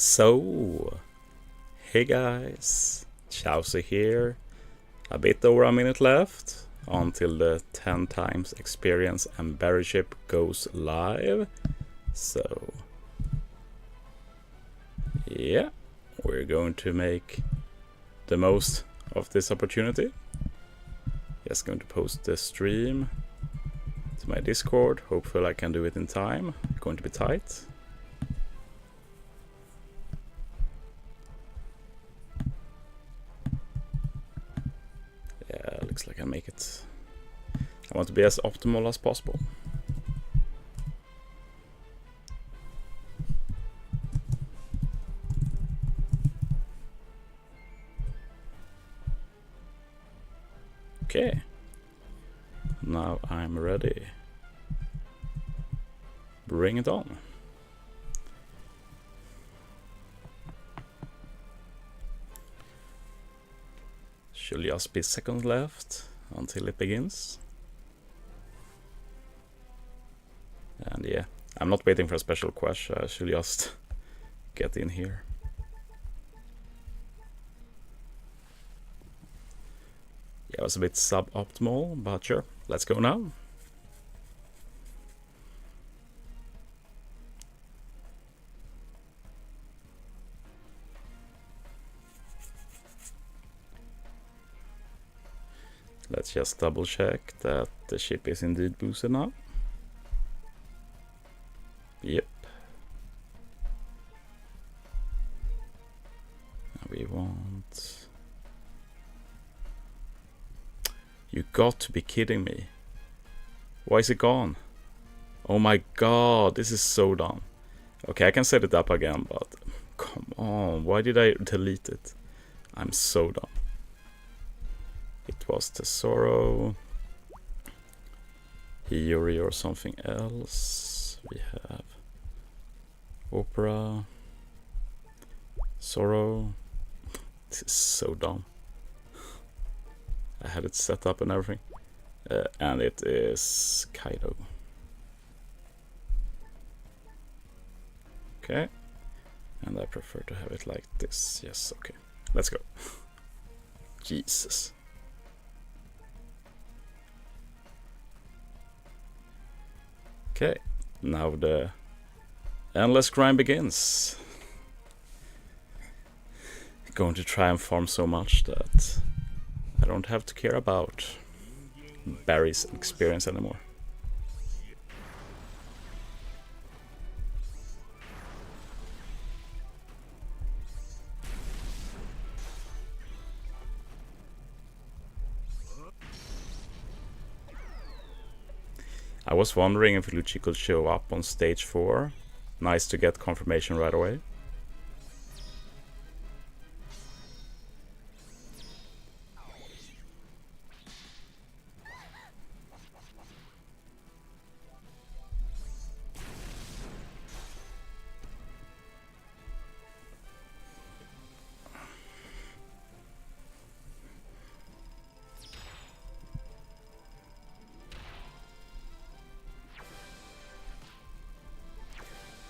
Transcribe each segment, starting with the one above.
So, hey guys, Chauzu here. A bit over a minute left until the 10 times experience and BERI ship goes live. So, yeah, we're going to make the most of this opportunity. Just going to post the stream to my Discord. Hopefully I can do it in time. Going to be tight. Yeah, looks like I make it. I want to be as optimal as possible. Okay, now I'm ready. Bring it on. Should just be seconds left until it begins. And yeah, I'm not waiting for a special question. I should just get in here. Yeah, it was a bit suboptimal, but sure, let's go now. Let's just double check that the ship is indeed boosted now. Yep. Now we want... You got to be kidding me. Why is it gone? Oh my god, this is so dumb. Okay, I can set it up again, but come on, why did I delete it? I'm so dumb. It was Tesoro, Hiyori or something else. We have Opera, Sorrow. This is so dumb. I had it set up and everything. And it is Kaido. Okay. And I prefer to have it like this. Yes, okay. Let's go. Jesus. Okay, now the endless grind begins. Going to try and farm so much that I don't have to care about BERI's experience anymore. I was wondering if Lucci could show up on stage 4. Nice to get confirmation right away.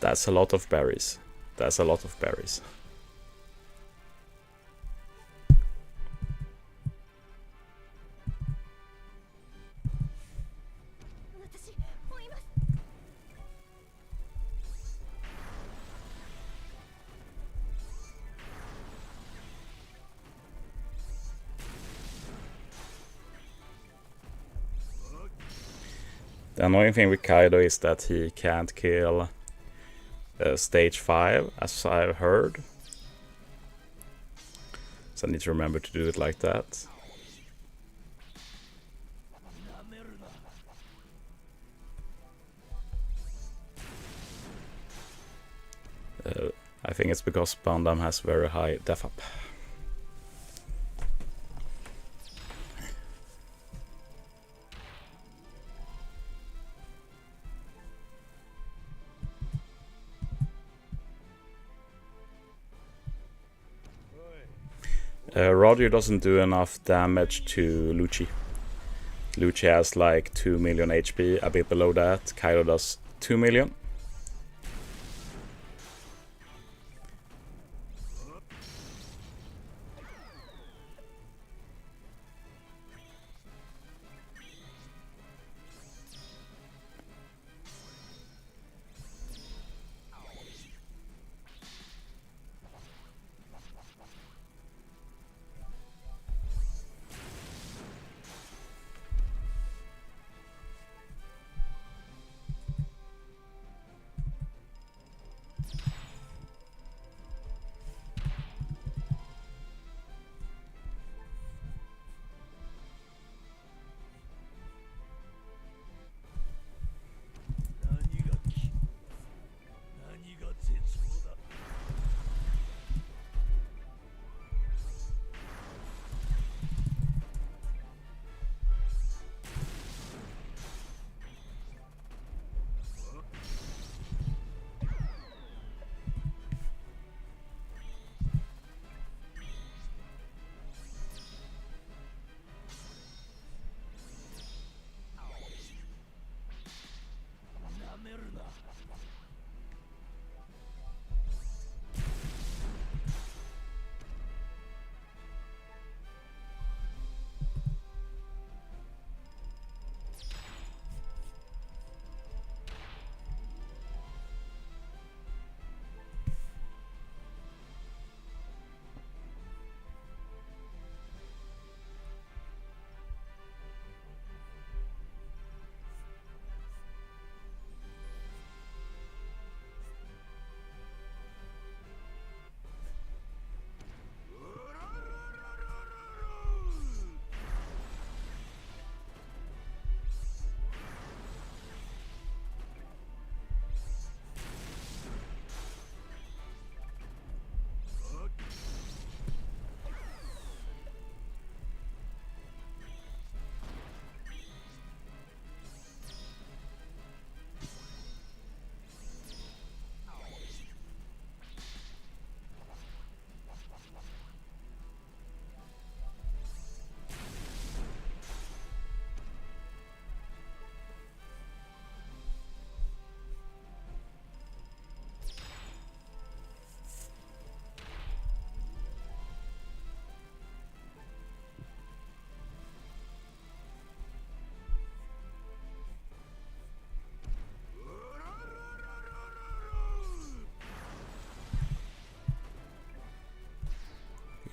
That's a lot of berries. That's a lot of berries. The annoying thing with Kaido is that he can't kill stage 5, as I've heard. So I need to remember to do it like that. I think it's because Bandam has very high def up. Roger doesn't do enough damage to Lucci. Lucci has like 2 million HP, a bit below that. Kaido does 2 million.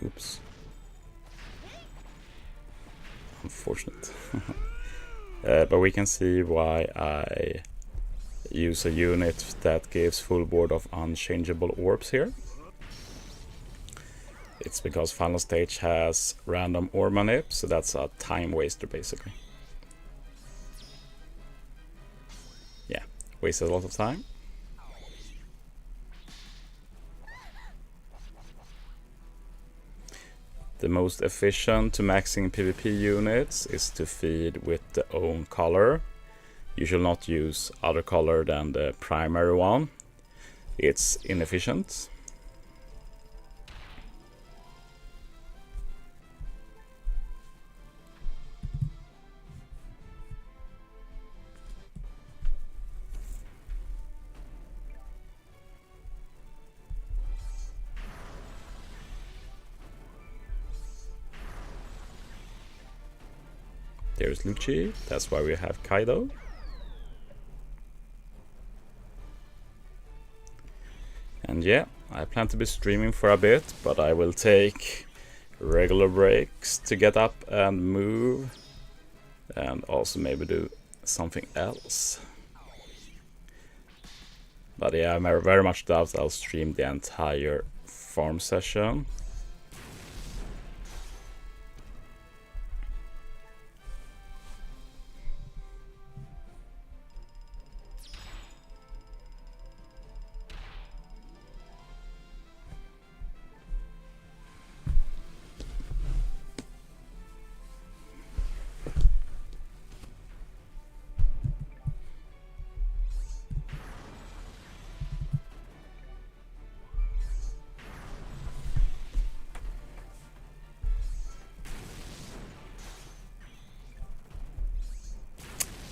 Oops. Unfortunate. But we can see why I use a unit that gives full board of unchangeable orbs here. It's because final stage has random orb manip, so that's a time waster basically. Yeah, wasted a lot of time. The most efficient to maxing PvP units is to feed with the own color. You should not use other color than the primary one. It's inefficient. There's Lucci, that's why we have Kaido. And yeah, I plan to be streaming for a bit, but I will take regular breaks to get up and move, and also maybe do something else. But yeah, I very much doubt I'll stream the entire farm session.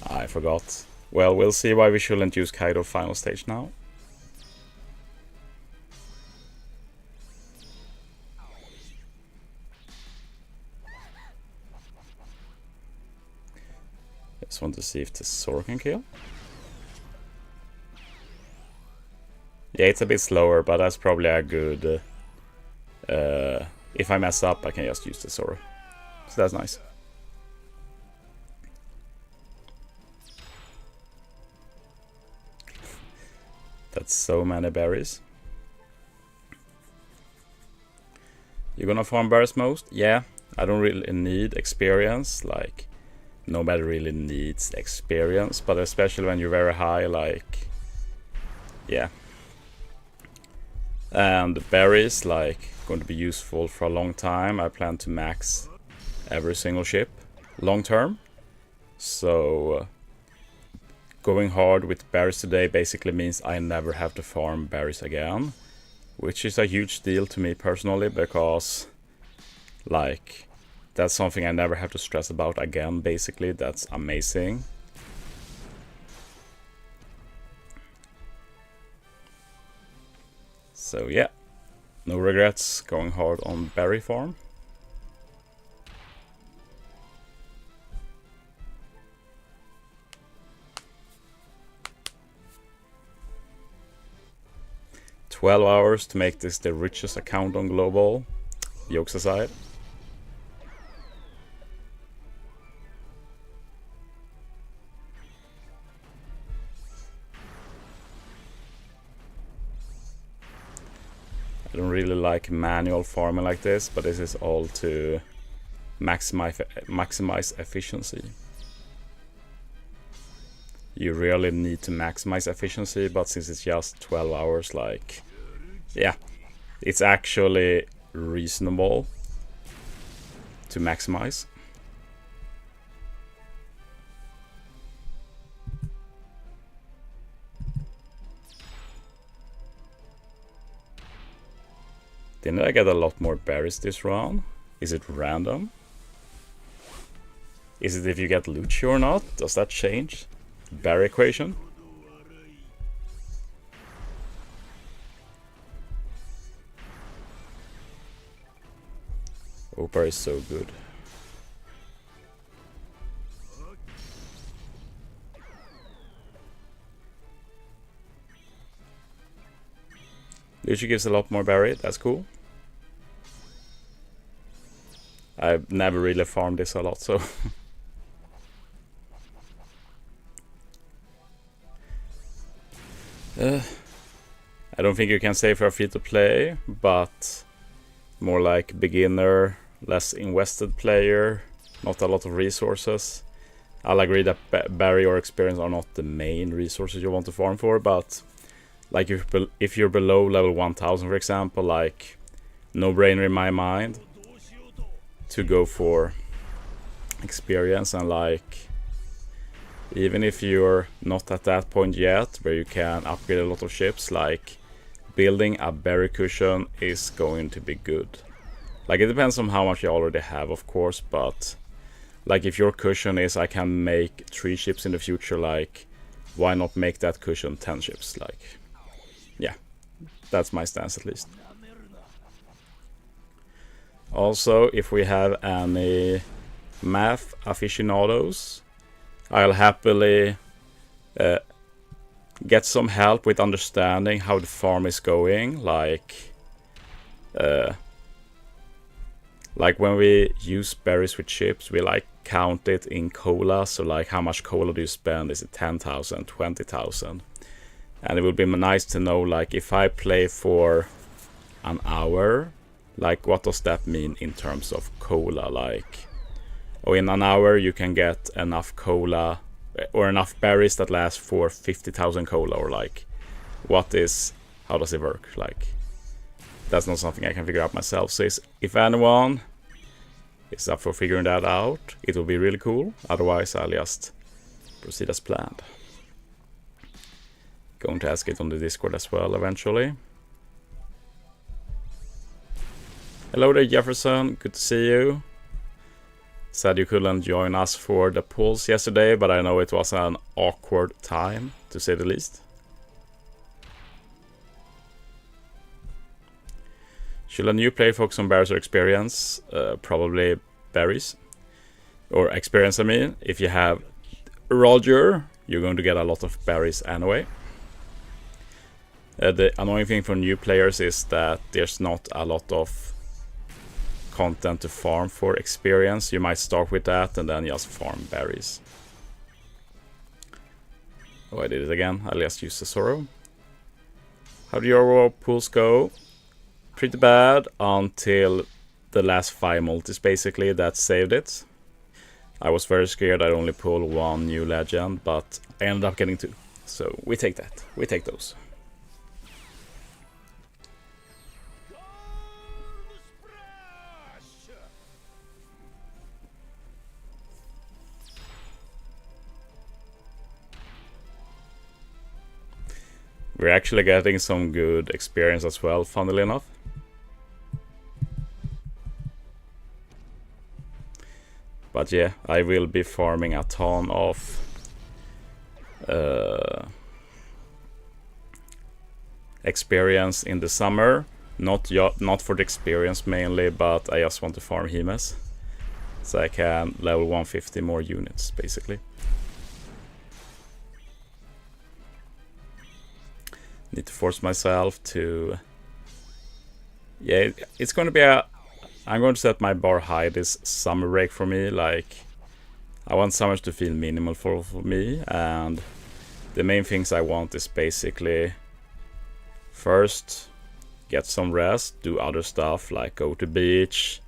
I forgot. Well, we'll see why we shouldn't use Kaido final stage now. Just want to see if the Sora can kill. Yeah, it's a bit slower, but that's probably a good... if I mess up, I can just use the Sora. So that's nice. That's so many berries. You're gonna farm berries most? Yeah, I don't really need experience. Like, nobody really needs experience, but especially when you're very high, like, yeah. And berries, like, going to be useful for a long time. I plan to max every single ship long term. So going hard with berries today basically means I never have to farm berries again, which is a huge deal to me personally, because like that's something I never have to stress about again. Basically, that's amazing. So yeah, no regrets going hard on berry farm. $12 hours to make this the richest account on global. Jokes aside. I don't really like manual farming like this, but this is all to maximize efficiency. You really need to maximize efficiency, but since it's just 12 hours, like, yeah, it's actually reasonable to maximize. Didn't I get a lot more berries this round? Is it random? Is it if you get Lucci or not? Does that change? Berry equation? Opa is so good. Lucci gives a lot more berry, that's cool. I've never really farmed this a lot, so I don't think you can say for a free to play, but more like beginner, less invested player, not a lot of resources. I'll agree that BERI or experience are not the main resources you want to farm for, but like if you're below level 1000, for example, like no brainer in my mind to go for experience. And like even if you're not at that point yet where you can upgrade a lot of ships, like building a BERI cushion is going to be good. Like it depends on how much you already have, of course, but like if your cushion is I can make 3 ships in the future, like why not make that cushion 10 ships? Like, yeah, that's my stance at least. Also, if we have any math aficionados, I'll happily get some help with understanding how the farm is going. Like when we use berries with chips, we like count it in cola. So like how much cola do you spend? Is it 10,000, 20,000? And it would be nice to know, like if I play for an hour, like what does that mean in terms of cola? Like, oh, in an hour you can get enough cola or enough berries that last for 50,000 cola, or like how does it work? Like that's not something I can figure out myself. So if anyone is up for figuring that out, it will be really cool. Otherwise I'll just proceed as planned. Going to ask it on the Discord as well eventually. Hello there, Jefferson, good to see you. Sad you couldn't join us for the polls yesterday, but I know it was an awkward time, to say the least. Should a new player focus on berries or experience? Probably berries. Or experience, I mean. If you have Roger, you're going to get a lot of berries anyway. The annoying thing for new players is that there's not a lot of content to farm for experience. You might start with that and then just farm berries. Oh, I did it again. I'll just use the Sorrow. How do your pools go? Pretty bad until the last 5 multis basically that saved it. I was very scared I'd only pull 1 new legend, but I ended up getting 2. So we take that. We take those. We're actually getting some good experience as well, funnily enough. But yeah, I will be farming a ton of experience in the summer. Not for the experience mainly, but I just want to farm Hemes. So I can level 150 more units, basically. Need to force myself to... Yeah, it's going to be I'm going to set my bar high this summer break for me. Like, I want summers to feel minimal for me, and the main things I want is basically first get some rest, do other stuff like go to beach,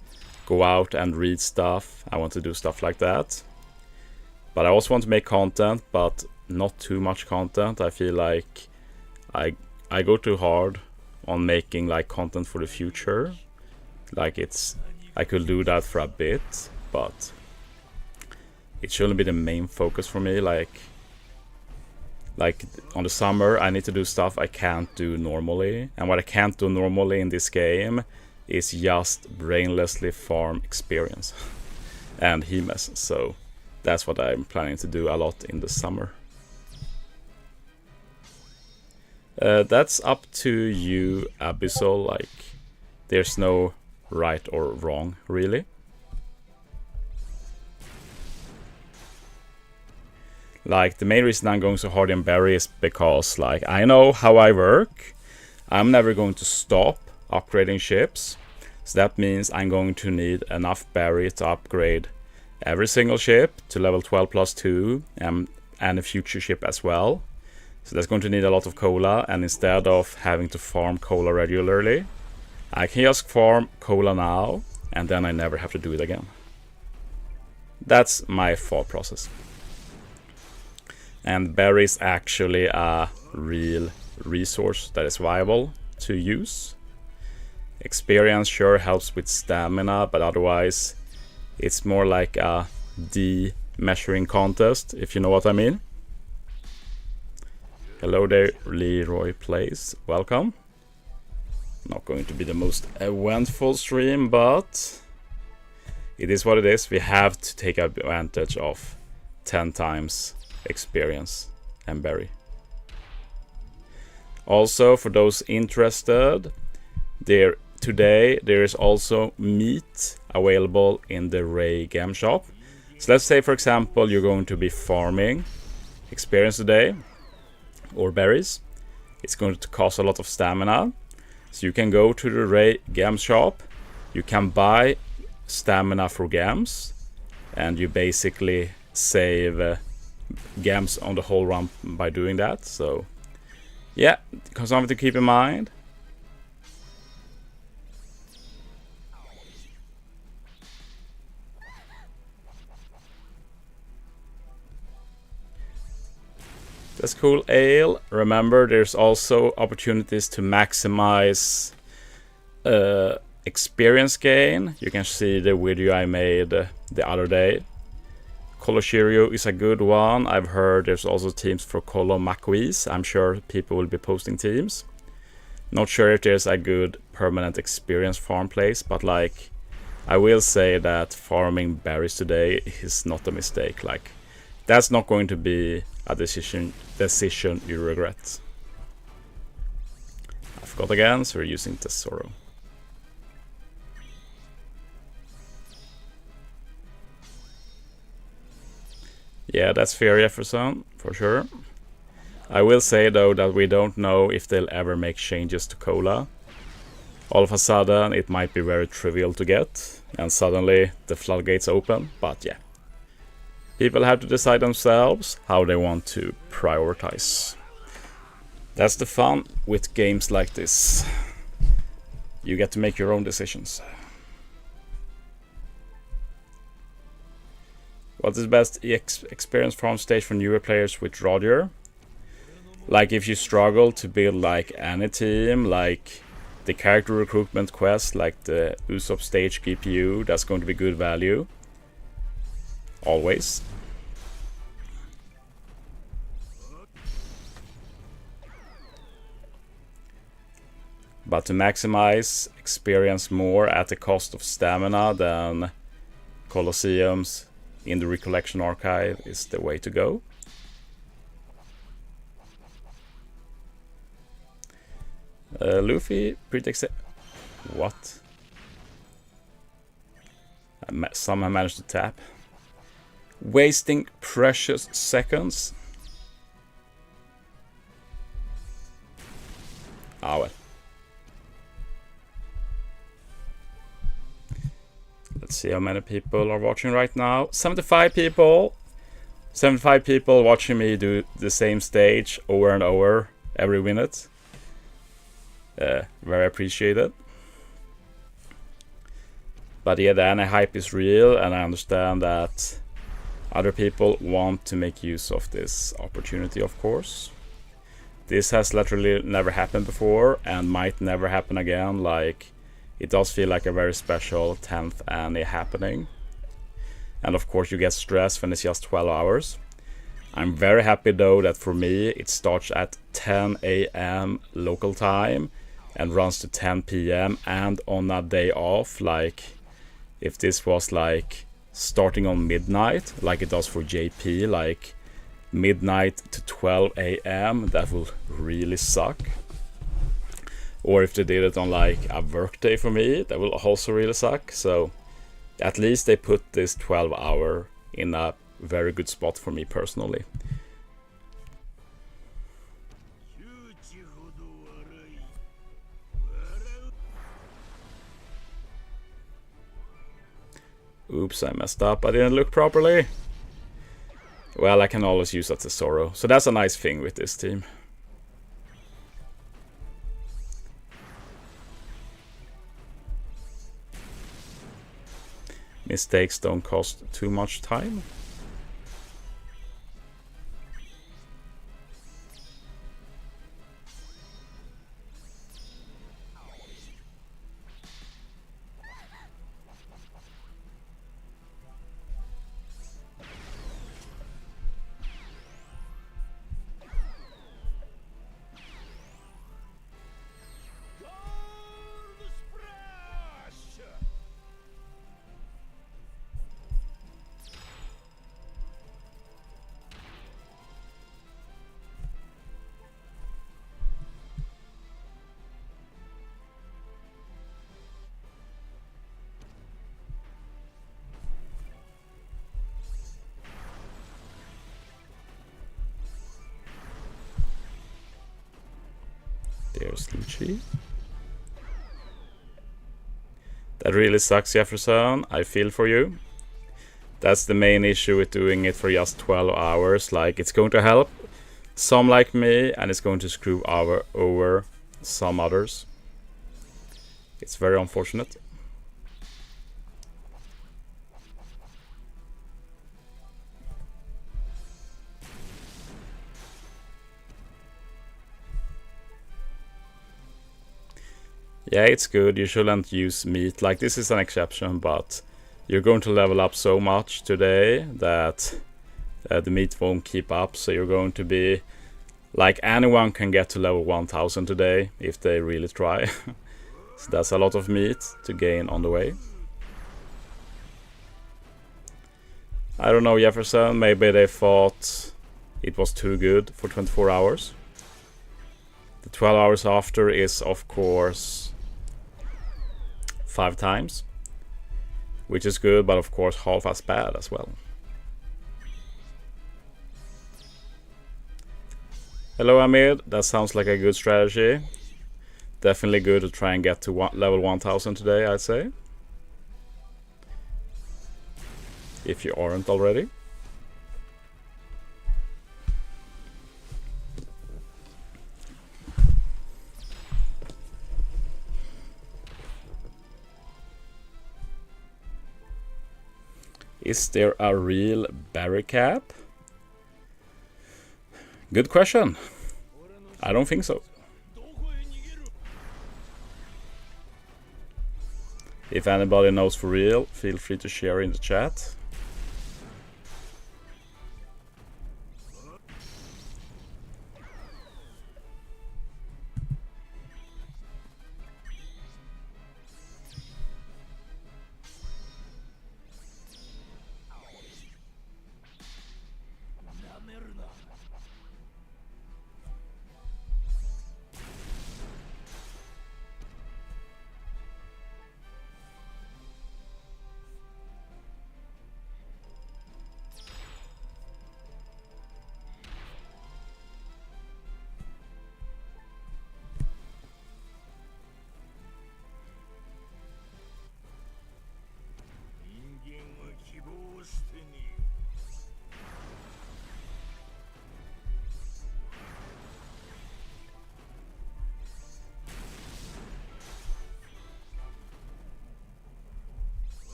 go out and read stuff. I want to do stuff like that. But I also want to make content, but not too much content. I feel like I go too hard on making like content for the future. Like I could do that for a bit, but it shouldn't be the main focus for me. Like on the summer I need to do stuff I can't do normally, and what I can't do normally in this game is just brainlessly farm experience and Hemes. So that's what I'm planning to do a lot in the summer. That's up to you, Abyssal. Like, there's no right or wrong, really. Like, the main reason I'm going so hard in BERI is because, like, I know how I work. I'm never going to stop upgrading ships. So that means I'm going to need enough BERI to upgrade every single ship to level 12 plus 2 and a future ship as well. So that's going to need a lot of cola, and instead of having to farm cola regularly, I can just farm cola now and then I never have to do it again. That's my thought process. And BERI is actually a real resource that is viable to use. Experience sure helps with stamina, but otherwise it's more like a measuring contest, if you know what I mean. Hello there, Leroy Plays. Welcome. Not going to be the most eventful stream, but it is what it is. We have to take advantage of 10 times experience and BERI. Also, for those interested, today there is also meat available in the Ray Game Shop. So let's say, for example, you're going to be farming experience today or berries. It's going to cost a lot of stamina. So you can go to the Ray Game Shop. You can buy stamina for games, and you basically save games on the whole run by doing that. So yeah, something to keep in mind. That's cool, Ale. Remember, there's also opportunities to maximize experience gain. You can see the video I made the other day. Coloshirio is a good one. I've heard there's also teams for Colo Maquis. I'm sure people will be posting teams. Not sure if there's a good permanent experience farm place, but like, I will say that farming berries today is not a mistake. Like, that's not going to be a decision you regret. I forgot again, so we're using Tesoro. Yeah, that's fair, Jefferson, for sure. I will say though that we don't know if they'll ever make changes to cola. All of a sudden it might be very trivial to get, and suddenly the floodgates open, but yeah. People have to decide themselves how they want to prioritize. That's the fun with games like this. You get to make your own decisions. What is the best experience farm stage for newer players with Roger? Like if you struggle to build like any team, like the character recruitment quest, like the Usopp stage GPU, that's going to be good value. Always. But to maximize experience more at the cost of stamina than Colosseums in the Recollection Archive is the way to go. Luffy, pretty what? Somehow managed to tap. Wasting precious seconds. Ah well. Let's see how many people are watching right now. 75 people. 75 people watching me do the same stage over and over every minute. Very appreciated. But yeah, the anime hype is real, and I understand that other people want to make use of this opportunity, of course. This has literally never happened before and might never happen again. Like, it does feel like a very special 10th anime happening. And of course you get stressed when it's just 12 hours. I'm very happy though that for me it starts at 10 AM local time and runs to 10 PM, and on a day off, like if this was like starting on midnight like it does for JP, like midnight to 12 AM, that will really suck. Or if they did it on like a work day for me, that will also really suck. So at least they put this 12-hour in a very good spot for me personally. Oops, I messed up. I didn't look properly. Well, I can always use that Tesoro. So that's a nice thing with this team. Mistakes don't cost too much time. There's Lucci. That really sucks, Jefferson. I feel for you. That's the main issue with doing it for just 12 hours. Like, it's going to help some like me, and it's going to screw over some others. It's very unfortunate. Yeah, it's good. You shouldn't use meat. Like, this is an exception, but you're going to level up so much today that the meat won't keep up. So you're going to be... Like, anyone can get to level 1000 today if they really try. So that's a lot of meat to gain on the way. I don't know, Jefferson. Maybe they thought it was too good for 24 hours. The 12 hours after is, of course... 5 times, which is good, but of course half as bad as well. Hello, Amid. That sounds like a good strategy. Definitely good to try and get to level 1000 today, I'd say. If you aren't already. Is there a real BERI cap? Good question. I don't think so. If anybody knows for real, feel free to share in the chat.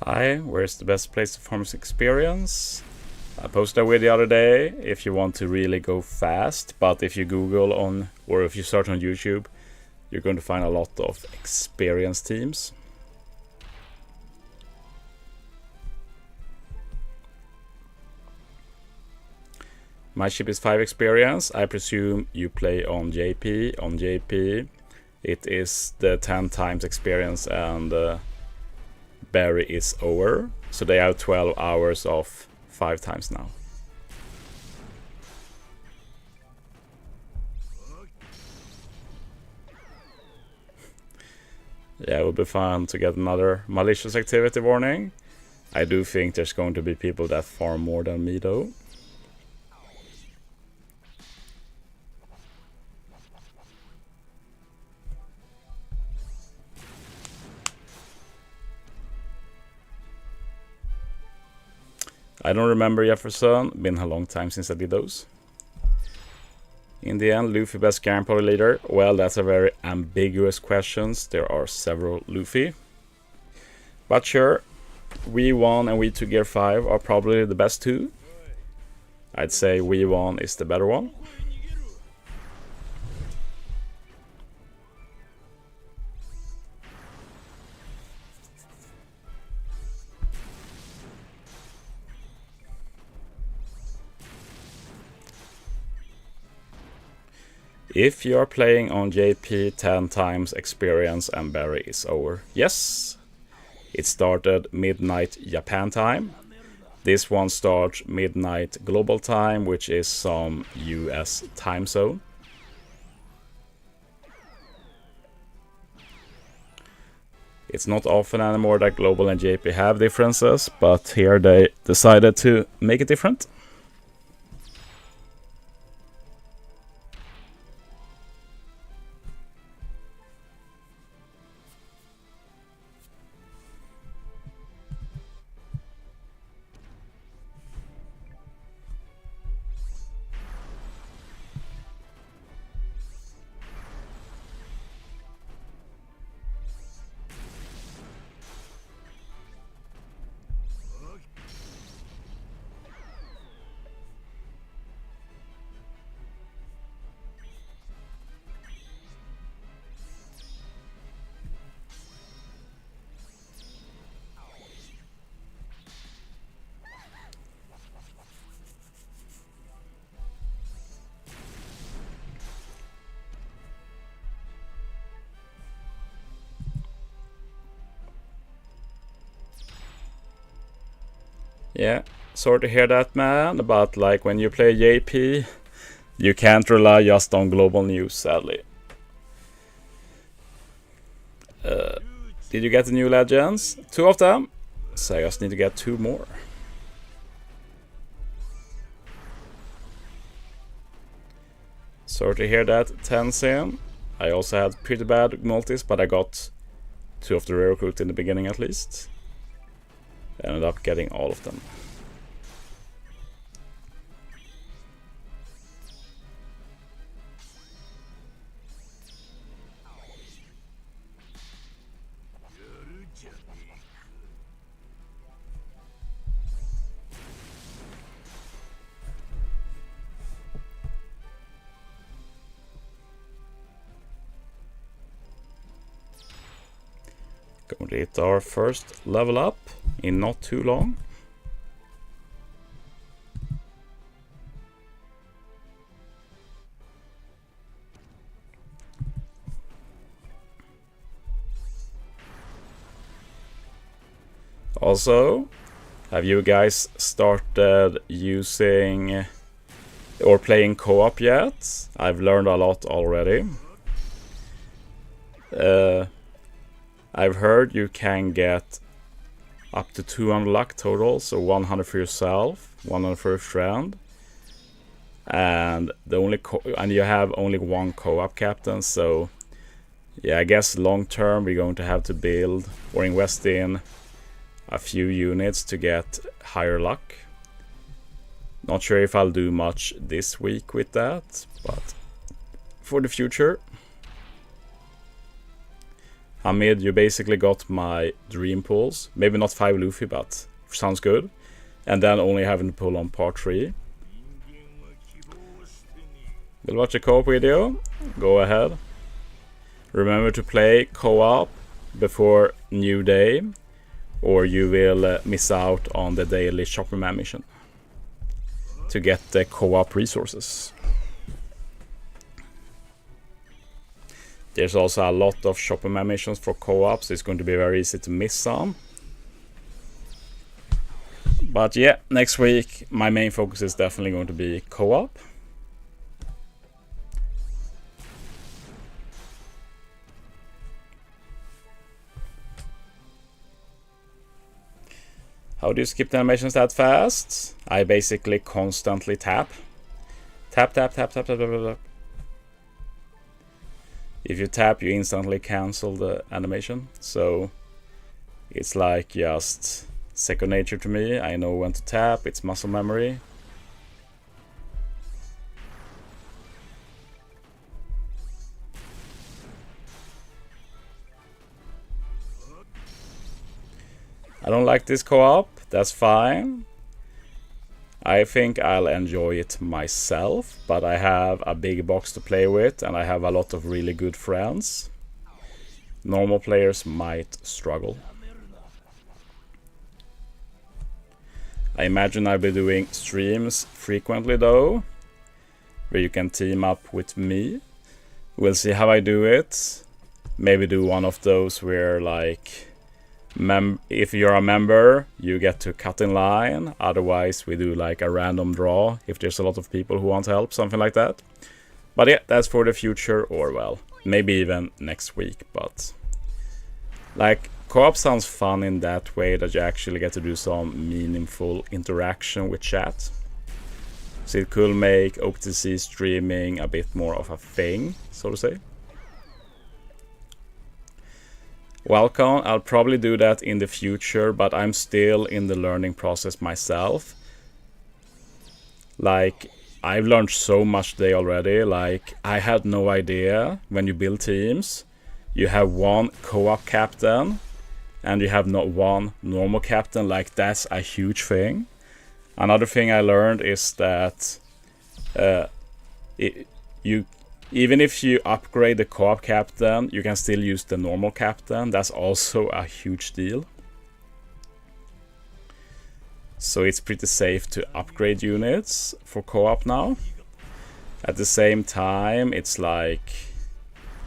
Hi, where's the best place to farm experience? I posted a video the other day if you want to really go fast, but if you Google on, or if you search on YouTube, you're going to find a lot of experienced teams. My ship is 5 experience. I presume you play on JP. On JP, it is the 10 times experience, and BERI is over. So they have 12 hours of 5 times now. Yeah, it would be fun to get another malicious activity warning. I do think there's going to be people that farm more than me though. I don't remember Jefferson, been a long time since I did those. In the end, Luffy best Garen party leader? Well, that's a very ambiguous question. There are several Luffy. But sure, V1 and V2 Gear 5 are probably the best two. I'd say V1 is the better one. If you're playing on JP 10 times experience and BERI is over. Yes, it started midnight Japan time. This one starts midnight global time, which is some US time zone. It's not often anymore that global and JP have differences, but here they decided to make it different. Yeah, sorry to hear that, man, but like when you play JP, you can't rely just on global news, sadly. Did you get the new legends? 2 of them, so I just need to get 2 more. Sorry to hear that, Tenzin. I also had pretty bad multis, but I got 2 of the rare recruit in the beginning at least. I ended up getting all of them. Complete our first level up in not too long. Also, have you guys started using or playing co-op yet? I've learned a lot already. I've heard you can get up to 200 luck total, so 100 for yourself, 100 for a friend, and you have only 1 co-op captain. So yeah, I guess long term we're going to have to build or invest in a few units to get higher luck. Not sure if I'll do much this week with that, but for the future. Hamid, you basically got my dream pulls. Maybe not 5 Luffy, but sounds good. And then only having to pull on part 3. Will watch a co-op video? Go ahead. Remember to play co-op before New Day, or you will miss out on the daily Shopperman mission to get the co-op resources. There's also a lot of Shopperman missions for co-op, so it's going to be very easy to miss some. But yeah, next week my main focus is definitely going to be co-op. How do you skip the animations that fast? I basically constantly tap. Tap, tap, tap, tap, tap, tap, tap. If you tap, you instantly cancel the animation. So it's like just second nature to me. I know when to tap, it's muscle memory. I don't like this co-op, that's fine. I think I'll enjoy it myself, but I have a big box to play with and I have a lot of really good friends. Normal players might struggle. I imagine I'll be doing streams frequently though, where you can team up with me. We'll see how I do it. Maybe do one of those where like if you're a member, you get to cut in line. Otherwise, we do like a random draw if there's a lot of people who want help, something like that. But yeah, that's for the future, or well, maybe even next week. But like co-op sounds fun in that way that you actually get to do some meaningful interaction with chat. So it could make OPTC streaming a bit more of a thing, so to say. Welcome, I'll probably do that in the future, but I'm still in the learning process myself. Like, I've learned so much today already. Like, I had no idea when you build teams, you have one co-op captain and you have not one normal captain. Like, that's a huge thing. Another thing I learned is that even if you upgrade the co-op captain, you can still use the normal captain. That's also a huge deal. So it's pretty safe to upgrade units for co-op now. At the same time, it's like,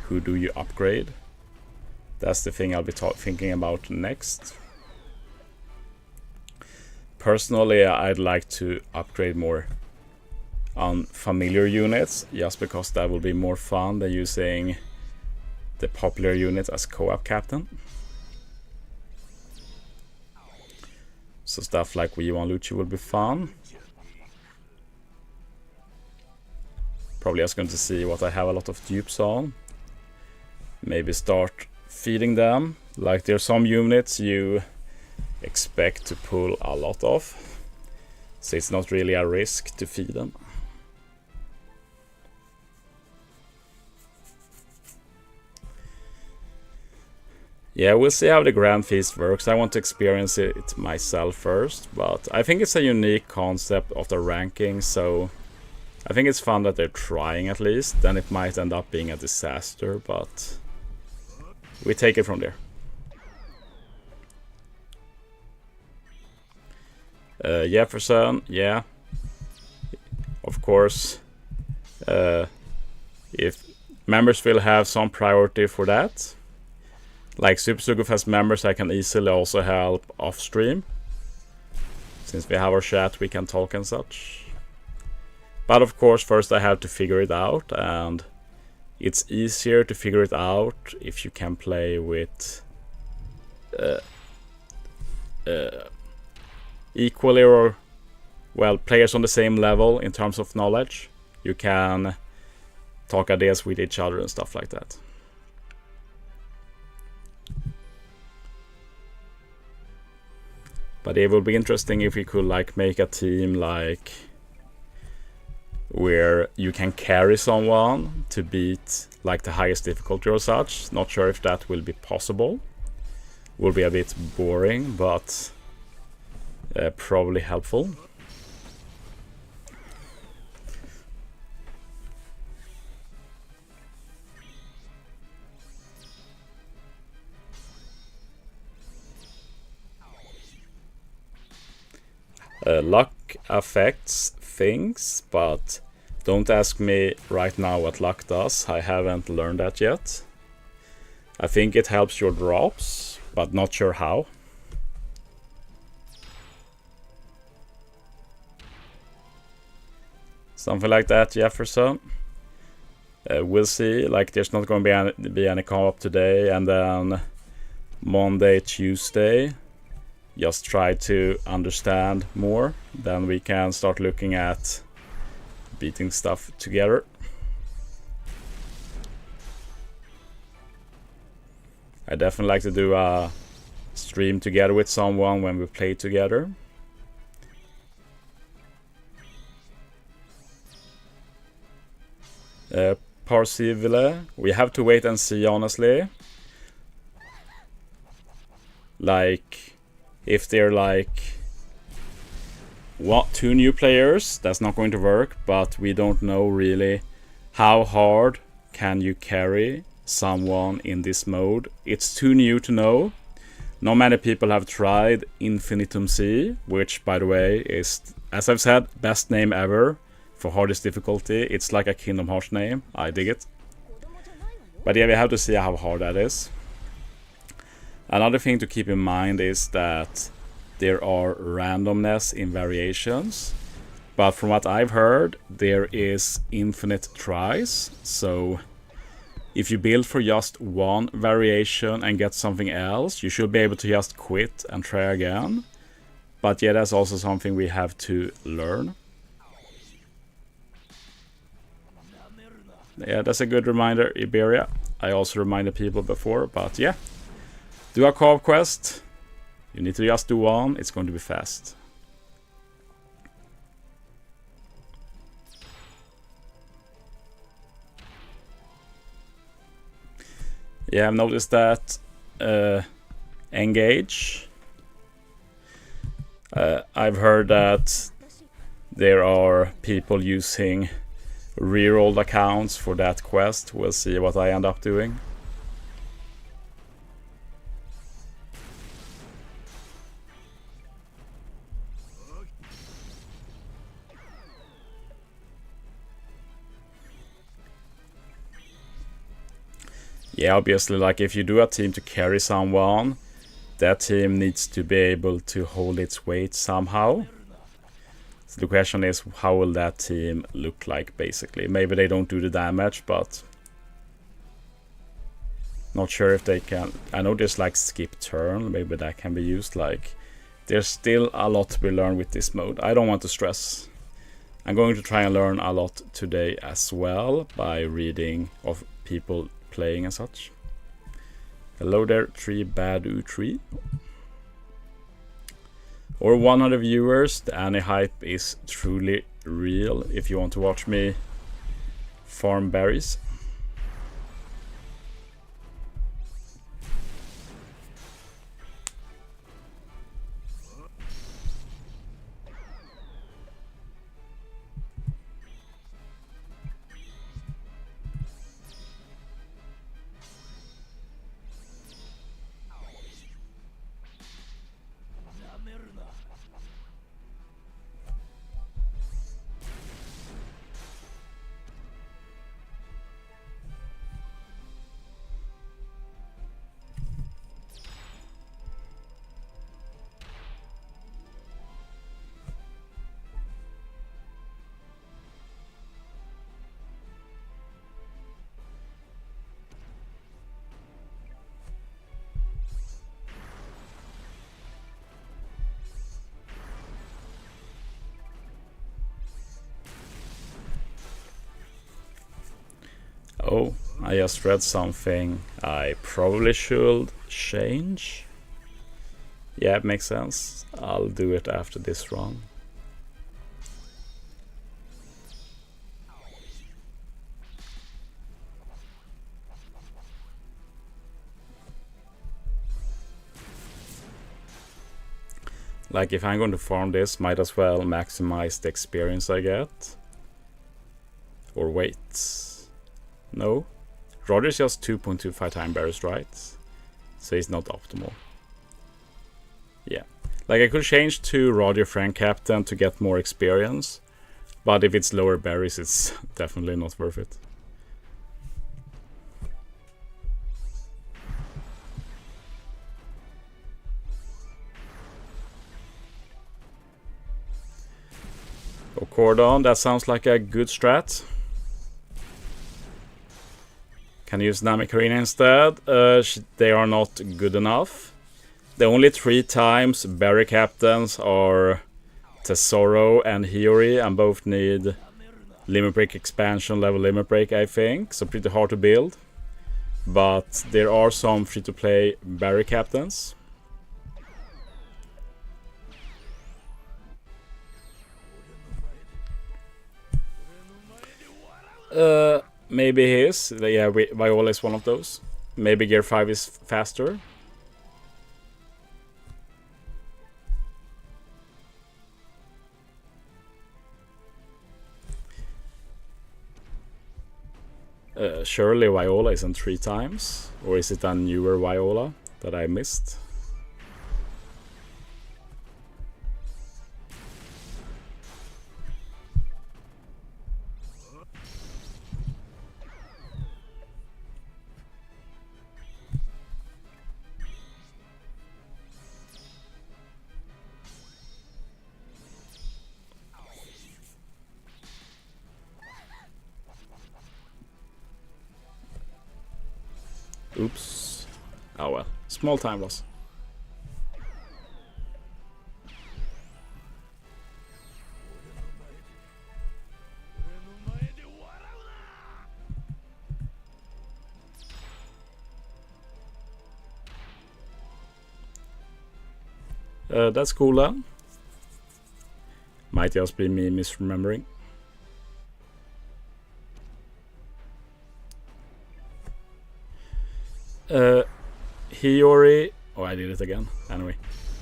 who do you upgrade? That's the thing I'll be thinking about next. Personally, I'd like to upgrade more on familiar units, just because that will be more fun than using the popular units as co-op captain. So stuff like V1 Lucci will be fun. Probably just going to see what I have a lot of dupes on. Maybe start feeding them. Like, there's some units you expect to pull a lot of, so it's not really a risk to feed them. Yeah, we'll see how the Grand Feast works. I want to experience it myself first, but I think it's a unique concept of the ranking, so I think it's fun that they're trying at least. Then it might end up being a disaster, but we take it from there. Jefferson, yeah. Of course, if members will have some priority for that. Like Super Sugufest members, I can easily also help off stream. Since we have our chat, we can talk and such. But of course, first I have to figure it out, and it's easier to figure it out if you can play with equally or, well, players on the same level in terms of knowledge. You can talk ideas with each other and stuff like that. But it would be interesting if we could like make a team like where you can carry someone to beat like the highest difficulty or such. Not sure if that will be possible. Will be a bit boring, but probably helpful. Luck affects things, but don't ask me right now what luck does. I haven't learned that yet. I think it helps your drops, but not sure how. Something like that, Jefferson. We'll see. Like, there's not going to be any co-op today, and then Monday, Tuesday, just try to understand more, then we can start looking at beating stuff together. I definitely like to do a stream together with someone when we play together. Parsivile, we have to wait and see, honestly. Like, if they're like what, 2 new players, that's not going to work, but we don't know really how hard can you carry someone in this mode. It's too new to know. Not many people have tried Infinitum C, which, by the way, is, as I've said, best name ever for hardest difficulty. It's like a Kingdom Hearts name. I dig it. But yeah, we have to see how hard that is. Another thing to keep in mind is that there are randomness in variations. But from what I've heard, there is infinite tries. So if you build for just one variation and get something else, you should be able to just quit and try again. But yeah, that's also something we have to learn. Yeah, that's a good reminder, Iberia. I also reminded people before, but yeah. Do a co-op quest. You need to just do one, it's going to be fast. Yeah, I've noticed that Engage. I've heard that there are people using rerolled accounts for that quest. We'll see what I end up doing. Yeah, obviously, like if you do a team to carry someone, that team needs to be able to hold its weight somehow. So the question is, how will that team look like, basically? Maybe they don't do the damage, but not sure if they can. I know there's like skip turn, maybe that can be used. Like, there's still a lot to be learned with this mode. I don't want to stress. I'm going to try and learn a lot today as well by reading of people playing and such. Hello there, 3badu3. Or 100 viewers. The Annie hype is truly real if you want to watch me farm berries. Oh, I just read something I probably should change. Yeah, it makes sense. I'll do it after this run. Like, if I'm going to farm this, might as well maximize the experience I get. Or wait. No. Roger's just 2.25 time barriers, right? So he's not optimal. Yeah. Like, I could change to Roger Frank Captain to get more experience. But if it's lower berries, it's definitely not worth it. Oh, Cordon, that sounds like a good strat. Can use Namek Arena instead. They are not good enough. The only 3 times BERI captains are Tesoro and Hiyori, and both need limit break expansion level limit break, I think, so pretty hard to build. But there are some free-to-play BERI captains. Maybe his. Yeah, Viola is one of those. Maybe Gear 5 is faster. Surely Viola isn't 3 times. Or is it a newer Viola that I missed? Oops. Oh well. Small time loss. That's cool then. Might just be me misremembering. Hiyori... Oh, I did it again. Anyway.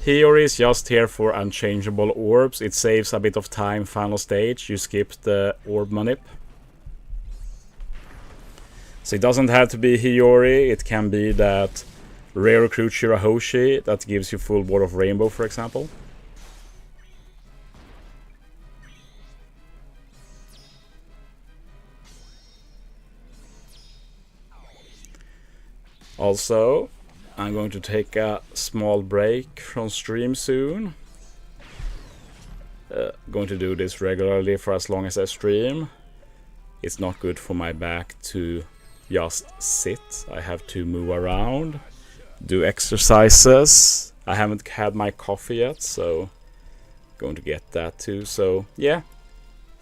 Hiyori is just here for unchangeable orbs. It saves a bit of time final stage. You skip the orb manip. So it doesn't have to be Hiyori. It can be that rare recruit Shirahoshi that gives you full board of Rainbow, for example. Also, I'm going to take a small break from stream soon. Going to do this regularly for as long as I stream. It's not good for my back to just sit. I have to move around, do exercises. I haven't had my coffee yet, so going to get that too. So yeah,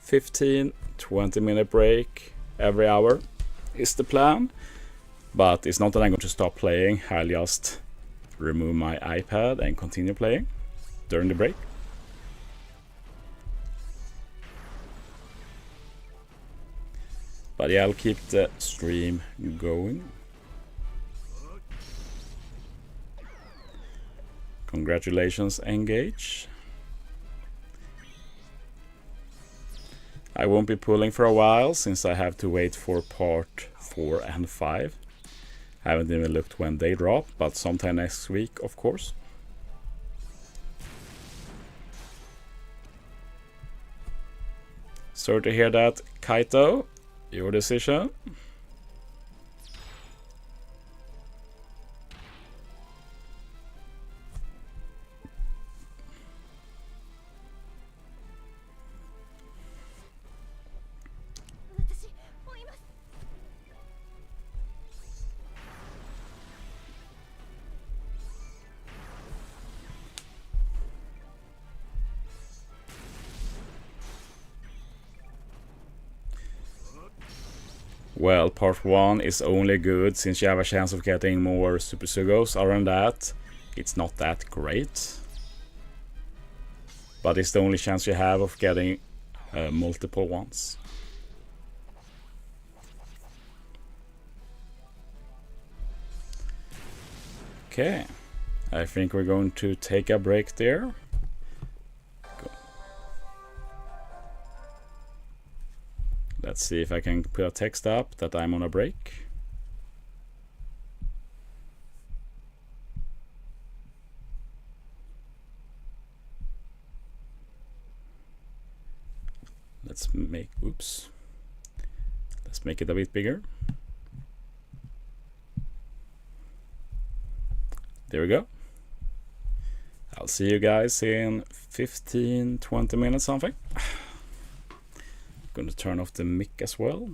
15-20 minute break every hour is the plan. But it's not that I'm going to stop playing. I'll just remove my iPad and continue playing during the break. But yeah, I'll keep the stream going. Congratulations, Engage. I won't be pulling for a while since I have to wait for part 4 and 5. I haven't even looked when they drop, but sometime next week, of course. Sorry to hear that, Kaito. Your decision. Well, part 1 is only good since you have a chance of getting more Super Sugos. Other than that, it's not that great. But it's the only chance you have of getting multiple ones. Okay, I think we're going to take a break there. Let's see if I can put a text up that I'm on a break. Let's make, oops. Let's make it a bit bigger. There we go. I'll see you guys in 15-20 minutes something. Going to turn off the mic as well.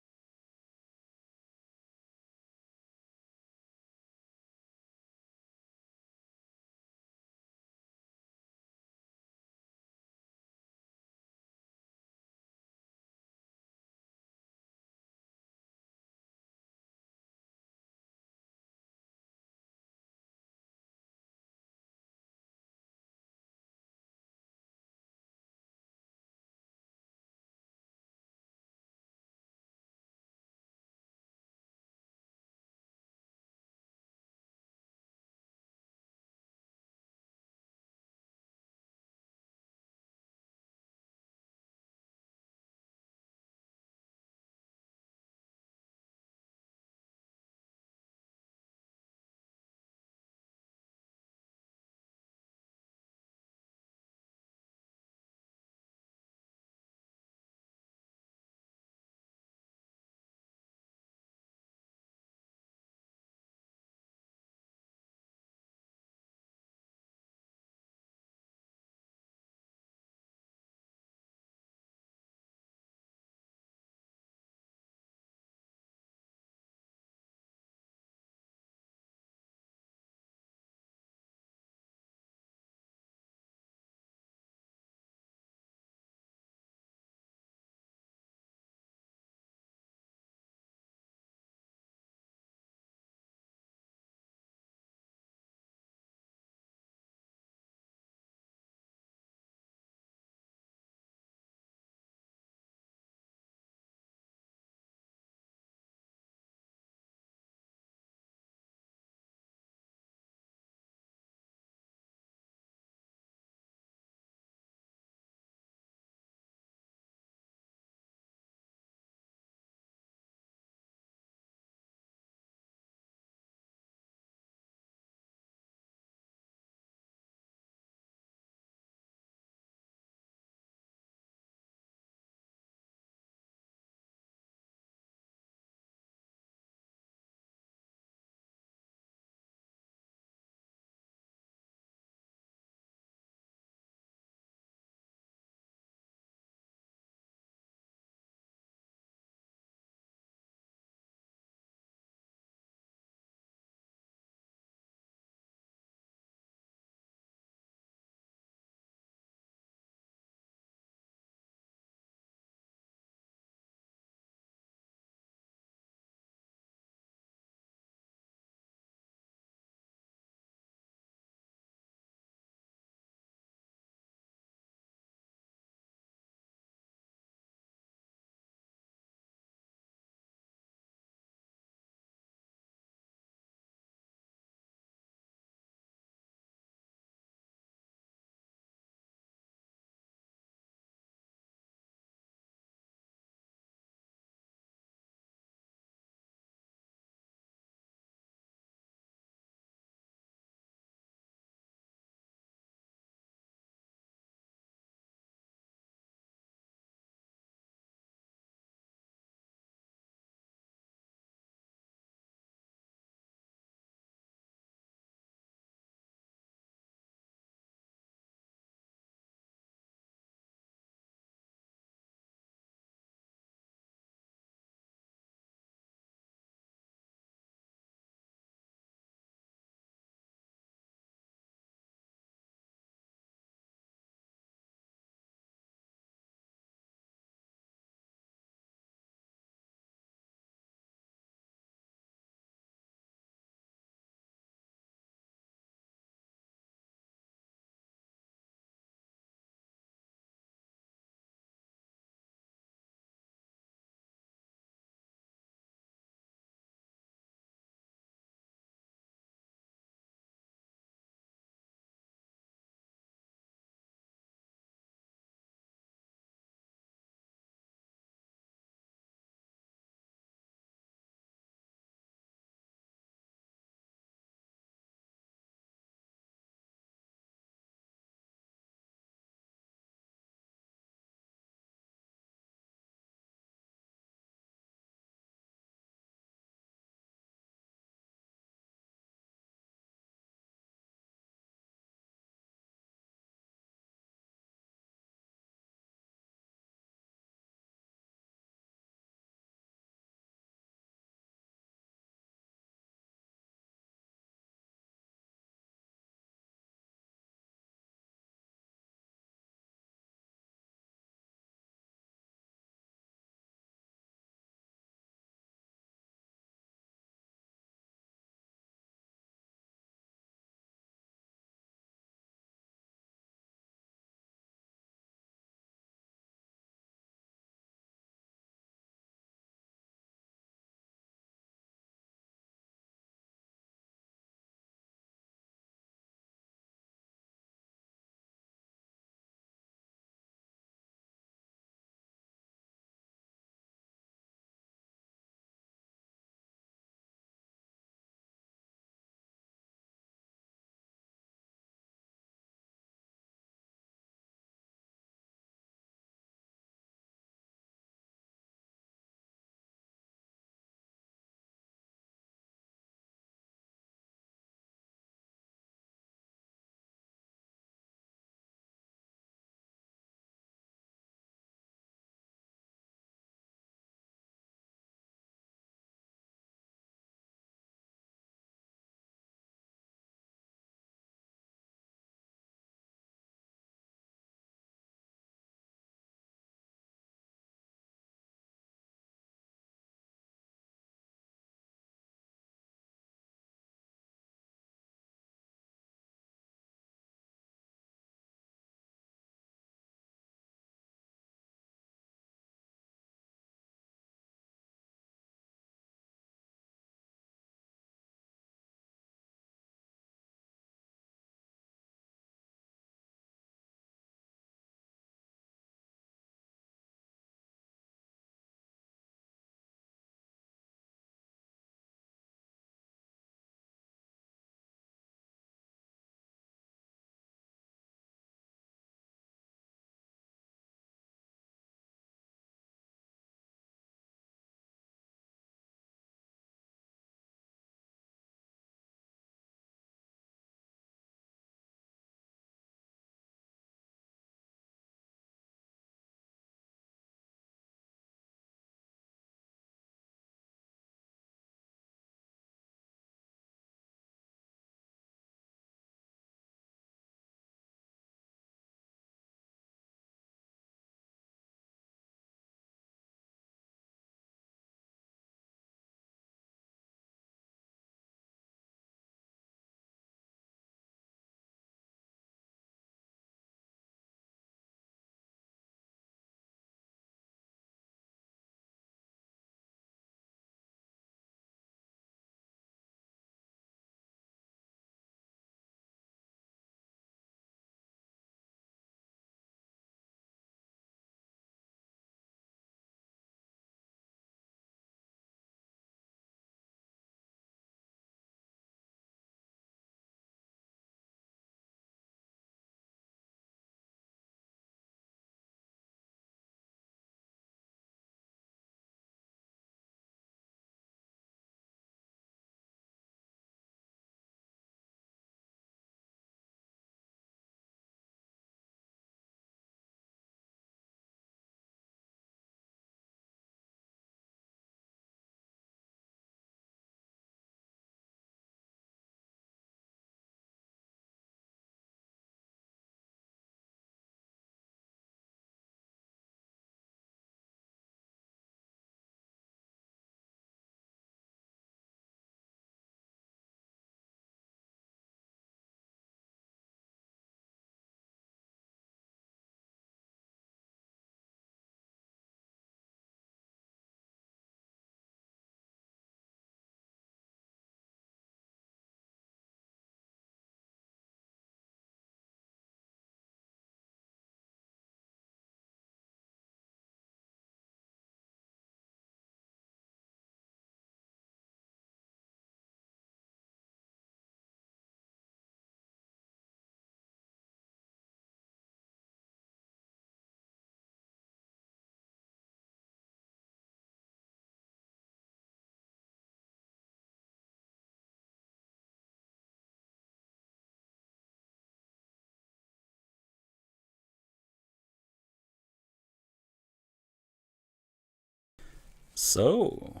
So,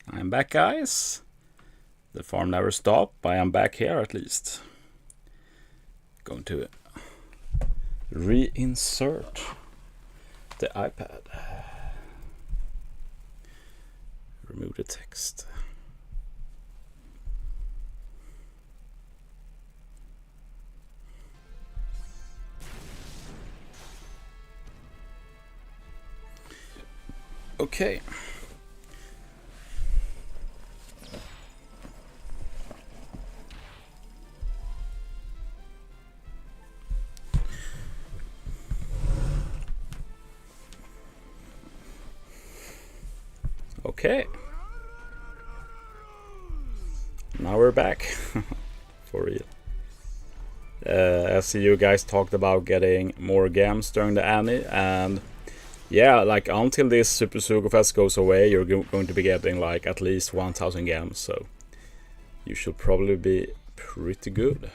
I'm back, guys. The farm never stopped, but I am back here at least. Going to reinsert the iPad. Remove the text. Okay. Okay. Now we're back. For real. I see you guys talked about getting more games during the Annie, and yeah, like until this Super Sugo Fest goes away, you're going to be getting like at least 1000 games, so you should probably be pretty good.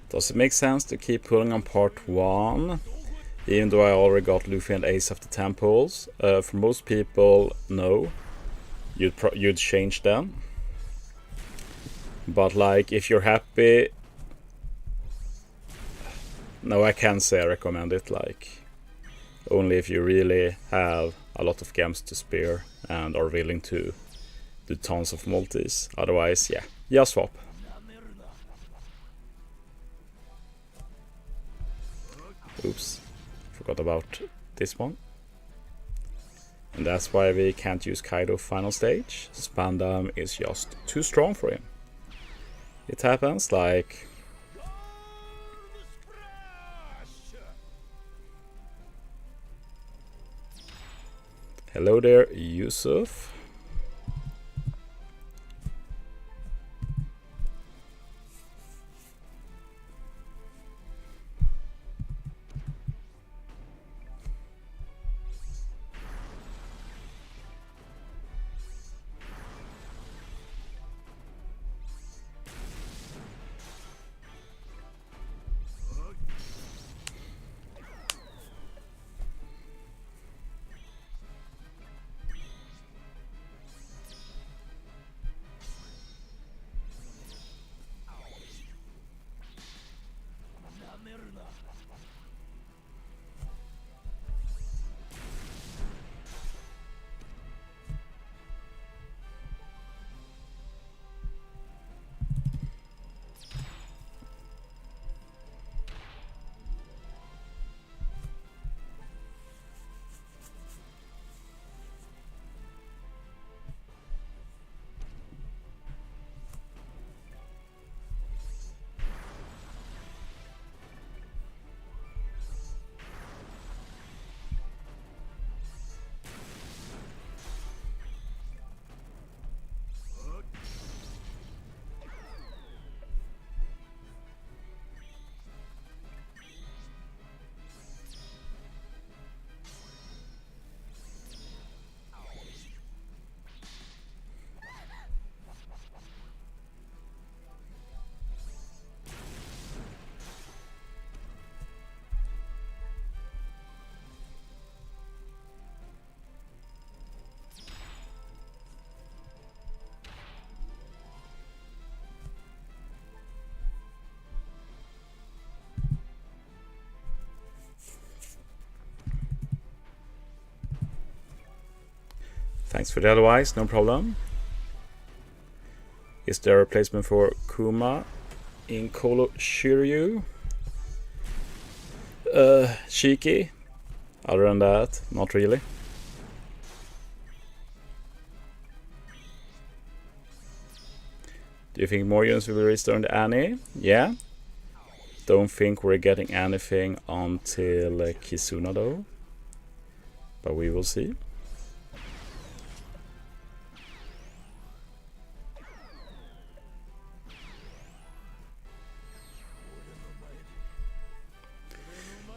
Does it make sense to keep pulling on part 1, even though I already got Luffy and Ace of the Temples? For most people, no. You'd change them. But like, if you're happy... No, I can't say I recommend it, like... Only if you really have a lot of games to spare and are willing to do tons of multis. Otherwise, yeah, just swap. Oops, forgot about this one. And that's why we can't use Kaido final stage. Spandam is just too strong for him. It happens, like... Hello there, Yusuf. Thanks for the advice, no problem. Is there a replacement for Kuma in Kolo Shiryu? Cheeky. Other than that, not really. Do you think more units will be restored to Annie? Yeah. Don't think we're getting anything until Kizuna though. But we will see.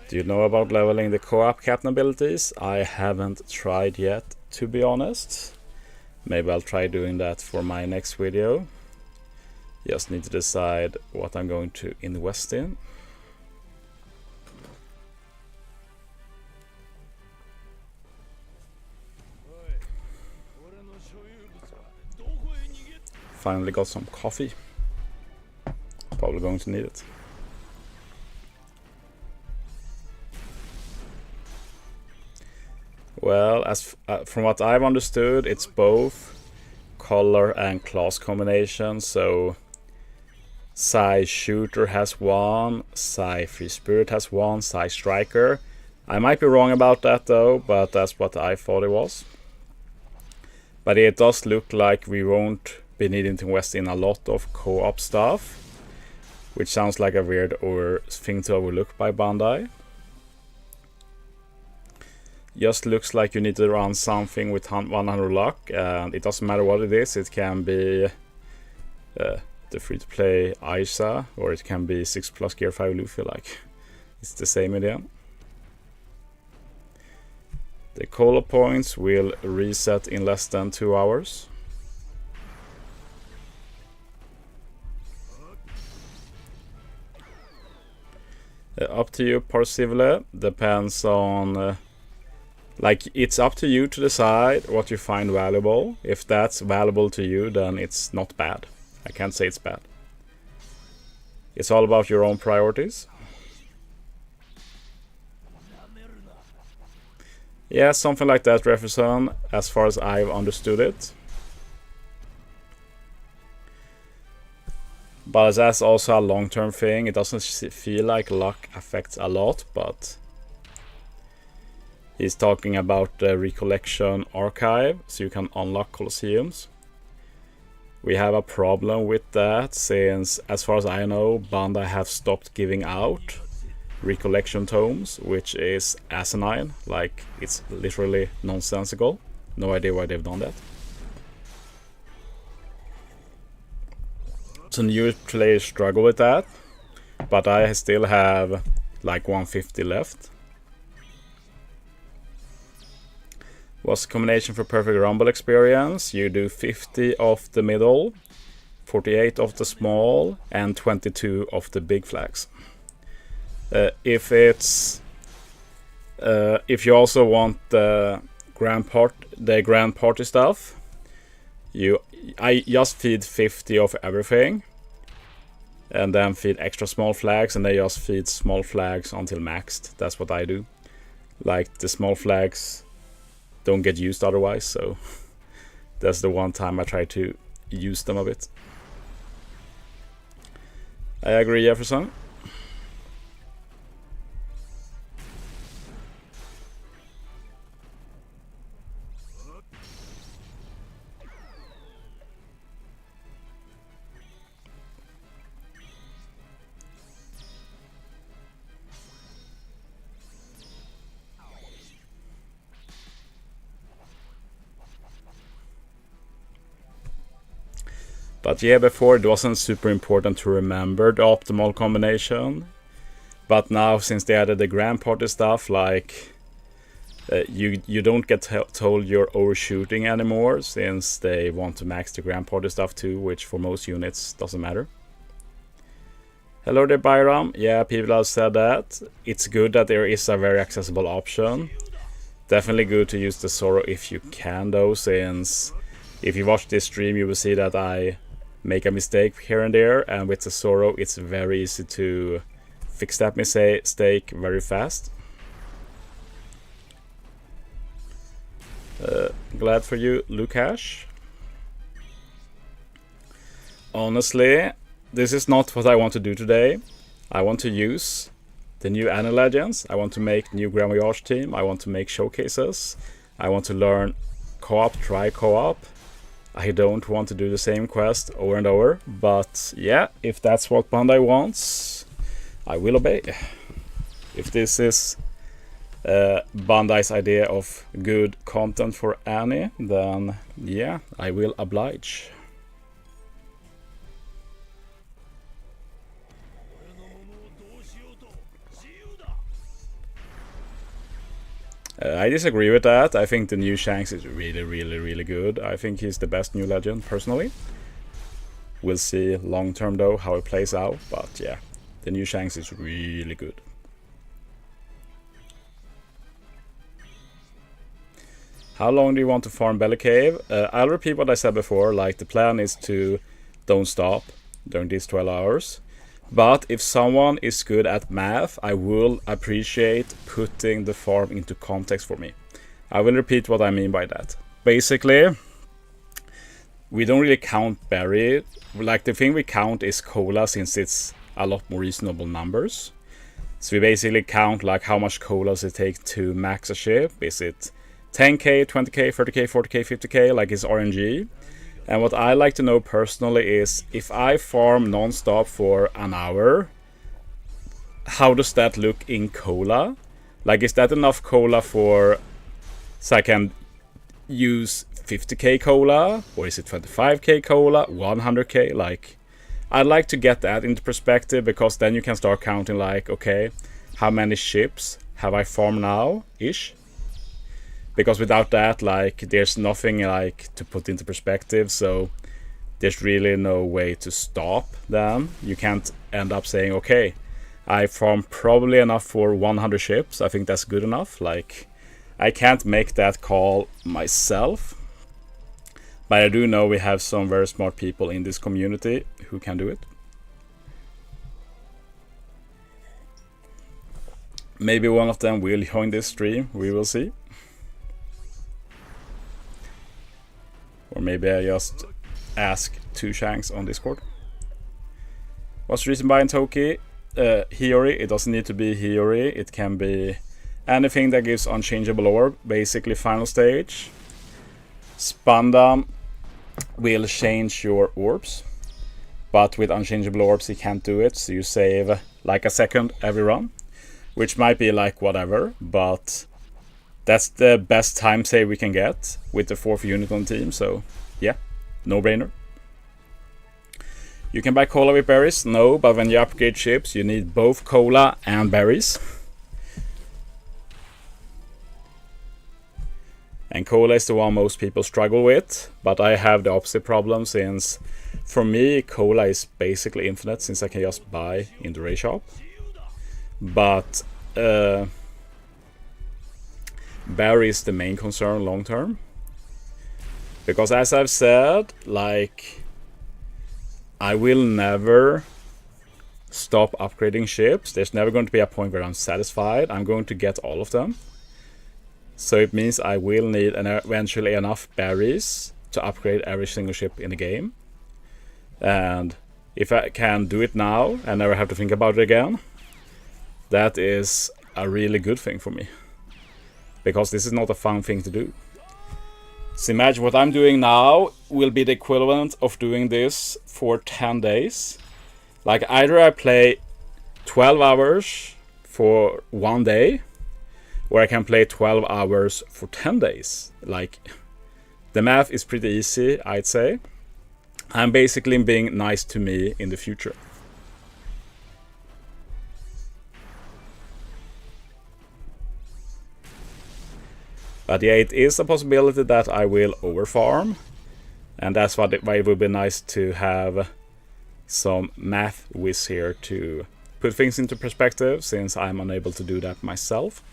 Do you know about leveling the co-op captain abilities? I haven't tried yet, to be honest. Maybe I'll try doing that for my next video. Just need to decide what I'm going to invest in. Finally got some coffee. Probably going to need it. Well, as from what I've understood, it's both color and class combination. So Psy Shooter has one, Psy Free Spirit has one, Psy Striker. I might be wrong about that though, but that's what I thought it was. But it does look like we won't be needing to invest in a lot of co-op stuff, which sounds like a weird thing to overlook by Bandai. Just looks like you need to run something with 100 luck, and it doesn't matter what it is. It can be the free-to-play Isa, or it can be 6+ Gear 5 Luffy. Like, it's the same idea. The Cola points will reset in less than 2 hours. Up to you, Parsivale. Depends on... like, it's up to you to decide what you find valuable. If that's valuable to you, then it's not bad. I can't say it's bad. It's all about your own priorities. Yeah, something like that, Jefferson, as far as I've understood it. But that's also a long-term thing. It doesn't feel like luck affects a lot, but... he's talking about the recollection archive, so you can unlock Colosseums. We have a problem with that since, as far as I know, Bandai have stopped giving out recollection tomes, which is asinine. Like, it's literally nonsensical. No idea why they've done that. So new players struggle with that, but I still have like 150 left. What's the combination for perfect rumble experience? You do 50 of the middle, 48 of the small, and 22 of the big flags. If you also want the grand party stuff, I just feed 50 of everything, and then feed extra small flags, and they just feed small flags until maxed. That's what I do. Like, the small flags don't get used otherwise, so that's the one time I try to use them a bit. I agree, Jefferson. But yeah, before it wasn't super important to remember the optimal combination. But now, since they added the grand party stuff, like you don't get told you're overshooting anymore, since they want to max the grand party stuff too, which for most units doesn't matter. Hello there, Byram. Yeah, people have said that. It's good that there is a very accessible option. Definitely good to use the Zoro if you can though, since if you watch this stream you will see that I make a mistake here and there, and with the Zoro it's very easy to fix that mistake very fast. Glad for you, Lukash. Honestly, this is not what I want to do today. I want to use the new Annie Legends. I want to make new Grand Voyage team. I want to make showcases. I want to learn co-op, try co-op. I don't want to do the same quest over and over. But yeah, if that's what Bandai wants, I will obey. If this is Bandai's idea of good content for Annie, then yeah, I will oblige. I disagree with that. I think the new Shanks is really good. I think he's the best new legend, personally. We'll see long term though how it plays out, but yeah, the new Shanks is really good. How long do you want to farm Belly Cave? I'll repeat what I said before, like the plan is to don't stop during these 12 hours. But if someone is good at math, I will appreciate putting the farm into context for me. I will repeat what I mean by that. Basically, we don't really count BERI. Like the thing we count is cola, since it's a lot more reasonable numbers. So we basically count like how much cola does it take to max a ship. Is it 10k, 20k, 30k, 40k, 50k, like it's RNG. And what I like to know personally is, if I farm non-stop for an hour, how does that look in cola? Like, is that enough cola for, so I can use 50k cola? Or is it 25k cola, 100k? Like, I'd like to get that into perspective, because then you can start counting like, okay, how many ships have I farmed now, ish? Because without that, like, there's nothing like to put into perspective, so there's really no way to stop them. You can't end up saying, okay, I farmed probably enough for 100 ships. I think that's good enough. Like, I can't make that call myself, but I do know we have some very smart people in this community who can do it. Maybe one of them will join this stream, we will see. Or maybe I just ask 2 Shanks on Discord. What's the reason behind Toki? Hiyori. It doesn't need to be Hiyori. It can be anything that gives unchangeable orb. Basically final stage. Spandam will change your orbs. But with unchangeable orbs you can't do it. So you save like a second every run. Which might be like whatever. But that's the best time save we can get with the 4th unit on team, so yeah, no brainer. You can buy cola with berries? No, but when you upgrade ships you need both cola and berries. And cola is the one most people struggle with, but I have the opposite problem, since for me cola is basically infinite, since I can just buy in the raid shop. But BERI is the main concern long term, because as I've said, like, I will never stop upgrading ships. There's never going to be a point where I'm satisfied. I'm going to get all of them, so it means I will need eventually enough berries to upgrade every single ship in the game. And if I can do it now and never have to think about it again, that is a really good thing for me. Because this is not a fun thing to do. So imagine what I'm doing now will be the equivalent of doing this for 10 days. Like, either I play 12 hours for 1 day, or I can play 12 hours for 10 days. Like, the math is pretty easy, I'd say. I'm basically being nice to me in the future. But yeah, it is a possibility that I will overfarm, and that's why it would be nice to have some math whiz here to put things into perspective, since I'm unable to do that myself.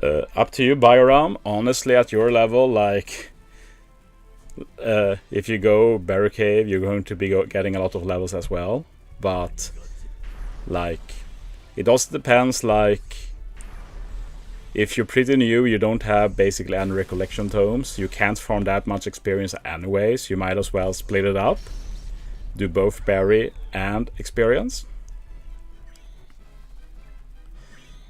Up to you, Bioram. Honestly, at your level, like, if you go BERI Cave, you're going to be getting a lot of levels as well. But, like, it also depends, like, if you're pretty new, you don't have basically any recollection tomes, you can't farm that much experience anyways, you might as well split it up. Do both BERI and experience.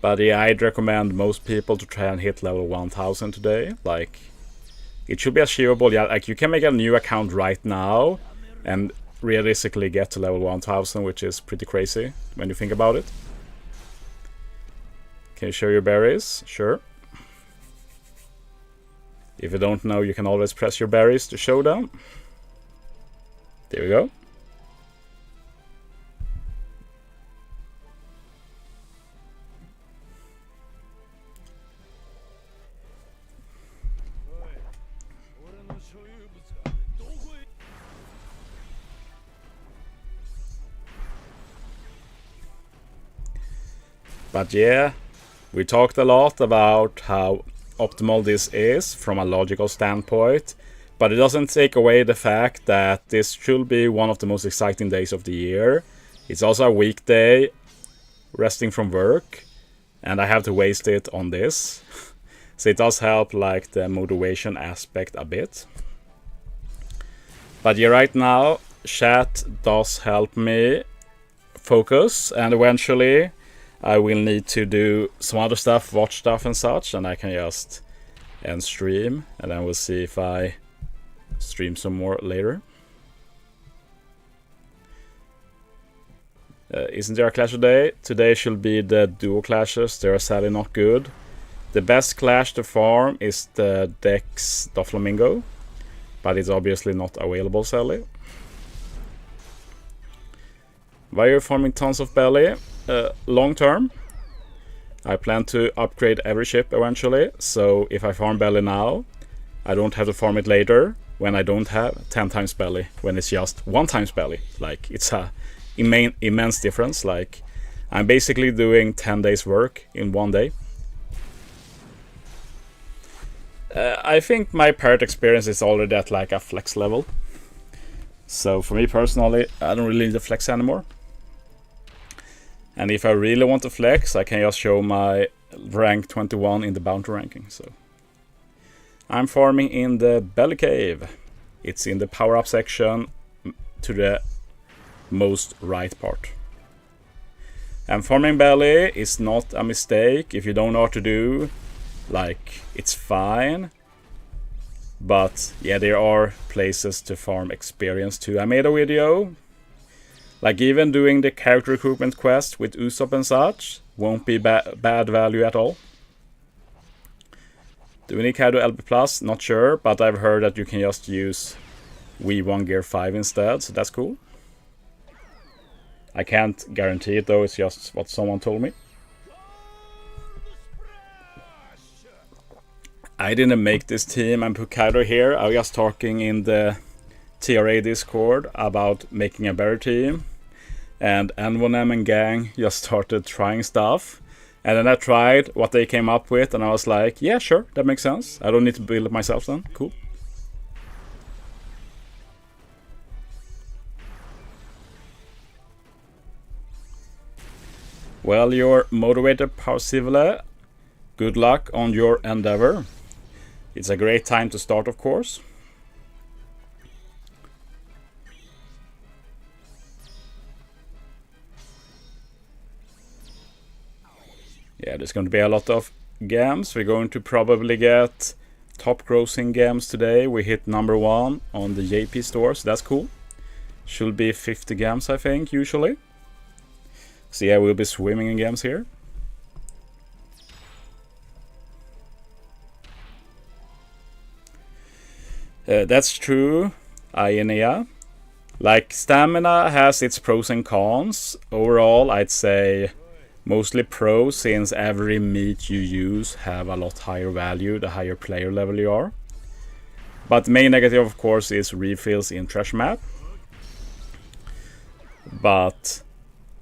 But yeah, I'd recommend most people to try and hit level 1000 today. Like, it should be achievable. Yeah, like you can make a new account right now and realistically get to level 1000, which is pretty crazy when you think about it. Can you show your berries? Sure. If you don't know, you can always press your berries to show them. There we go. But yeah, we talked a lot about how optimal this is from a logical standpoint, but it doesn't take away the fact that this should be one of the most exciting days of the year. It's also a weekday, resting from work, and I have to waste it on this. So it does help like the motivation aspect a bit. But yeah, right now, chat does help me focus, and eventually I will need to do some other stuff, watch stuff and such, and I can just end stream, and then we'll see if I stream some more later. Isn't there a clash today? Today should be the duo clashes. They are sadly not good. The best clash to farm is the Dex Doflamingo, but it's obviously not available sadly. Why are you farming tons of belly? Long term, I plan to upgrade every ship eventually, so if I farm belly now, I don't have to farm it later when I don't have 10 times belly, when it's just 1 times belly. Like, it's a immense difference. Like, I'm basically doing 10 days work in 1 day. I think my parrot experience is already at like a flex level, so for me personally, I don't really need to flex anymore. And if I really want to flex, I can just show my rank 21 in the bounty ranking. So I'm farming in the belly cave. It's in the power up section to the most right part. And farming belly is not a mistake. If you don't know what to do, like, it's fine. But yeah, there are places to farm experience too. I made a video. Like, even doing the character recruitment quest with Usopp and such won't be bad value at all. Do we need Kaido LB Plus? Not sure, but I've heard that you can just use V1 Gear 5 instead, so that's cool. I can't guarantee it though, it's just what someone told me. I didn't make this team and put Kaido here. I was just talking in the TRA Discord about making a better team, and N1M and gang just started trying stuff, and then I tried what they came up with, and I was like, yeah, sure, that makes sense. I don't need to build it myself then. Cool. Well, you're motivated, Parsivale. Good luck on your endeavor. It's a great time to start, of course. Yeah, there's going to be a lot of games. We're going to probably get top grossing games today. We hit #1 on the JP store, so that's cool. Should be 50 games, I think, usually. So yeah, we'll be swimming in games here. That's true, Aenea. Like, stamina has its pros and cons. Overall, I'd say mostly pros, since every meat you use have a lot higher value the higher player level you are. But the main negative, of course, is refills in trash map. But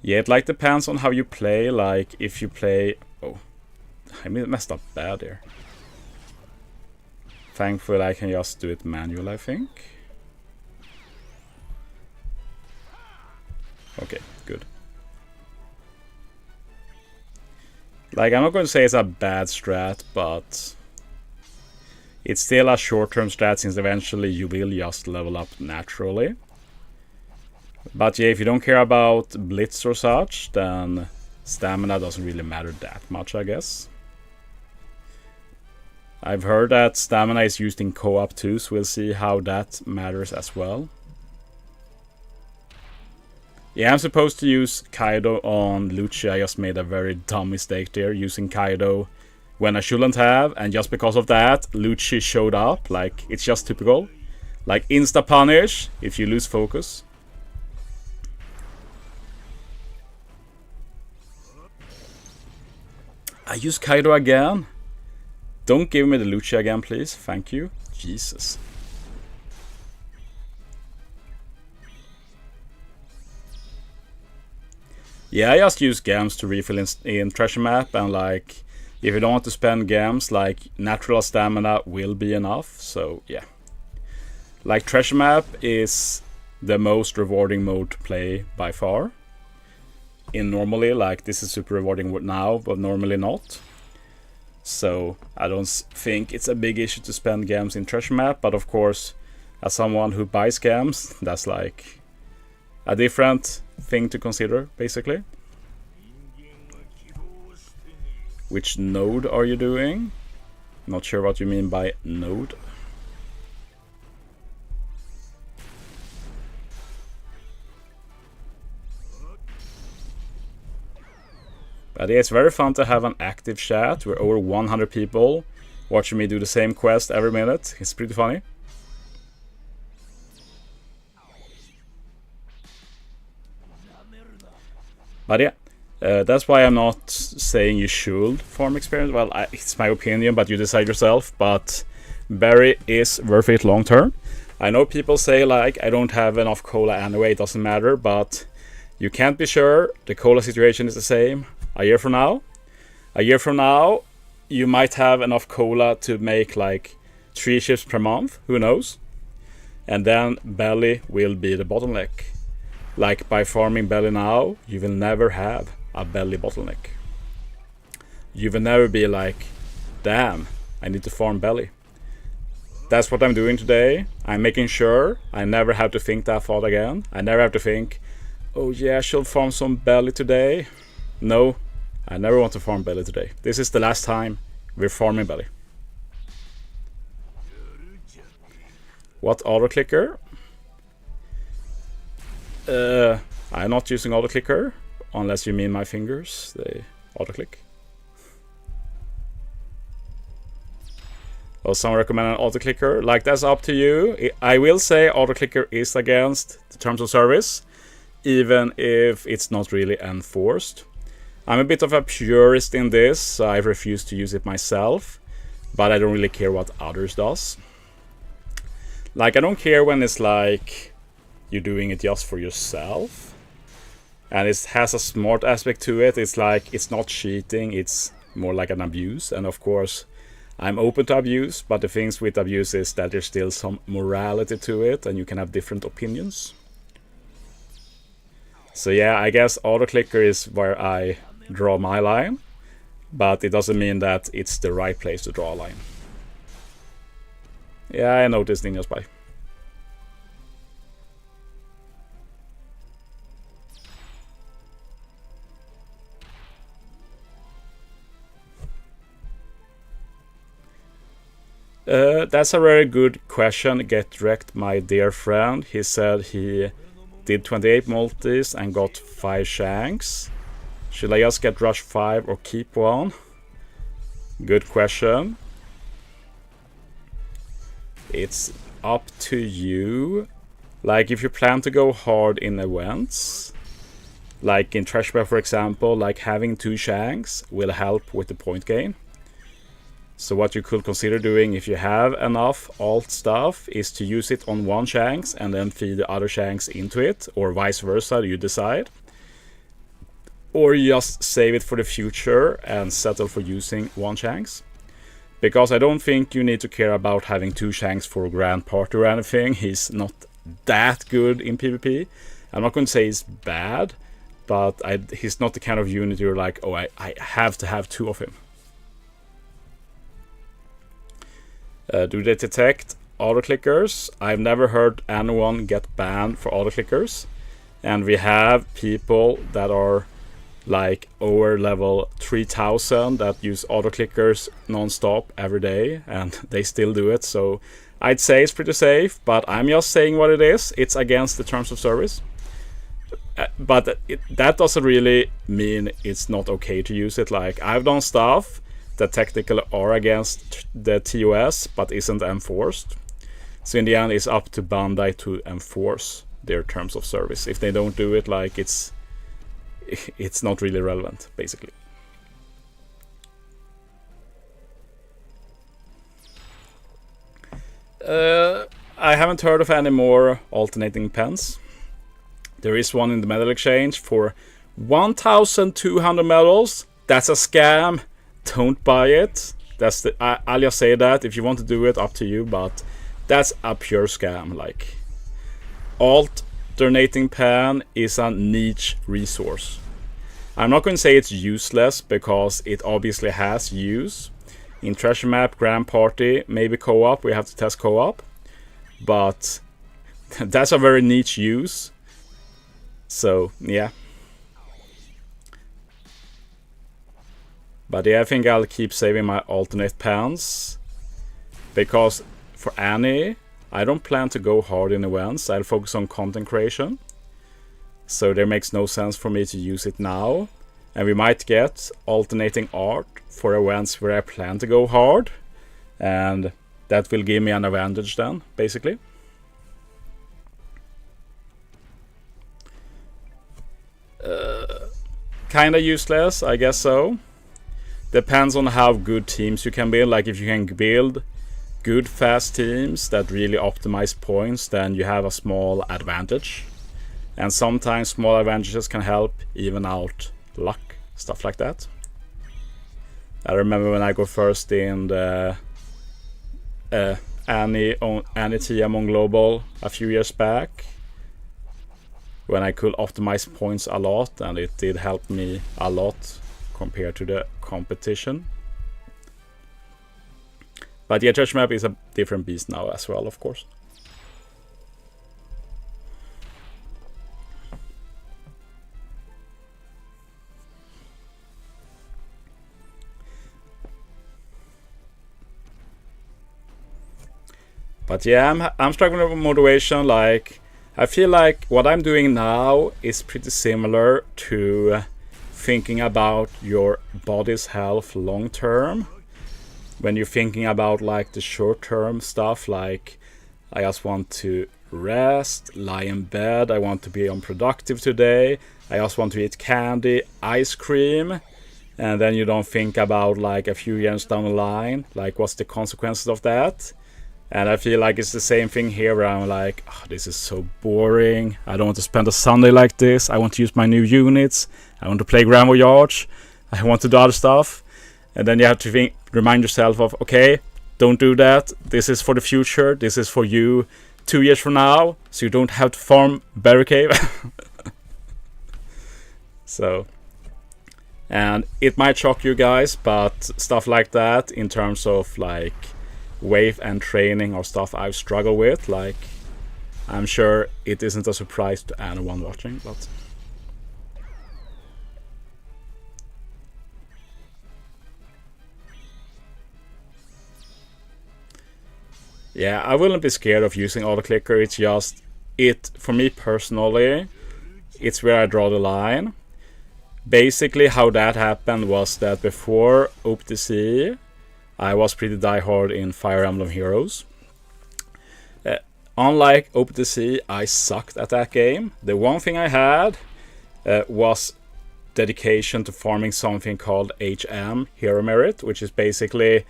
yeah, it like depends on how you play. Like, if you play... Oh, I messed up bad here. Thankfully I can just do it manually, I think. Okay, good. Like, I'm not going to say it's a bad strat, but it's still a short-term strat, since eventually you will just level up naturally. But yeah, if you don't care about blitz or such, then stamina doesn't really matter that much, I guess. I've heard that stamina is used in co-op too, so we'll see how that matters as well. Yeah, I'm supposed to use Kaido on Lucci. I just made a very dumb mistake there, using Kaido when I shouldn't have, and just because of that, Lucci showed up. Like, it's just typical. Like, insta-punish if you lose focus. I use Kaido again. Don't give me the Lucci again, please. Thank you. Jesus. Yeah, I just use gems to refill in treasure map, and like, if you don't want to spend gems, like, natural stamina will be enough. So yeah, like, treasure map is the most rewarding mode to play by far. In normally, like, this is super rewarding now, but normally not. So I don't think it's a big issue to spend gems in treasure map, but of course, as someone who buys gems, that's like a different thing to consider, basically. Which node are you doing? Not sure what you mean by node. But yeah, it's very fun to have an active chat. We're over 100 people watching me do the same quest every minute. It's pretty funny. But yeah, that's why I'm not saying you should farm experience. Well, it's my opinion, but you decide yourself. But BERI is worth it long term. I know people say, like, I don't have enough cola anyway, it doesn't matter. But you can't be sure. The cola situation is the same. A year from now, you might have enough cola to make like 3 ships per month, who knows? And then belly will be the bottleneck. Like, by farming belly now, you will never have a belly bottleneck. You will never be like, damn, I need to farm belly. That's what I'm doing today. I'm making sure I never have to think that thought again. I never have to think, oh yeah, I should farm some belly today. No, I never want to farm belly today. This is the last time we're farming belly. What auto clicker? I'm not using auto clicker unless you mean my fingers. They auto click. Well, some recommend an auto clicker. Like, that's up to you. I will say auto clicker is against the terms of service, even if it's not really enforced. I'm a bit of a purist in this, so I refuse to use it myself, but I don't really care what others does. Like, I don't care when it's like you're doing it just for yourself, and it has a smart aspect to it. It's like, it's not cheating, it's more like an abuse. And of course, I'm open to abuse, but the things with abuse is that there's still some morality to it, and you can have different opinions. So yeah, I guess auto clicker is where I draw my line, but it doesn't mean that it's the right place to draw a line. Yeah, I noticed Ninja Spy. That's a very good question. Get wrecked, my dear friend. He said he did 28 multis and got 5 shanks. Should I just get rush 5 or keep 1? Good question. It's up to you. Like, if you plan to go hard in events, like in Trash Bear for example, like having 2 shanks will help with the point gain. So what you could consider doing if you have enough alt stuff is to use it on 1 shanks and then feed the other shanks into it, or vice versa, you decide. or just save it for the future and settle for using 1 Shanks. Because I don't think you need to care about having 2 Shanks for a Grand Party or anything. He's not that good in PvP. I'm not going to say he's bad, but he's not the kind of unit you're like, oh, I have to have 2 of him. Do they detect auto-clickers? I've never heard anyone get banned for auto-clickers. And we have people that are like over level 3000 that use auto-clickers non-stop every day, and they still do it. So I'd say it's pretty safe, but I'm just saying what it is. It's against the terms of service. But that doesn't really mean it's not okay to use it. Like, I've done stuff that technically are against the TOS but isn't enforced. So in the end, it's up to Bandai to enforce their terms of service. If they don't do it, like, it's not really relevant, basically. I haven't heard of any more alternating pens. There is one in the metal exchange for 1,200 medals. That's a scam. Don't buy it. I'll just say that. If you want to do it, up to you, but that's a pure scam. Like, alternating pen is a niche resource. I'm not going to say it's useless, because it obviously has use. In Treasure Map, Grand Party, maybe co-op, we have to test co-op. But that's a very niche use. So, yeah. But yeah, I think I'll keep saving my alternate pens. Because for Annie, I don't plan to go hard in events. I'll focus on content creation. So there makes no sense for me to use it now. And we might get alternating art for events where I plan to go hard. And that will give me an advantage then, basically. Kinda useless, I guess so. Depends on how good teams you can build. Like, if you can build good fast teams that really optimize points, then you have a small advantage. And sometimes small advantages can help even out luck, stuff like that. I remember when I got first in the Annie TM on Global a few years back, when I could optimize points a lot, and it did help me a lot compared to the competition. But yeah, Treasure Map is a different beast now as well, of course. But yeah, I'm struggling with motivation. Like, I feel like what I'm doing now is pretty similar to thinking about your body's health long term. When you're thinking about like the short term stuff, like, I just want to rest, lie in bed, I want to be unproductive today, I just want to eat candy, ice cream, and then you don't think about like a few years down the line, like, what's the consequences of that? And I feel like it's the same thing here, where I'm like, oh, this is so boring. I don't want to spend a Sunday like this. I want to use my new units. I want to play Grand Voyage. I want to do other stuff. And then you have to remind yourself of, okay, don't do that. This is for the future. This is for you 2 years from now. So you don't have to farm BERI Cave. So, and it might shock you guys, but stuff like that, in terms of like wave and training, or stuff I've struggled with. Like, I'm sure it isn't a surprise to anyone watching, but yeah, I wouldn't be scared of using auto-clicker. It's just, for me personally, it's where I draw the line. Basically, how that happened was that before OPTC, I was pretty diehard in Fire Emblem Heroes. Unlike OPTC, I sucked at that game. The one thing I had was dedication to farming something called HM, Hero Merit, which is basically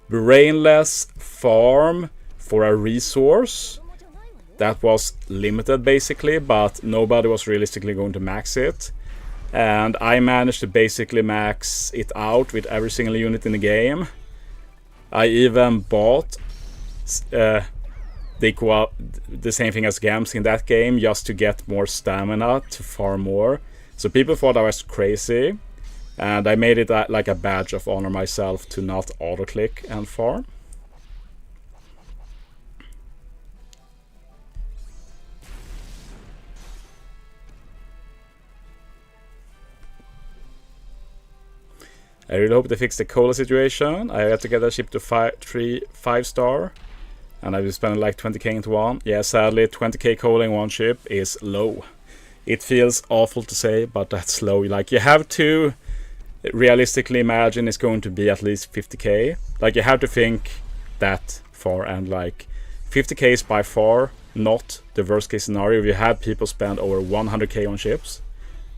brainless farm for a resource that was limited basically, but nobody was realistically going to max it. and I managed to basically max it out with every single unit in the game. I even bought the same thing as Gems in that game just to get more stamina to farm more. So people thought I was crazy, and I made it like a badge of honor myself to not auto-click and farm. I really hope they fix the cola situation. I had to get a ship to 5-star, and I've been spending like 20k into one. Yeah, sadly 20k cola in one ship is low. It feels awful to say, but that's low. Like, you have to realistically imagine it's going to be at least 50k. Like, you have to think that far, and like 50k is by far not the worst case scenario. You have people spend over 100k on ships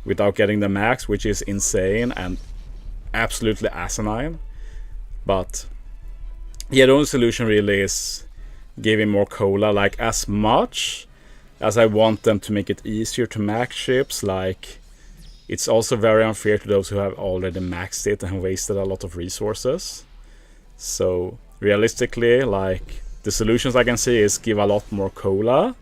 without getting the max, which is insane and absolutely asinine. But yeah, the only solution really is giving more cola. Like, as much as I want them to make it easier to max ships, like, it's also very unfair to those who have already maxed it and wasted a lot of resources. So realistically, like, the solutions I can see is give a lot more cola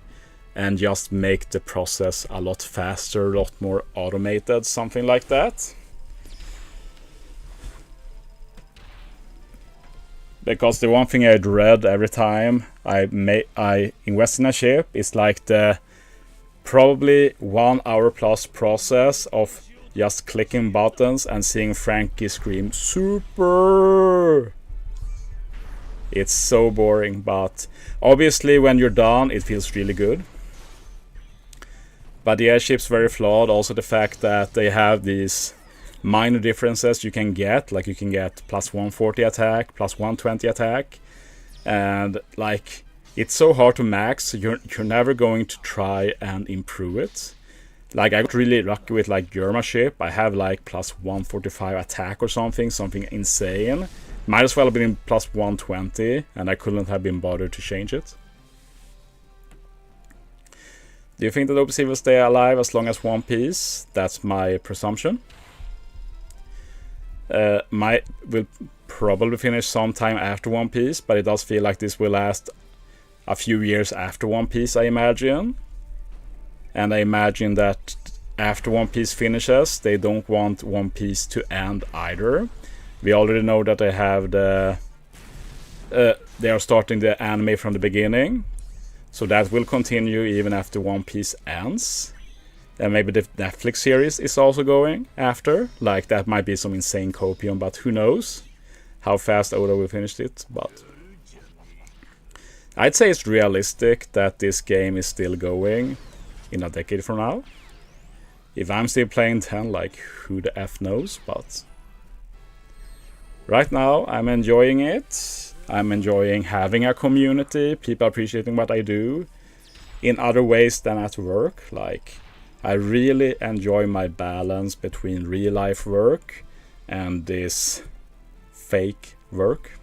and just make the process a lot faster, a lot more automated, something like that. Because the one thing I dread every time I invest in a ship is like the probably 1 hour plus process of just clicking buttons and seeing Frankie scream super. It's so boring, but obviously when you're done it feels really good. But the airship's very flawed. Also the fact that they have these minor differences you can get, like you can get plus 140 attack, plus 120 attack, and like, it's so hard to max, you're never going to try and improve it. Like, I got really lucky with like Germa ship. I have like plus 145 attack or something insane. Might as well have been plus 120, and I couldn't have been bothered to change it. Do you think that OPTC will stay alive as long as One Piece? That's my presumption. Will probably finish sometime after One Piece, but it does feel like this will last a few years after One Piece, I imagine. And I imagine that after One Piece finishes, they don't want One Piece to end either. We already know that they have they are starting the anime from the beginning, so that will continue even after One Piece ends. And maybe the Netflix series is also going after. Like, that might be some insane copium, but who knows how fast Oda will finish it. But I'd say it's realistic that this game is still going in a decade from now. If I'm still playing 10, like, who the F knows, but right now I'm enjoying it. I'm enjoying having a community, people appreciating what I do in other ways than at work. Like, I really enjoy my balance between real life work and this fake work.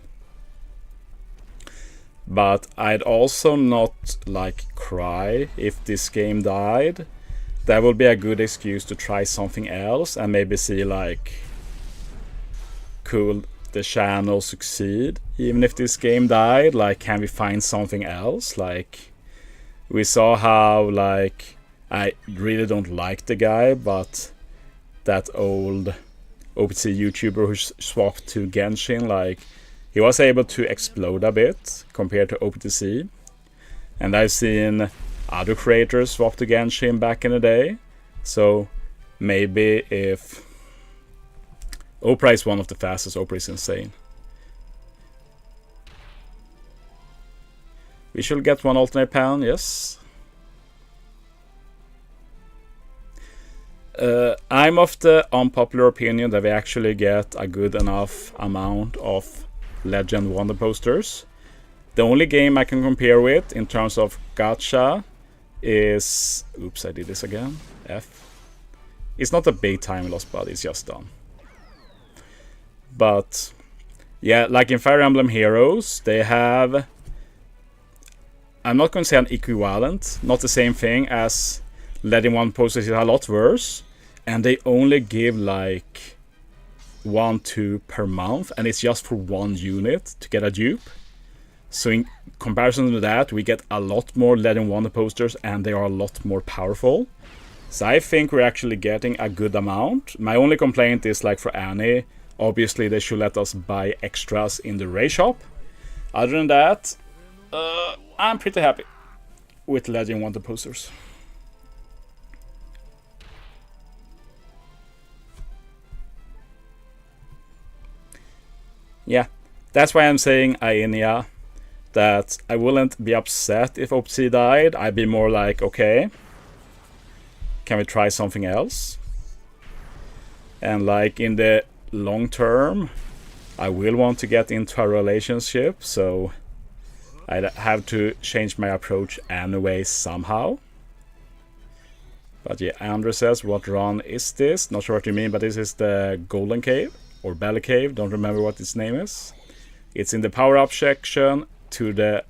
But I'd also not like cry if this game died. That would be a good excuse to try something else and maybe see like, cool, the channel succeed even if this game died. Like, can we find something else? Like, we saw how, like, I really don't like the guy, but that old OPTC YouTuber who swapped to Genshin, like, he was able to explode a bit compared to OPTC. And I've seen other creators swap to Genshin back in the day. So maybe if Opera is one of the fastest, Opera is insane. We should get one alternate pan, yes. I'm of the unpopular opinion that we actually get a good enough amount of Legend Wonder posters. The only game I can compare with in terms of gacha is... Oops, I did this again. F. It's not a big time loss, but it's just done. But yeah, like in Fire Emblem Heroes, they have... I'm not going to say an equivalent, not the same thing as Legend One posters is a lot worse, and they only give like 1-2 per month, and it's just for 1 unit to get a dupe. So in comparison to that, we get a lot more Legend Wonder posters, and they are a lot more powerful. So I think we're actually getting a good amount. My only complaint is like for Annie, obviously they should let us buy extras in the Ray shop. Other than that, I'm pretty happy with Legend Wonder posters. Yeah, that's why I'm saying Aenia, that I wouldn't be upset if OPTC died. I'd be more like, okay, can we try something else? And like in the long term, I will want to get into a relationship, so I'd have to change my approach anyway somehow. But yeah, Andrew says, what run is this? Not sure what you mean, but this is the Golden Cave or Belly Cave, don't remember what its name is. It's in the power-up section to the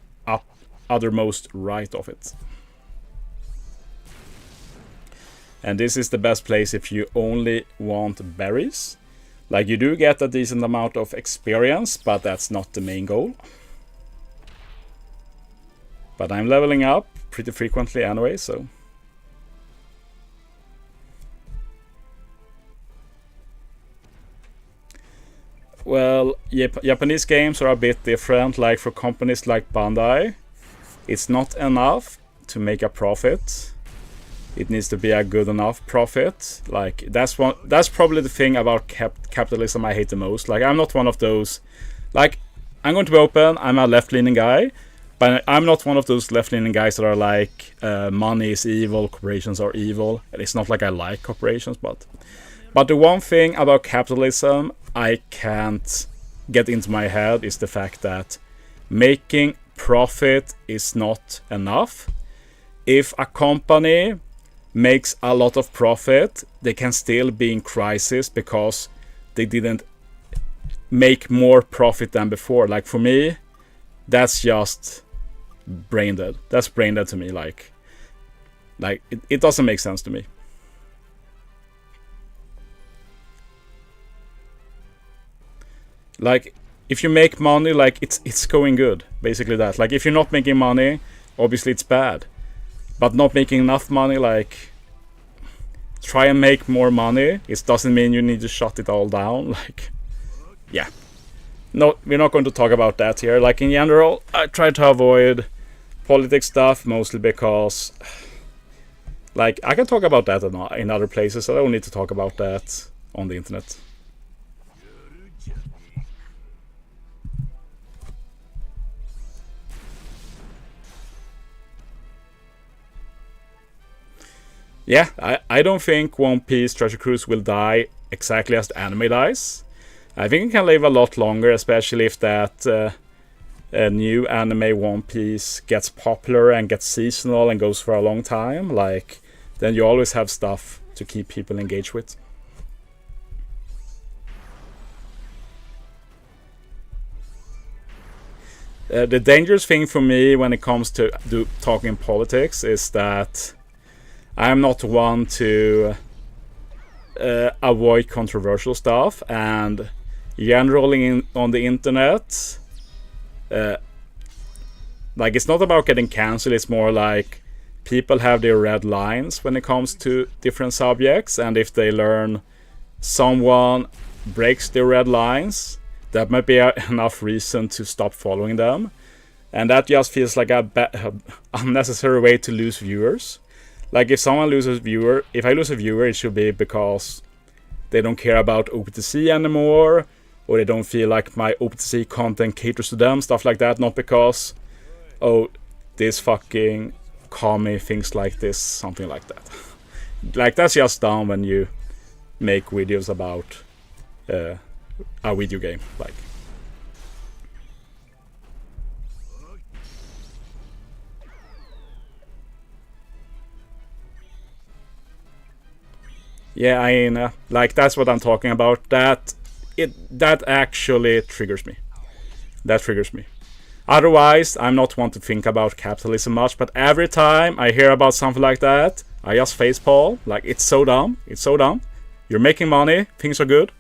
othermost right of it. And this is the best place if you only want berries. Like, you do get a decent amount of experience, but that's not the main goal. But I'm leveling up pretty frequently anyway, so... Well, Japanese games are a bit different. Like for companies like Bandai, it's not enough to make a profit. It needs to be a good enough profit. Like that's probably the thing about capitalism I hate the most. Like I'm not one of those. Like I'm going to be open. I'm a left-leaning guy, but I'm not one of those left-leaning guys that are like money is evil, corporations are evil. And it's not like I like corporations, but the one thing about capitalism I can't get into my head is the fact that making profit is not enough. If a company makes a lot of profit, they can still be in crisis because they didn't make more profit than before. Like for me, that's just brain dead. That's brain dead to me. Like it doesn't make sense to me. Like, if you make money, like, it's going good. Basically that. Like, if you're not making money, obviously it's bad. But not making enough money, like... Try and make more money. It doesn't mean you need to shut it all down. Like... Yeah. No, we're not going to talk about that here. Like, in general, I try to avoid politics stuff, mostly because... Like, I can talk about that in other places. I don't need to talk about that on the internet. Yeah, I don't think One Piece Treasure Cruise will die exactly as the anime dies. I think it can live a lot longer, especially if that new anime One Piece gets popular and gets seasonal and goes for a long time. Like, then you always have stuff to keep people engaged with. The dangerous thing for me when it comes to talking politics is that I'm not one to avoid controversial stuff, and generally on the internet, like it's not about getting cancelled, it's more like people have their red lines when it comes to different subjects, and if they learn someone breaks their red lines, that might be enough reason to stop following them, and that just feels like a unnecessary way to lose viewers. Like if I lose a viewer, it should be because they don't care about OPTC anymore, or they don't feel like my OPTC content caters to them, stuff like that. Not because, oh, this fucking commie thinks like this, something like that. Like that's just dumb when you make videos about a video game. Like. Yeah, I mean, like that's what I'm talking about. That actually triggers me. That triggers me. Otherwise, I'm not one to think about capitalism much. But every time I hear about something like that, I just facepalm. Like, it's so dumb. It's so dumb. You're making money. Things are good.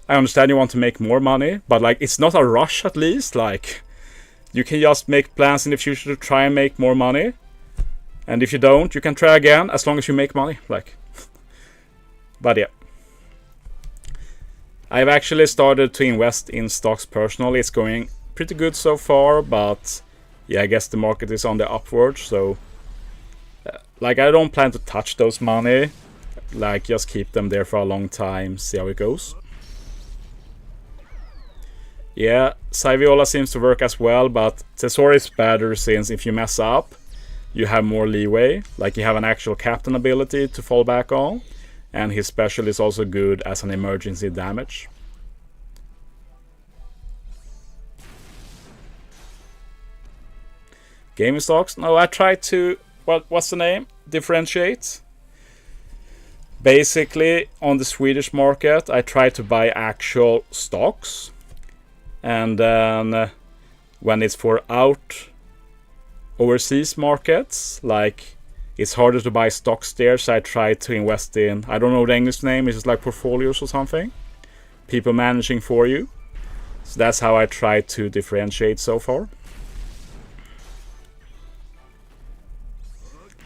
I understand you want to make more money, but like, it's not a rush at least. Like, you can just make plans in the future to try and make more money. And if you don't, you can try again as long as you make money. Like, but yeah. I've actually started to invest in stocks personally. It's going pretty good so far, but yeah, I guess the market is on the upward. So, like, I don't plan to touch those money. Like, just keep them there for a long time, see how it goes. Yeah, Saviola seems to work as well, but Tesoro is better since if you mess up, you have more leeway. Like, you have an actual captain ability to fall back on, and his special is also good as an emergency damage. Gaming stocks? No, I try to, what's the name? Differentiate. Basically, on the Swedish market, I try to buy actual stocks. And then when it's for overseas markets, like, it's harder to buy stocks there, so I try to invest in, I don't know the English name, it's just like portfolios or something. People managing for you. So that's how I try to differentiate so far.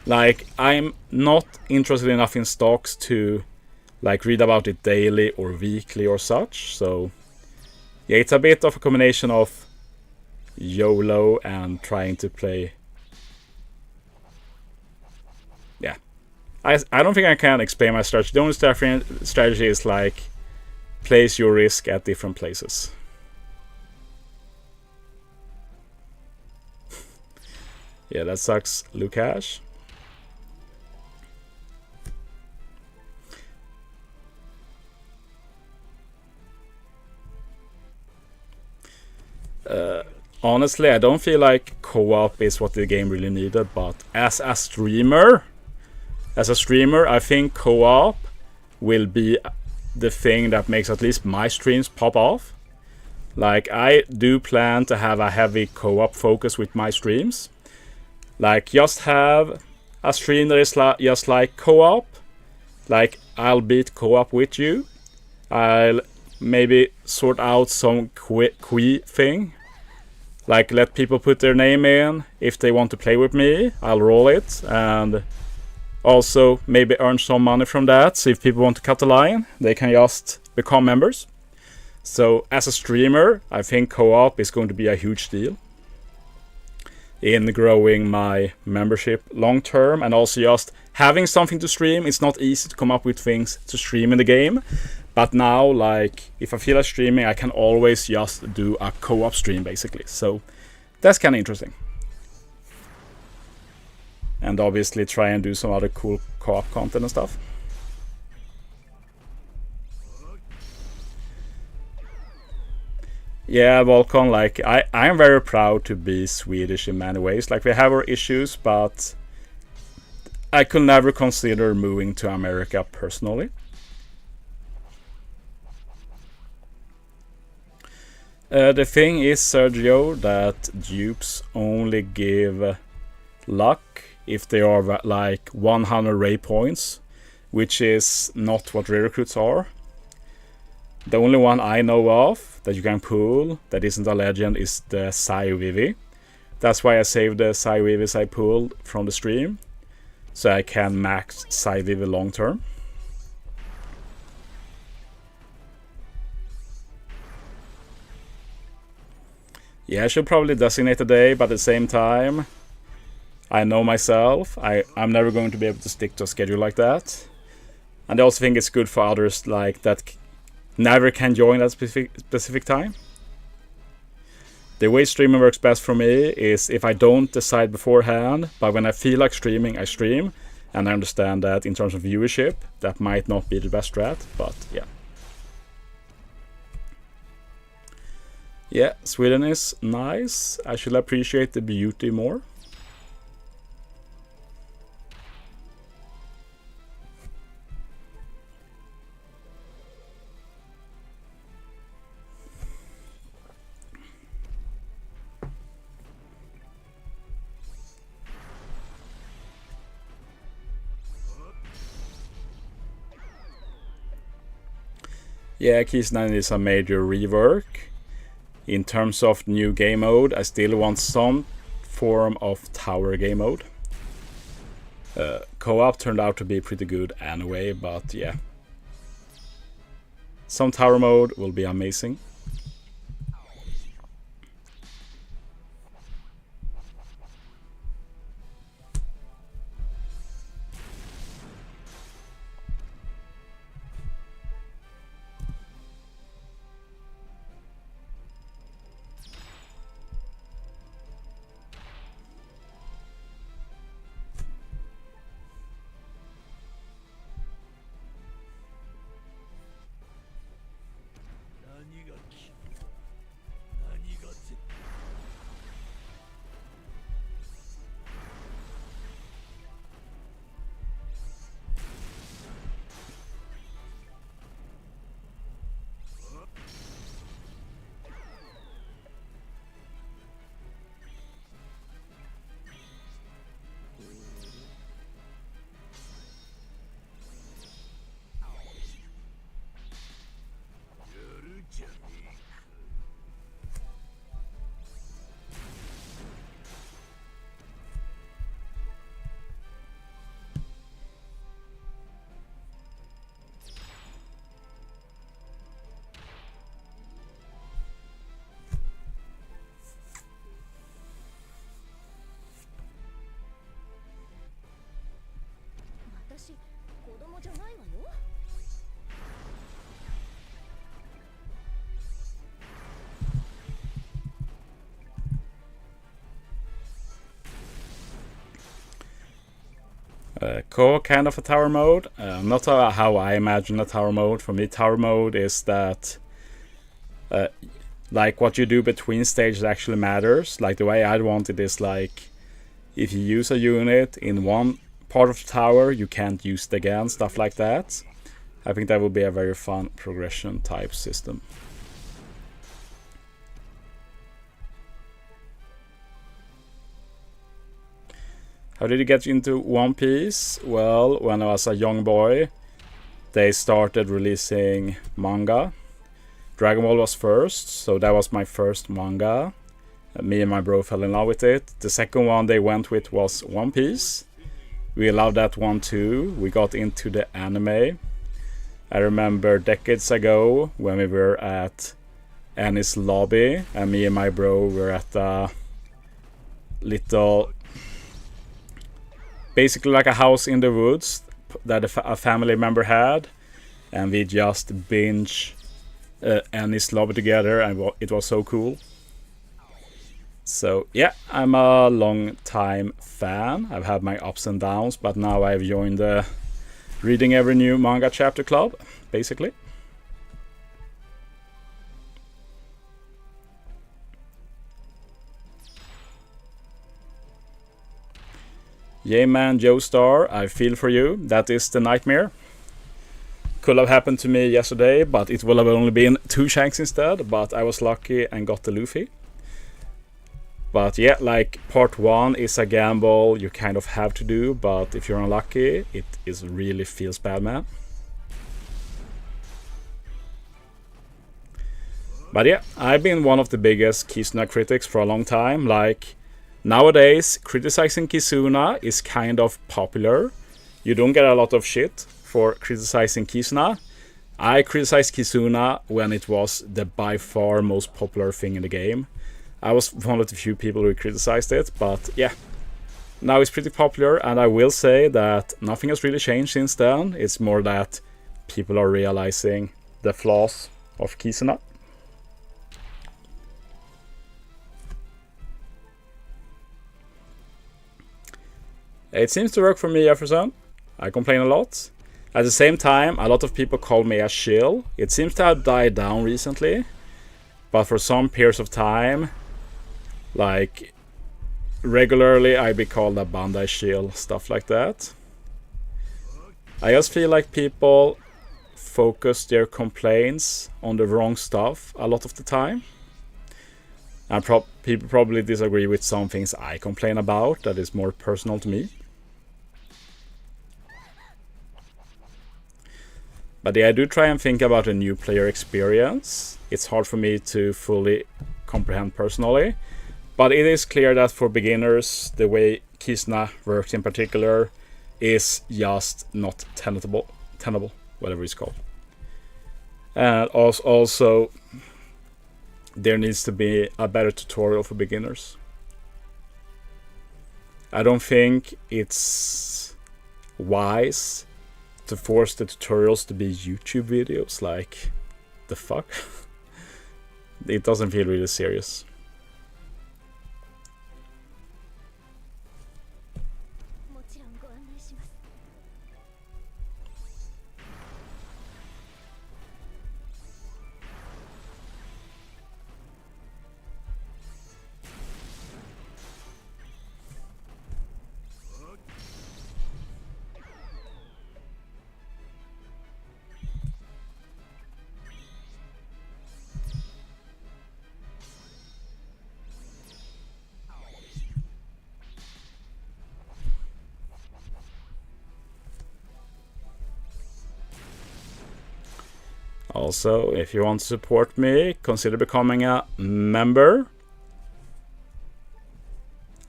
Like, I'm not interested enough in stocks to like read about it daily or weekly or such, so yeah, it's a bit of a combination of YOLO and trying to play. Yeah. I don't think I can explain my strategy. The only strategy is like, place your risk at different places. Yeah, that sucks, Lukash. Honestly, I don't feel like co-op is what the game really needed, but as a streamer, I think co-op will be the thing that makes at least my streams pop off. Like, I do plan to have a heavy co-op focus with my streams. Like, just have a stream that is just like co-op. Like, I'll beat co-op with you. I'll maybe sort out some qui thing. Like, let people put their name in. If they want to play with me, I'll roll it. And also maybe earn some money from that. So if people want to cut the line, they can just become members. So as a streamer, I think co-op is going to be a huge deal in growing my membership long term, and also just having something to stream. It's not easy to come up with things to stream in the game, but now, like, if I feel like streaming, I can always just do a co-op stream basically. So that's kind of interesting, and obviously try and do some other cool co-op content and stuff. Yeah, Volcon, like, I am very proud to be Swedish in many ways. Like, we have our issues, but I could never consider moving to America personally. The thing is, Sergio, that dupes only give luck if they are like 100 ray points, which is not what rare recruits are. The only one I know of that you can pull that isn't a legend is the Sai Vivi. That's why I saved the Sai Vivis I pulled from the stream, so I can max Sai Vivi long term. Yeah, I should probably designate a day, but at the same time, I know myself, I'm never going to be able to stick to a schedule like that. And I also think it's good for others like that never can join that specific time. The way streaming works best for me is if I don't decide beforehand, but when I feel like streaming, I stream. And I understand that in terms of viewership, that might not be the best strat, but yeah. Yeah, Sweden is nice. I should appreciate the beauty more. Yeah, Kisuna needs a major rework. In terms of new game mode, I still want some form of tower game mode. Co-op turned out to be pretty good anyway, but yeah. Some tower mode will be amazing. Kind of a tower mode. Not how I imagine a tower mode. For me, tower mode is that like what you do between stages actually matters. Like the way I'd want it is like if you use a unit in one part of the tower, you can't use it again, stuff like that. I think that would be a very fun progression type system. How did you get into One Piece? Well, when I was a young boy, they started releasing manga. Dragon Ball was first, so that was my first manga. Me and my bro fell in love with it. The second one they went with was One Piece. We loved that one too. We got into the anime. I remember decades ago when we were at Annie's lobby and me and my bro were at a little, basically like a house in the woods that a family member had, and we just binge Annie's lobby together, and it was so cool. So yeah, I'm a long time fan. I've had my ups and downs, but now I've joined the reading every new manga chapter club, basically. Yeah man, Joestar, I feel for you. That is the nightmare. Could have happened to me yesterday, but it will have only been 2 shanks instead, but I was lucky and got the Luffy. But yeah, like part 1 is a gamble you kind of have to do, but if you're unlucky, it is really feels bad, man. But yeah, I've been one of the biggest Kisuna critics for a long time. Like, nowadays, criticizing Kisuna is kind of popular. You don't get a lot of shit for criticizing Kisuna. I criticized Kisuna when it was the by far most popular thing in the game. I was one of the few people who criticized it, but yeah. Now it's pretty popular, and I will say that nothing has really changed since then. It's more that people are realizing the flaws of Kisuna. It seems to work for me, Jefferson. I complain a lot. At the same time, a lot of people call me a shill. It seems to have died down recently, but for some periods of time, like regularly, I'd be called a Bandai shill, stuff like that. I just feel like people focus their complaints on the wrong stuff a lot of the time. And people probably disagree with some things I complain about that is more personal to me. But yeah, I do try and think about a new player experience. It's hard for me to fully comprehend personally, but it is clear that for beginners, the way Kisna works in particular is just not tenable, whatever it's called. And also, there needs to be a better tutorial for beginners. I don't think it's wise to force the tutorials to be YouTube videos. Like, the fuck? It doesn't feel really serious. Also, if you want to support me, consider becoming a member.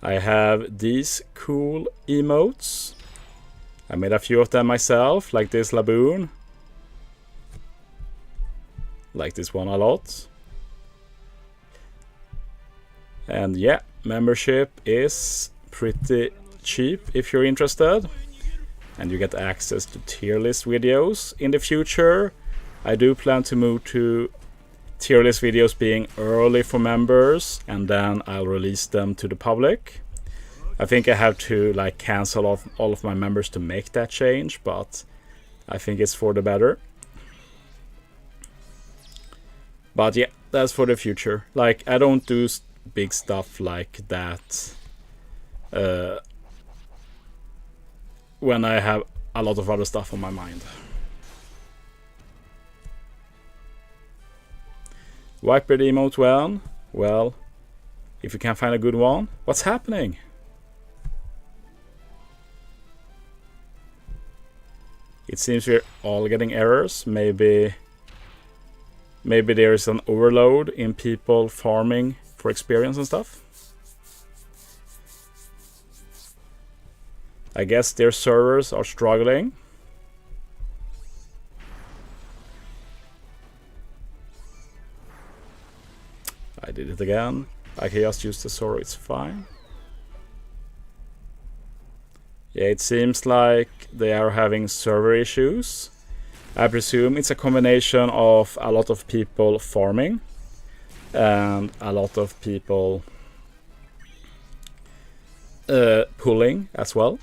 I have these cool emotes. I made a few of them myself, like this Laboon. Like this one a lot. And yeah, membership is pretty cheap if you're interested. And you get access to tier list videos in the future. I do plan to move to tier list videos being early for members, and then I'll release them to the public. I think I have to like cancel off all of my members to make that change, but I think it's for the better. But yeah, that's for the future. Like, I don't do big stuff like that when I have a lot of other stuff on my mind. Whitebeard emote one. Well, if you can't find a good one, what's happening? It seems we're all getting errors. Maybe there is an overload in people farming for experience and stuff. I guess their servers are struggling. I did it again. I can just use the Zoro, it's fine. Yeah, it seems like they are having server issues. I presume it's a combination of a lot of people farming and a lot of people pulling as well.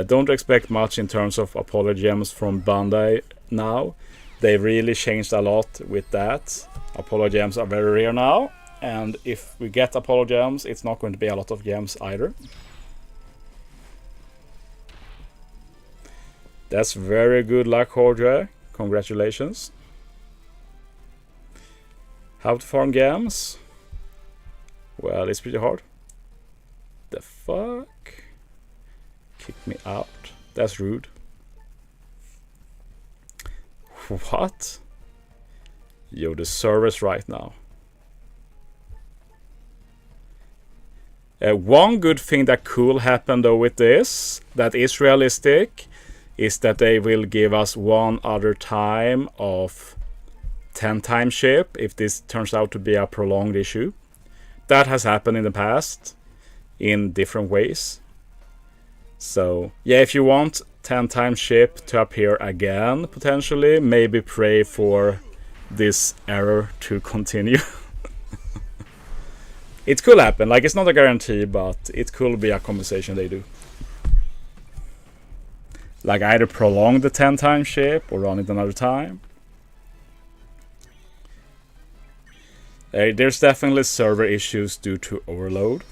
Don't expect much in terms of apology gems from Bandai now. They really changed a lot with that. Apology gems are very rare now, and if we get apology gems, it's not going to be a lot of gems either. That's very good luck, Jorge. Congratulations. How to farm gems? Well, it's pretty hard. The fuck? Kick me out. That's rude. What? Yo, the server's right now. One good thing that could happen though with this, that is realistic, is that they will give us one other time of 10 time ship if this turns out to be a prolonged issue. That has happened in the past in different ways. So yeah, if you want 10 time ship to appear again, potentially, maybe pray for this error to continue. It could happen, like it's not a guarantee, but it could be a conversation they do. Like either prolong the 10 time ship or run it another time. There's definitely server issues due to overload.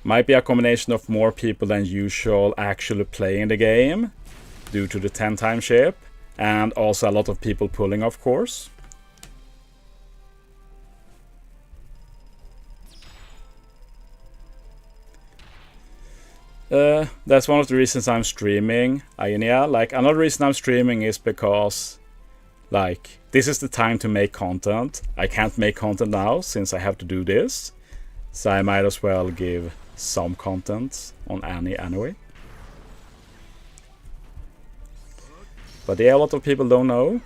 Might be a combination of more people than usual actually playing the game due to the 10 time ship, And also a lot of people pulling, of course. That's one of the reasons I'm streaming Ionia. Like, another reason I'm streaming is because, like, this is the time to make content. I can't make content now since I have to do this. So I might as well give some content on Annie anyway. But yeah, a lot of people don't know.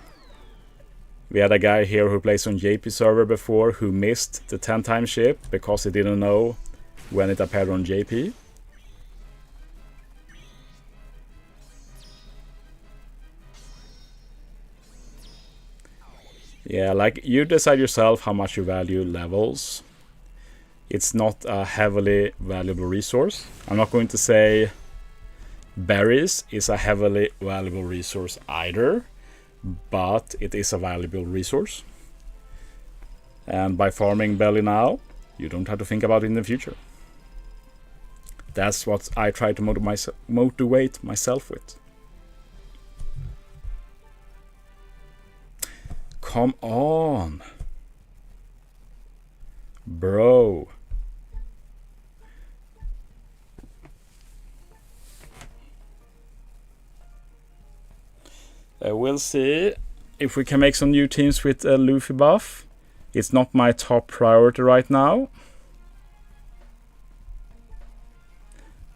We had a guy here who plays on JP server before who missed the 10-time ship because he didn't know when it appeared on JP. Yeah, like, you decide yourself how much you value levels. It's not a heavily valuable resource. I'm not going to say berries is a heavily valuable resource either, but it is a valuable resource. And by farming belly now, you don't have to think about it in the future. That's what I try to motivate myself with. Come on, bro. We'll see if we can make some new teams with a Luffy buff. It's not my top priority right now.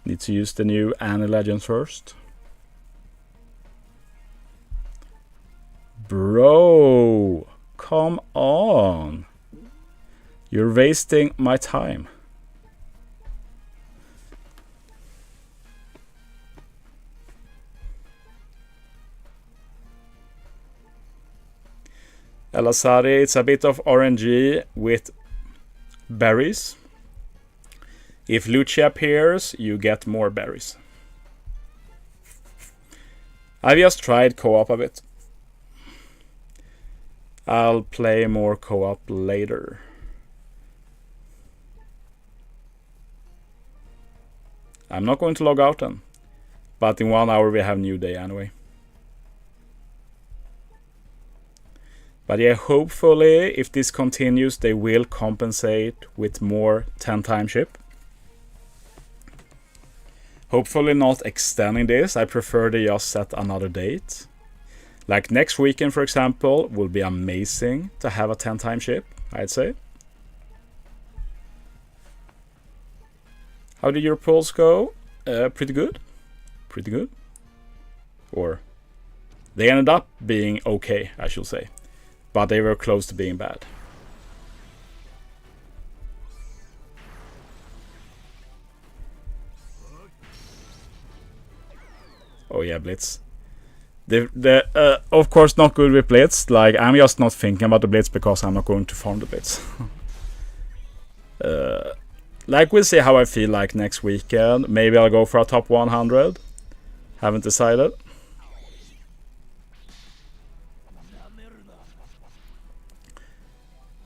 Need to use the new Annie Legend first. Bro, come on. You're wasting my time. Elasari, it's a bit of RNG with berries. If Lucci appears, you get more berries. I've just tried co-op a bit. I'll play more co-op later. I'm not going to log out then. But in 1 hour we have new day anyway. But yeah, hopefully if this continues they will compensate with more 10-time ship. Hopefully not extending this. I prefer to just set another date. Like next weekend, for example, will be amazing to have a 10-time ship, I'd say. How did your polls go? Pretty good. Pretty good. Or they ended up being okay, I should say. But they were close to being bad. Oh yeah, Blitz. Of course not good with Blitz. Like, I'm just not thinking about the Blitz because I'm not going to farm the Blitz. Like, we'll see how I feel like next weekend. Maybe I'll go for a top 100. Haven't decided.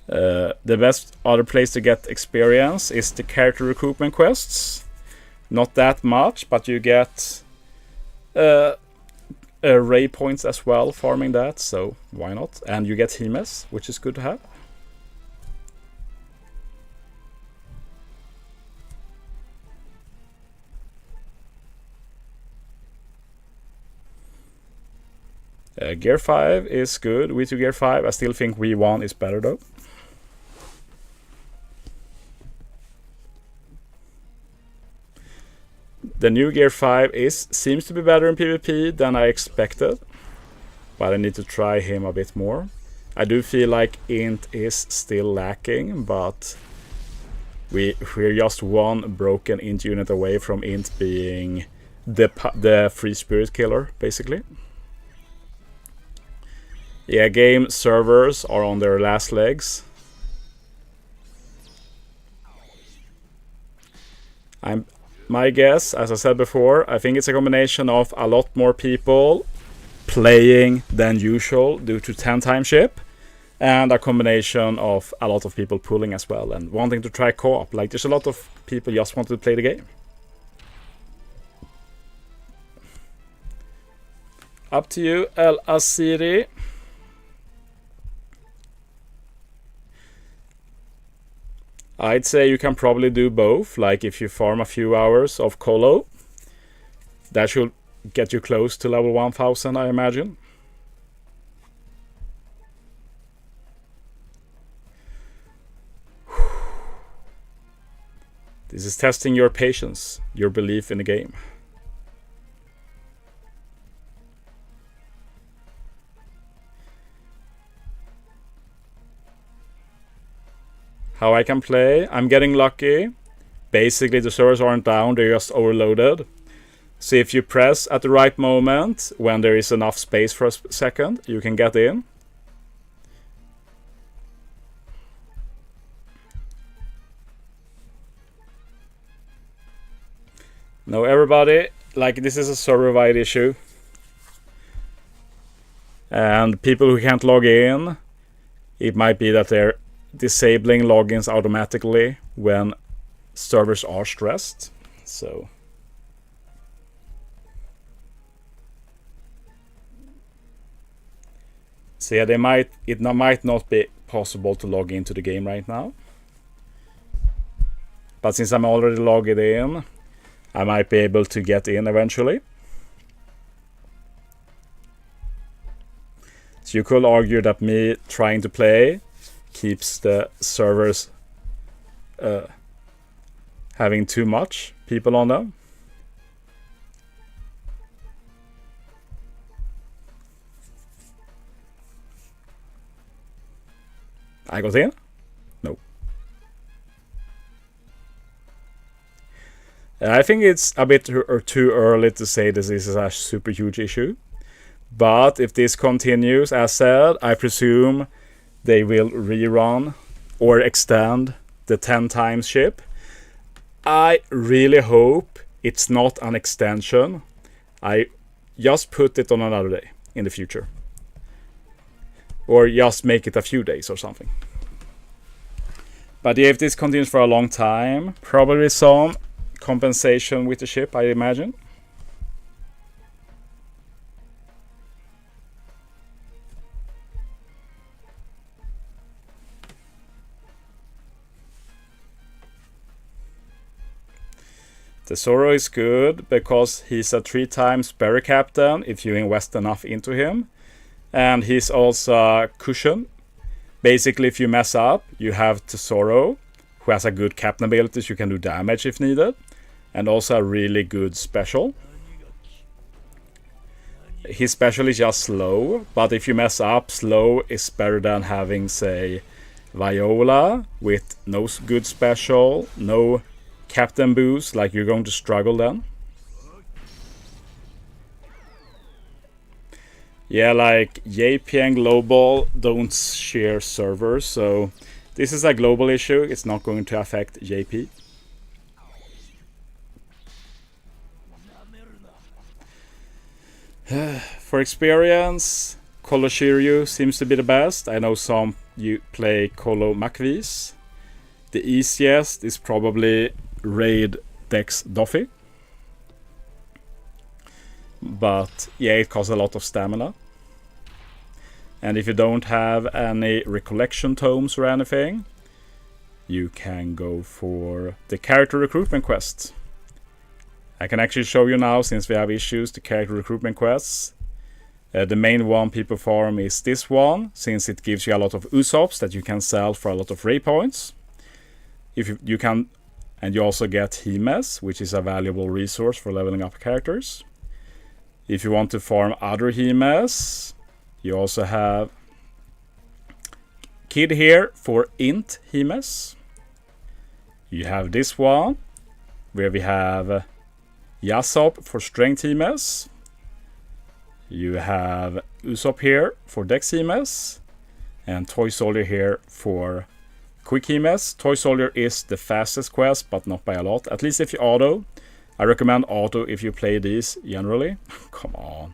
The best other place to get experience is the character recruitment quests. Not that much, but you get ray points as well farming that, so why not? And you get Hemes, which is good to have. Gear 5 is good. V2 Gear 5. I still think V1 is better though. The new Gear 5 seems to be better in PvP than I expected. But I need to try him a bit more. I do feel like Int is still lacking, but we're just one broken Int unit away from Int being the free spirit killer, basically. Yeah, game servers are on their last legs. My guess, as I said before, I think it's a combination of a lot more people playing than usual due to 10-time ship, and a combination of a lot of people pulling as well and wanting to try co-op. Like, there's a lot of people just want to play the game. Up to you, El Asiri. I'd say you can probably do both. Like if you farm a few hours of Colo, that should get you close to level 1000, I imagine. This is testing your patience, your belief in the game. How I can play? I'm getting lucky. Basically the servers aren't down, they're just overloaded. So if you press at the right moment, when there is enough space for a second, you can get in. No, everybody, like this is a server-wide issue. And people who can't log in, it might be that they're disabling logins automatically when servers are stressed. So yeah, it might not be possible to log into the game right now. But since I'm already logged in, I might be able to get in eventually. So you could argue that me trying to play keeps the servers having too much people on them. I got in? No. I think it's a bit too early to say this is a super huge issue. But if this continues, as said, I presume they will rerun or extend the 10 times ship. I really hope it's not an extension. I just put it on another day in the future. Or just make it a few days or something. But yeah, if this continues for a long time, probably some compensation with the ship, I imagine. Tesoro is good because he's a 3 times BERI captain if you invest enough into him. And he's also a cushion. Basically, if you mess up, you have Tesoro, who has a good captain ability, so you can do damage if needed. And also a really good special. His special is just slow, but if you mess up, slow is better than having, say, Viola with no good special, no captain boost, like you're going to struggle then. Yeah, like JP and Global don't share servers, so this is a global issue. It's not going to affect JP. For experience, Colo Shiryu seems to be the best. I know some you play Colo Makvis. The easiest is probably Raid Dex Doffy. But yeah, it costs a lot of stamina. And if you don't have any recollection tomes or anything, you can go for the character recruitment quest. I can actually show you now, since we have issues, the character recruitment quests. The main one people farm is this one, since it gives you a lot of Usops that you can sell for a lot of Ray points. If you can, and you also get Himes, which is a valuable resource for leveling up characters. If you want to farm other Himes, you also have Kid here for Int Himes. You have this one, where we have Yasop for Strength Himes. You have Usopp here for Dex Himes. And Toy Soldier here for Quick Himes. Toy Soldier is the fastest quest, but not by a lot. At least if you auto. I recommend auto if you play these generally. Come on.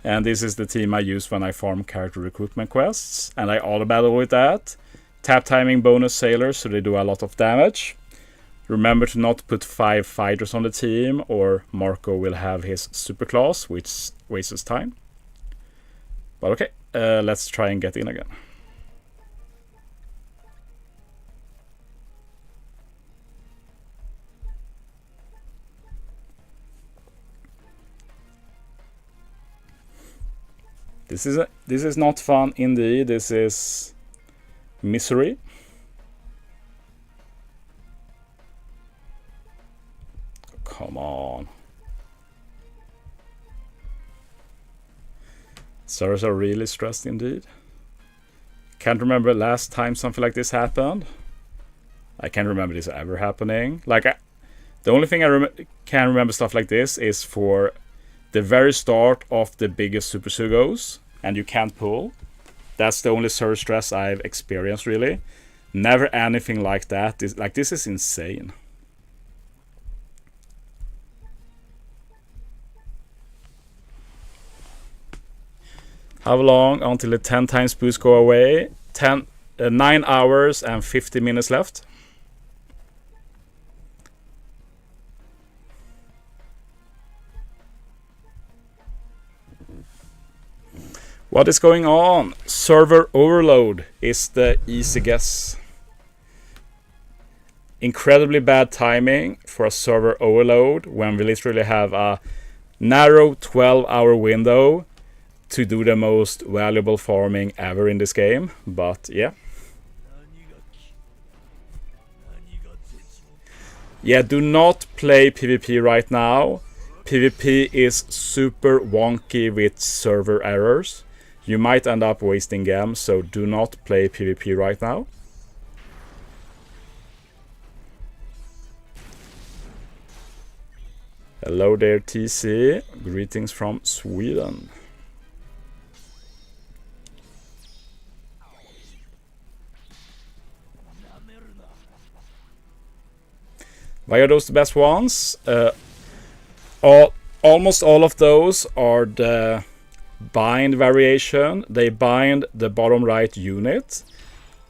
And this is the team I use when I farm character recruitment quests. And I auto battle with that. Tap timing bonus sailors, so they do a lot of damage. Remember to not put 5 fighters on the team, or Marco will have his super class, which wastes time. But okay, let's try and get in again. This is not fun indeed. This is misery. Come on. Servers are really stressed indeed. Can't remember last time something like this happened. I can't remember this ever happening. Like, the only thing I can remember stuff like this is for the very start of the biggest Super Sugos, and you can't pull. That's the only server stress I've experienced, really. Never anything like that. This is insane. How long until the 10 times boost go away? 9 hours and 50 minutes left. What is going on? Server overload is the easy guess. Incredibly bad timing for a server overload when we literally have a narrow 12-hour window to do the most valuable farming ever in this game. But yeah. Yeah, do not play PvP right now. PvP is super wonky with server errors. You might end up wasting gems, so do not play PvP right now. Hello there, TC. Greetings from Sweden. Why are those the best ones? Almost all of those are the bind variation. They bind the bottom right unit.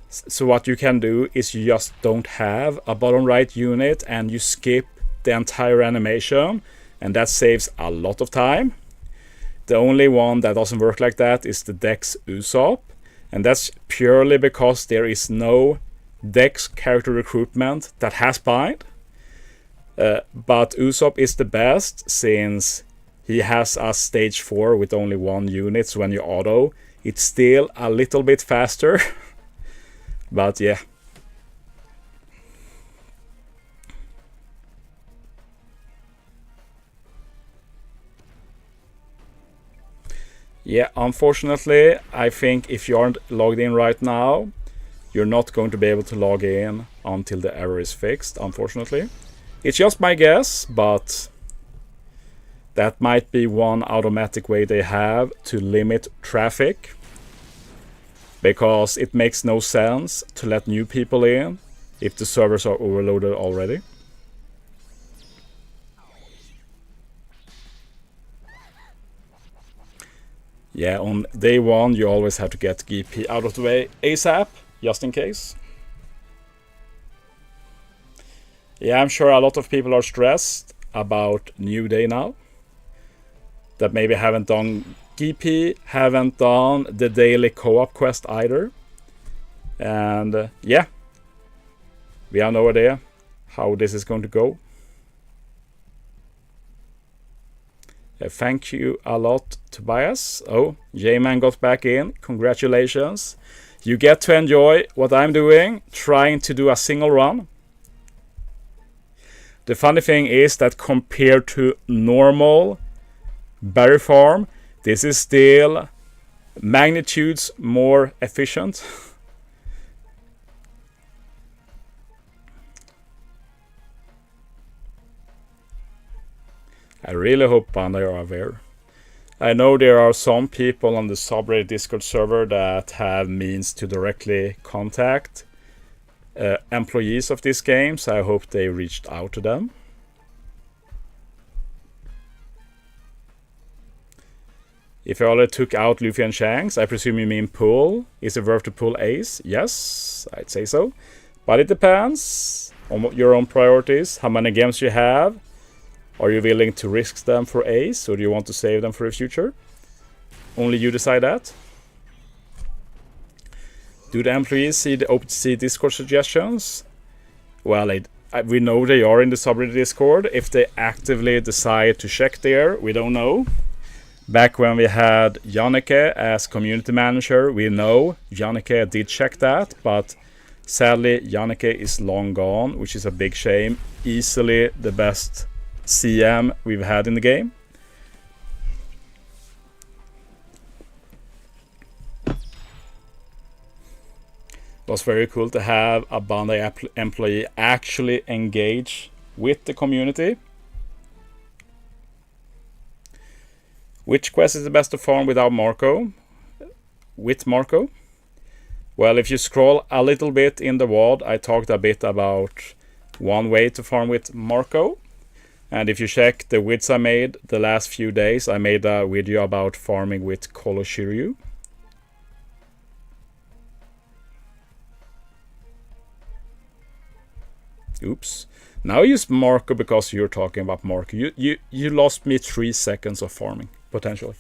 So what you can do is you just don't have a bottom right unit and you skip the entire animation, and that saves a lot of time. The only one that doesn't work like that is the Dex Usopp, and that's purely because there is no Dex character recruitment that has bind. But Usopp is the best since he has a stage 4 with only 1 unit, so when you auto, it's still a little bit faster. But yeah. Yeah, unfortunately, I think if you aren't logged in right now, you're not going to be able to log in until the error is fixed, unfortunately. It's just my guess, but that might be one automatic way they have to limit traffic, because it makes no sense to let new people in if the servers are overloaded already. Yeah, on day 1 you always have to get GP out of the way ASAP, just in case. Yeah, I'm sure a lot of people are stressed about New Day now, that maybe haven't done GP, haven't done the daily co-op quest either. And yeah, we have no idea how this is going to go. Thank you a lot, Tobias. Oh, J-Man got back in. Congratulations. You get to enjoy what I'm doing, trying to do a single run. The funny thing is that compared to normal berry farm, this is still magnitudes more efficient. I really hope Bandai are aware. I know there are some people on the subreddit Discord server that have means to directly contact employees of this game, so I hope they reached out to them. If you already took out Luffy and Shanks, I presume you mean pull. Is it worth to pull Ace? Yes, I'd say so. But it depends on your own priorities, how many games you have. Are you willing to risk them for Ace, or do you want to save them for the future? only you decide that. Do the employees see the OPTC Discord suggestions? Well, we know they are in the subreddit Discord. If they actively decide to check there, we don't know. Back when we had Janneke as community manager, we know Janneke did check that, but sadly Janneke is long gone, which is a big shame. Easily the best CM we've had in the game. It was very cool to have a Bandai employee actually engage with the community. Which quest is the best to farm without Marco? With Marco? Well, if you scroll a little bit in the WOD, I talked a bit about one way to farm with Marco. And if you check the vids I made the last few days, I made a video about farming with Kolo Shiryu. Oops. Now I use Marco because you're talking about Marco. You lost me 3 seconds of farming, potentially.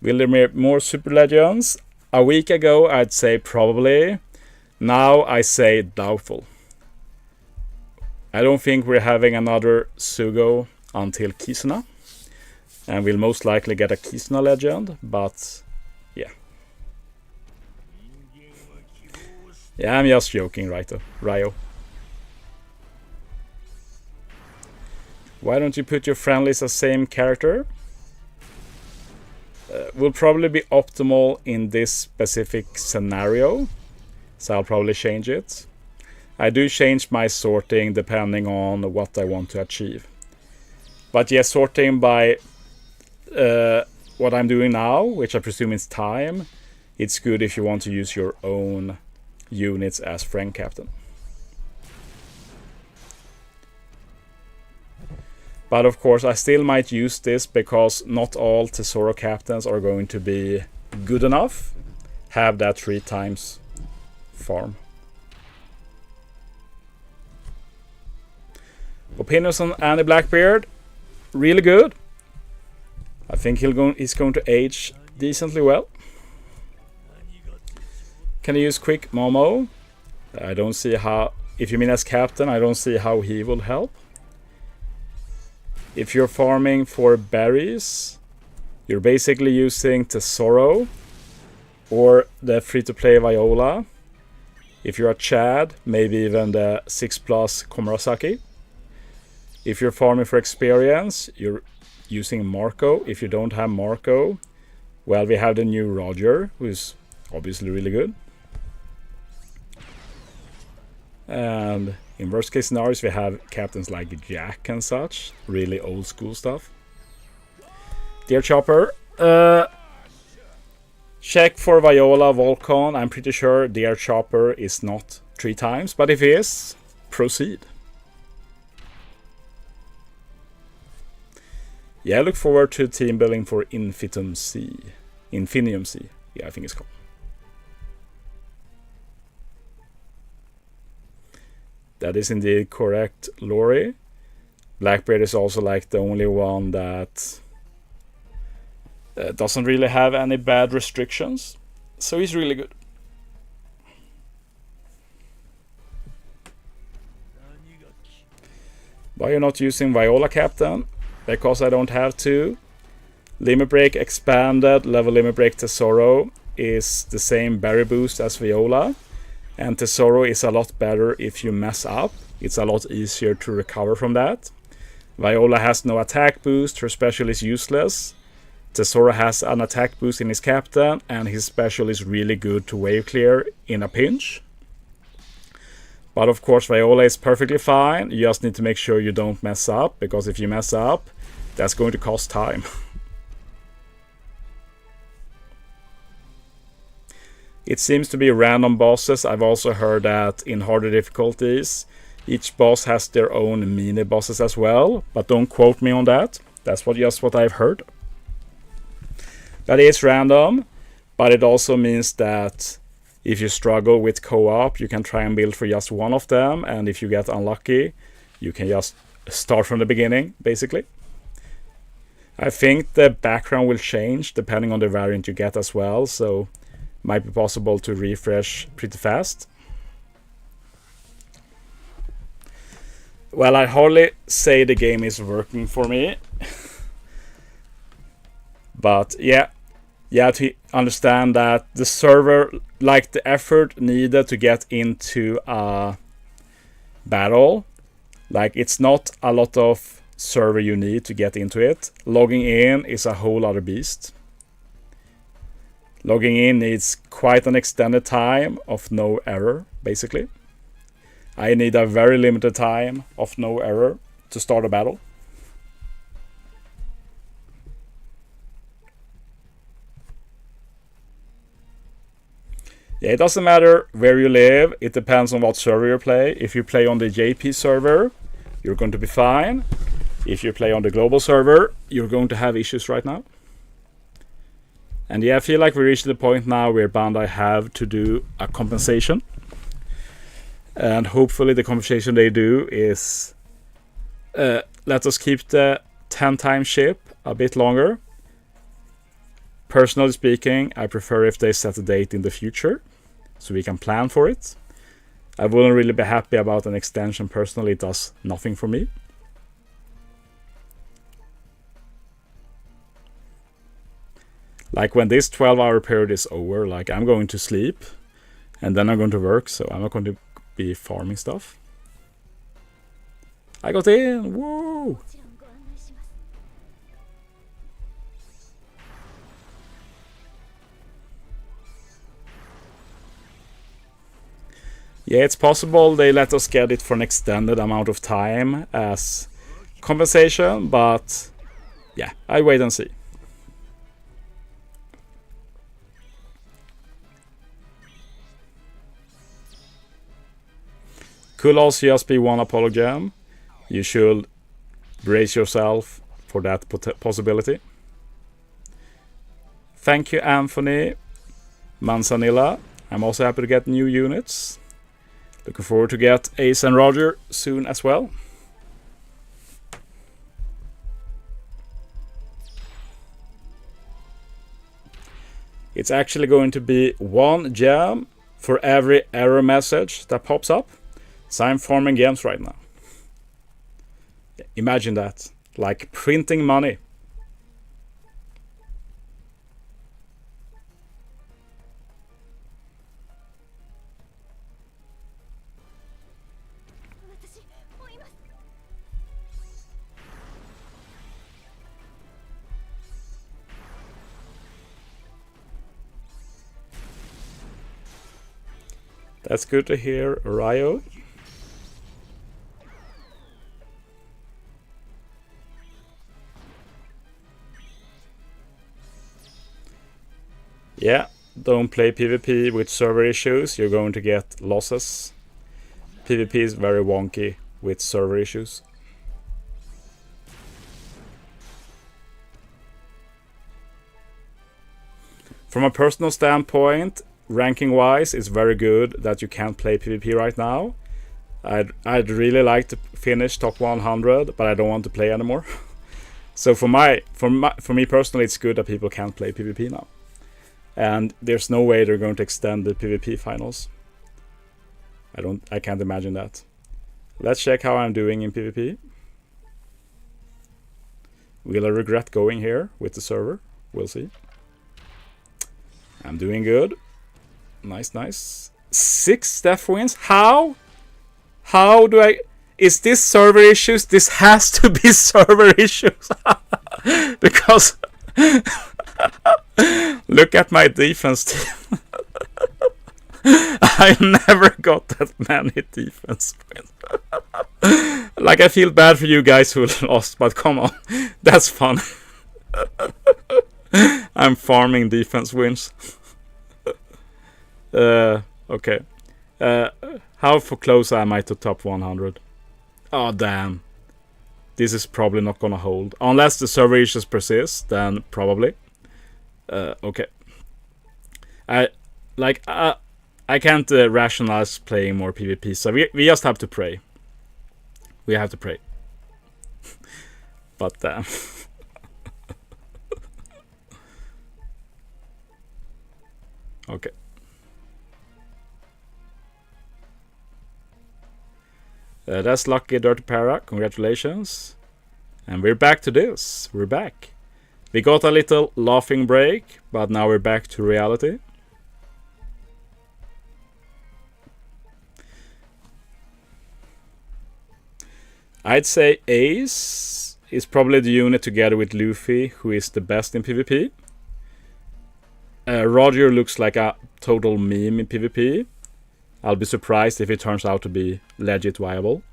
Will there be more Super Legends? A week ago I'd say probably. Now I say doubtful. I don't think we're having another Sugo until Kisuna. And we'll most likely get a Kisuna Legend, but yeah. Yeah, I'm just joking, Ryo. Why don't you put your friend list as same character? Will probably be optimal in this specific scenario, so I'll probably change it. I do change my sorting depending on what I want to achieve. But yes, sorting by what I'm doing now, which I presume is time, it's good if you want to use your own units as friend captain. But of course I still might use this because not all Tesoro captains are going to be good enough. Have that 3 times farm. Opinions on Andy Blackbeard? Really good. I think he's going to age decently well. Can you use quick Momo? I don't see how, if you mean as captain, I don't see how he will help. If you're farming for berries, you're basically using Tesoro or the free-to-play Viola. If you're a Chad, maybe even the 6+ Komurasaki. If you're farming for experience, you're using Marco. If you don't have Marco, well, we have the new Roger, who's obviously really good. And in worst case scenarios, we have captains like Jack and such. Really old school stuff. Dear Chopper, check for Viola Volcon. I'm pretty sure Dear Chopper is not 3 times, but if he is, proceed. Yeah, I look forward to team building for Infinium C. Yeah, I think it's called. That is indeed correct, Lori. Blackbeard is also like the only one that doesn't really have any bad restrictions. So he's really good. Why are you not using Viola Captain? Because I don't have to. Limit Break Expanded, Level Limit Break Tesoro is the same berry boost as Viola. And Tesoro is a lot better if you mess up. It's a lot easier to recover from that. Viola has no attack boost, her special is useless. Tesoro has an attack boost in his captain, and his special is really good to wave clear in a pinch. But of course Viola is perfectly fine, you just need to make sure you don't mess up, because if you mess up, that's going to cost time. It seems to be random bosses. I've also heard that in harder difficulties, each boss has their own mini bosses as well, but don't quote me on that. That's just what I've heard. But it's random, but it also means that if you struggle with co-op, you can try and build for just one of them, and if you get unlucky, you can just start from the beginning, basically. I think the background will change depending on the variant you get as well, so might be possible to refresh pretty fast. Well, I hardly say the game is working for me. But yeah, you have to understand that the server, like the effort needed to get into a battle, like it's not a lot of server you need to get into it. Logging in is a whole other beast. Logging in needs quite an extended time of no error, basically. I need a very limited time of no error to start a battle. Yeah, it doesn't matter where you live, it depends on what server you play. If you play on the JP server, you're going to be fine. If you play on the global server, you're going to have issues right now. And yeah, I feel like we reached the point now where Bandai have to do a compensation. And hopefully the compensation they do is let us keep the 10 times ship a bit longer. Personally speaking, I prefer if they set a date in the future so we can plan for it. I wouldn't really be happy about an extension personally, it does nothing for me. Like when this 12-hour period is over, like I'm going to sleep and then I'm going to work, so I'm not going to be farming stuff. I got in! Woo! Yeah, it's possible they let us get it for an extended amount of time as compensation, but yeah, I wait and see. Could also just be one Apollo gem. You should brace yourself for that possibility. Thank you, Anthony Manzanilla. I'm also happy to get new units. Looking forward to get Ace and Roger soon as well. It's actually going to be 1 gem for every error message that pops up. So I'm farming gems right now. Imagine that. Like printing money. That's good to hear, Ryo. Yeah, don't play PvP with server issues, you're going to get losses. PvP is very wonky with server issues. From a personal standpoint, ranking wise, it's very good that you can't play PvP right now. I'd really like to finish top 100, but I don't want to play anymore. So for me personally, it's good that people can't play PvP now. And there's no way they're going to extend the PvP finals. I can't imagine that. Let's check how I'm doing in PvP. Will I regret going here with the server? We'll see. I'm doing good. Nice, nice. 6 death wins? How? How do I... Is this server issues? This has to be server issues. Because... Look at my defense team. I never got that many defense wins. Like, I feel bad for you guys who lost, but come on. That's fun. I'm farming defense wins. Okay. How close am I to top 100? Oh, damn. This is probably not gonna hold. Unless the server issues persist, then probably. Okay. I can't rationalize playing more PvP, so we just have to pray. We have to pray. But damn. Okay. That's lucky, Dirty Para. Congratulations. And we're back to this. We're back. We got a little laughing break, but now we're back to reality. I'd say Ace is probably the unit together with Luffy who is the best in PvP. Roger looks like a total meme in PvP. I'll be surprised if it turns out to be legit viable.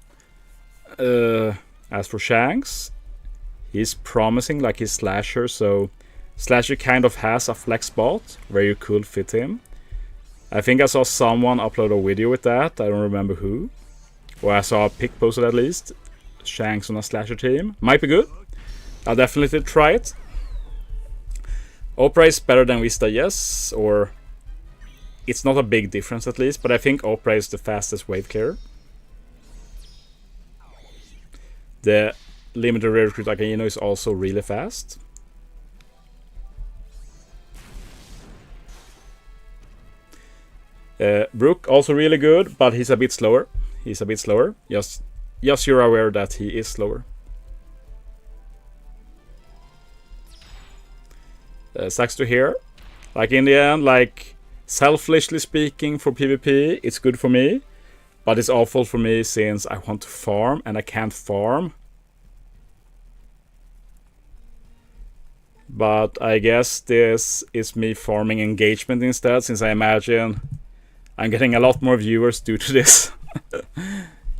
As for Shanks, he's promising like his Slasher, so Slasher kind of has a flex spot where you could fit him. I think I saw someone upload a video with that, I don't remember who. Or I saw a pic posted at least. Shanks on a Slasher team. Might be good. I'll definitely try it. Opera is better than Vista, yes, or it's not a big difference at least, but I think Opera is the fastest wave clearer. The limited rare recruit Akaino is also really fast. Brook also really good, but he's a bit slower. Just you're aware that he is slower. Sucks to hear. Like in the end, like selfishly speaking for PvP, it's good for me. But it's awful for me since I want to farm and I can't farm. But I guess this is me farming engagement instead, since I imagine I'm getting a lot more viewers due to this.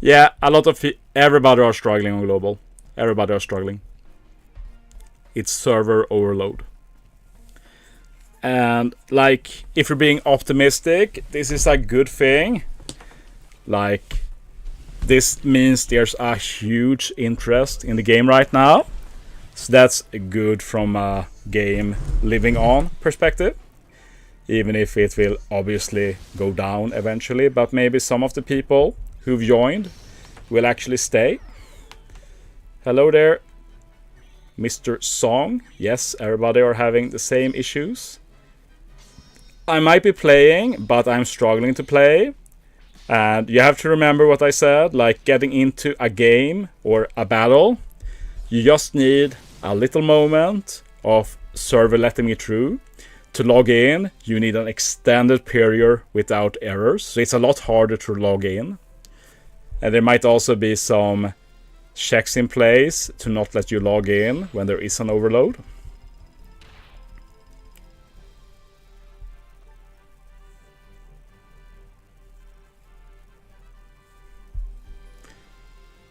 Yeah, a lot of everybody are struggling on global. Everybody are struggling. It's server overload. And like, if you're being optimistic, this is a good thing. Like, this means there's a huge interest in the game right now. So that's good from a game living on perspective. Even if it will obviously go down eventually. But maybe some of the people who've joined will actually stay. Hello there, Mr. Song. Yes, everybody are having the same issues. I might be playing, but I'm struggling to play. And you have to remember what I said, like getting into a game or a battle. You just need a little moment of server letting me through. To log in, you need an extended period without errors. So it's a lot harder to log in. And there might also be some checks in place to not let you log in when there is an overload.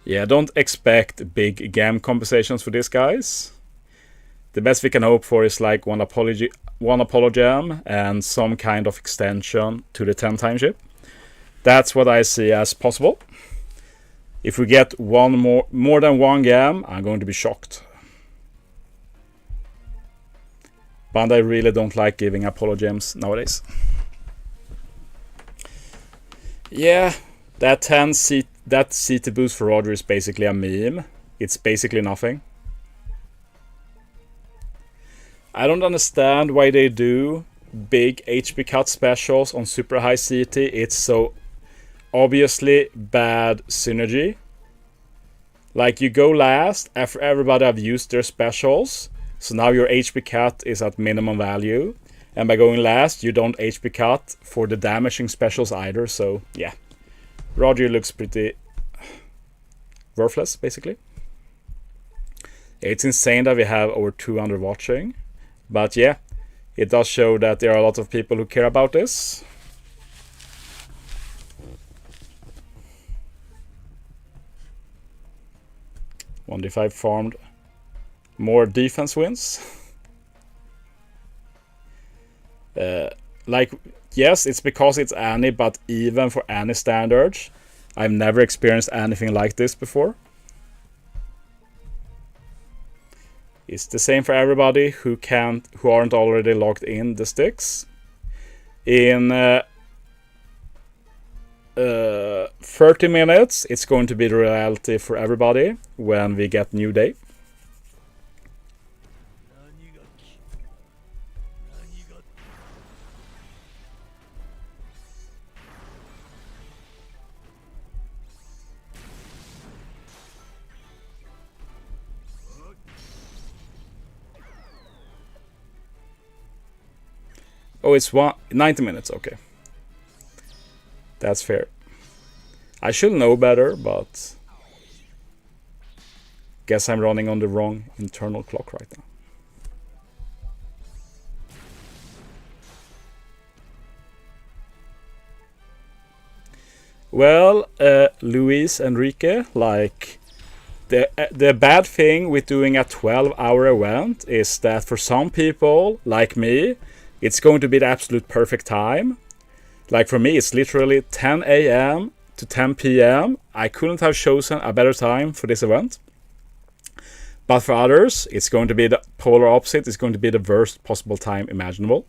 Yeah, don't expect big GAM compensations for this, guys. The best we can hope for is like one apologem and some kind of extension to the 10-time ship. That's what I see as possible. If we get more than one GAM, I'm going to be shocked. Bandai really don't like giving apologems nowadays. Yeah, that CT boost for Roger is basically a meme. It's basically nothing. I don't understand why they do big HP cut specials on super high CT. It's so obviously bad synergy. Like, you go last after everybody have used their specials, so now your HP cut is at minimum value, and by going last you don't HP cut for the damaging specials either. So yeah, Roger looks pretty worthless basically. It's insane that we have over 200 watching, but yeah, it does show that there are a lot of people who care about this. One D5 farmed more defense wins. Like, yes, it's because it's Annie, but even for Annie standards, I've never experienced anything like this before. It's the same for everybody who aren't already logged in the sticks. In 30 minutes, it's going to be the reality for everybody when we get New Day. Oh, it's 90 minutes, okay. That's fair. I should know better, but guess I'm running on the wrong internal clock right now. Well, Luis Enrique, like the bad thing with doing a 12-hour event is that for some people like me, it's going to be the absolute perfect time. Like for me, it's literally 10 a.m. to 10 p.m. I couldn't have chosen a better time for this event. But for others, it's going to be the polar opposite. It's going to be the worst possible time imaginable.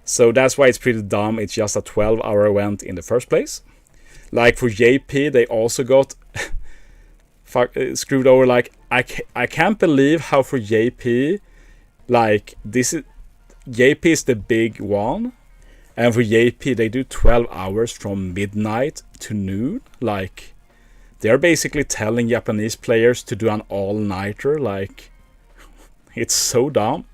So that's why it's pretty dumb. It's just a 12-hour event in the first place. Like for JP, they also got screwed over. Like I can't believe how for JP, like JP is the big one, and for JP they do 12 hours from midnight to noon. Like they're basically telling Japanese players to do an all-nighter. Like it's so dumb.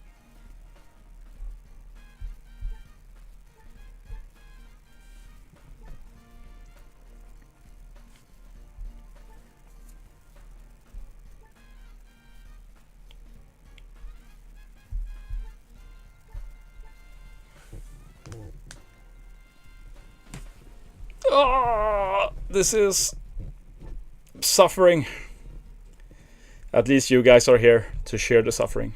Oh, this is suffering. At least you guys are here to share the suffering.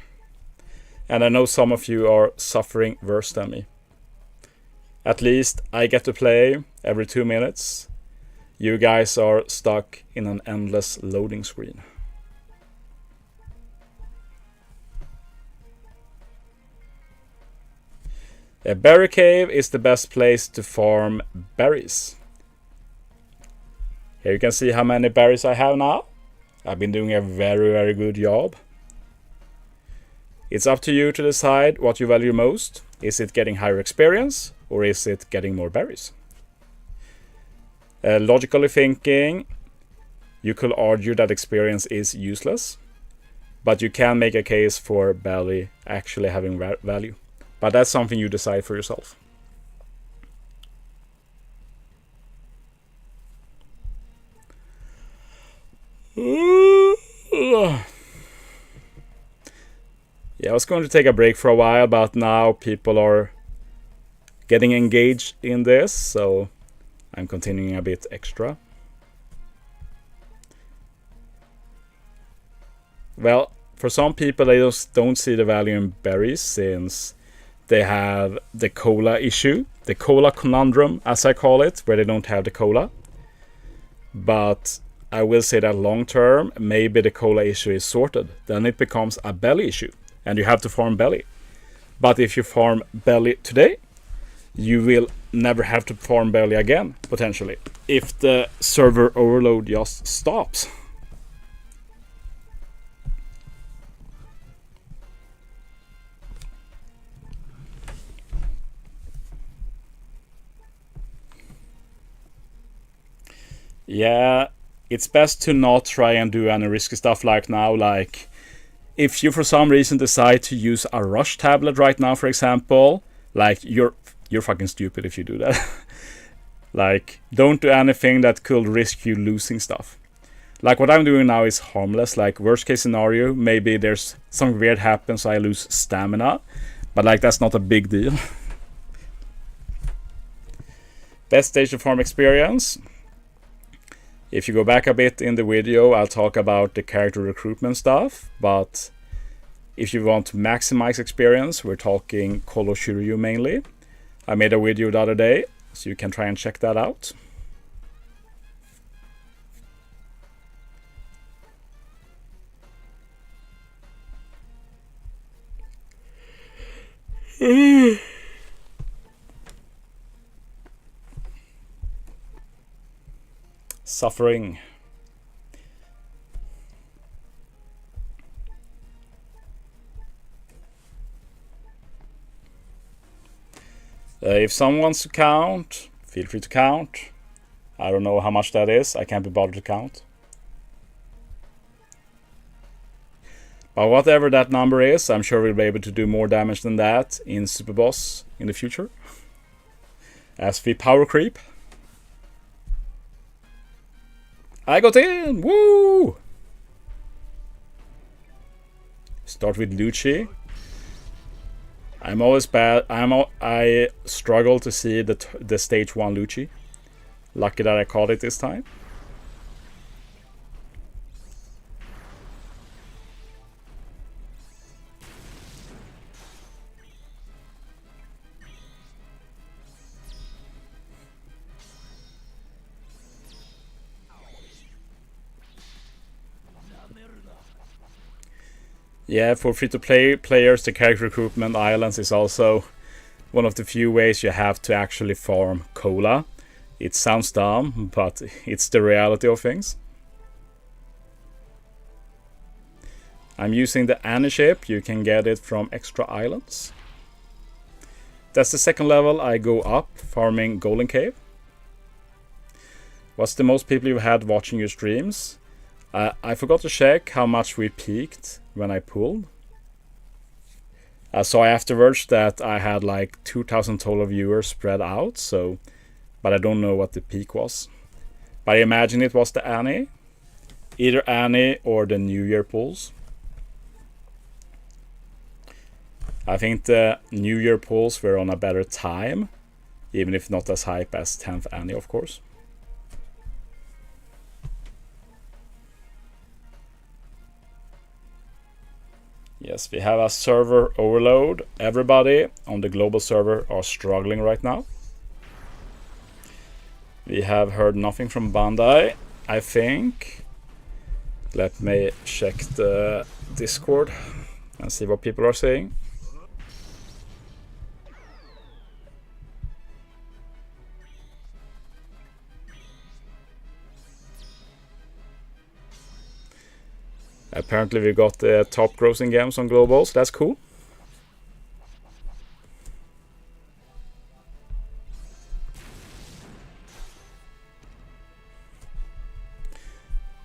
And I know some of you are suffering worse than me. At least I get to play every 2 minutes. You guys are stuck in an endless loading screen. A berry cave is the best place to farm berries. Here you can see how many berries I have now. I've been doing a very good job. It's up to you to decide what you value most. Is it getting higher experience or is it getting more berries? Logically thinking, you could argue that experience is useless, but you can make a case for berry actually having value. But that's something you decide for yourself. Yeah, I was going to take a break for a while, but now people are getting engaged in this, so I'm continuing a bit extra. Well, for some people, they just don't see the value in berries since they have the cola issue, the cola conundrum, as I call it, where they don't have the cola. But I will say that long term, maybe the cola issue is sorted. Then it becomes a belly issue, and you have to farm belly. But if you farm belly today, you will never have to farm belly again, potentially, if the server overload just stops. Yeah, it's best to not try and do any risky stuff like now. Like, if you for some reason decide to use a rush tablet right now, for example, like you're fucking stupid if you do that. Like, don't do anything that could risk you losing stuff. Like what I'm doing now is harmless. Like worst case scenario, maybe there's something weird happens, so I lose stamina, but like that's not a big deal. Best station farm experience. If you go back a bit in the video, I'll talk about the character recruitment stuff, but if you want to maximize experience, we're talking Kolo Shiryu mainly. I made a video the other day, so you can try and check that out. Suffering. If someone wants to count, feel free to count. I don't know how much that is. I can't be bothered to count. But whatever that number is, I'm sure we'll be able to do more damage than that in Super Boss in the future. As we power creep. I got in! Woo! Start with Lucci. I'm always bad. I struggle to see the stage 1 Lucci. Lucky that I caught it this time. Yeah, for free-to-play players, the character recruitment islands is also one of the few ways you have to actually farm cola. It sounds dumb, but it's the reality of things. I'm using the Annie ship. You can get it from extra islands. That's the second level. I go up, farming Golden Cave. What's the most people you've had watching your streams? I forgot to check how much we peaked when I pulled. I saw afterwards that I had like 2,000 total viewers spread out, so, but I don't know what the peak was. But I imagine it was the Annie. Either Annie or the New Year pulls. I think the New Year pulls were on a better time, even if not as hype as 10th Annie, of course. Yes, we have a server overload. Everybody on the global server are struggling right now. We have heard nothing from Bandai, I think. Let me check the Discord and see what people are saying. Apparently we got the top grossing games on global, so that's cool.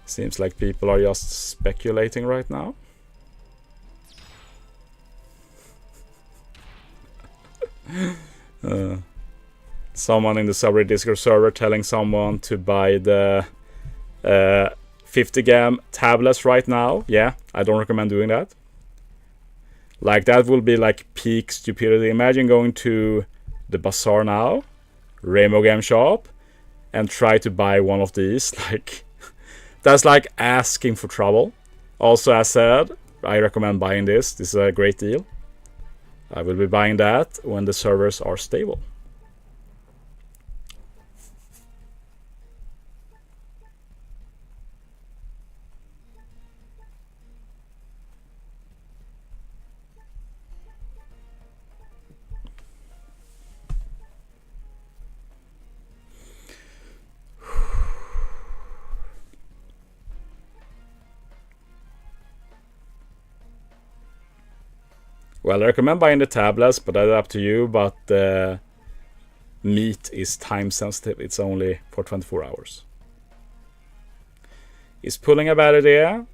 Seems like people are just speculating right now. Someone in the subreddit Discord server telling someone to buy the 50 gram tablets right now. Yeah, I don't recommend doing that. Like, that will be like peak stupidity. Imagine going to the bazaar now, Rainbow Game Shop, and try to buy one of these. Like, that's like asking for trouble. Also, as said, I recommend buying this. This is a great deal. I will be buying that when the servers are stable. Well, I recommend buying the tablets, but that's up to you. But the meat is time sensitive. It's only for 24 hours. Is pulling a bad idea?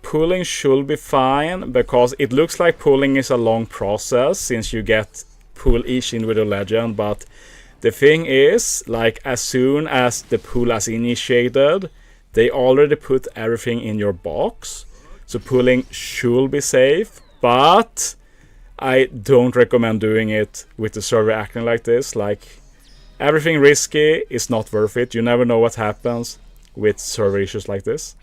Pulling should be fine, because it looks like pulling is a long process since you get pull each individual legend. But the thing is, like, as soon as the pull is initiated, they already put everything in your box. So pulling should be safe, but I don't recommend doing it with the server acting like this. Like, everything risky is not worth it. You never know what happens with server issues like this.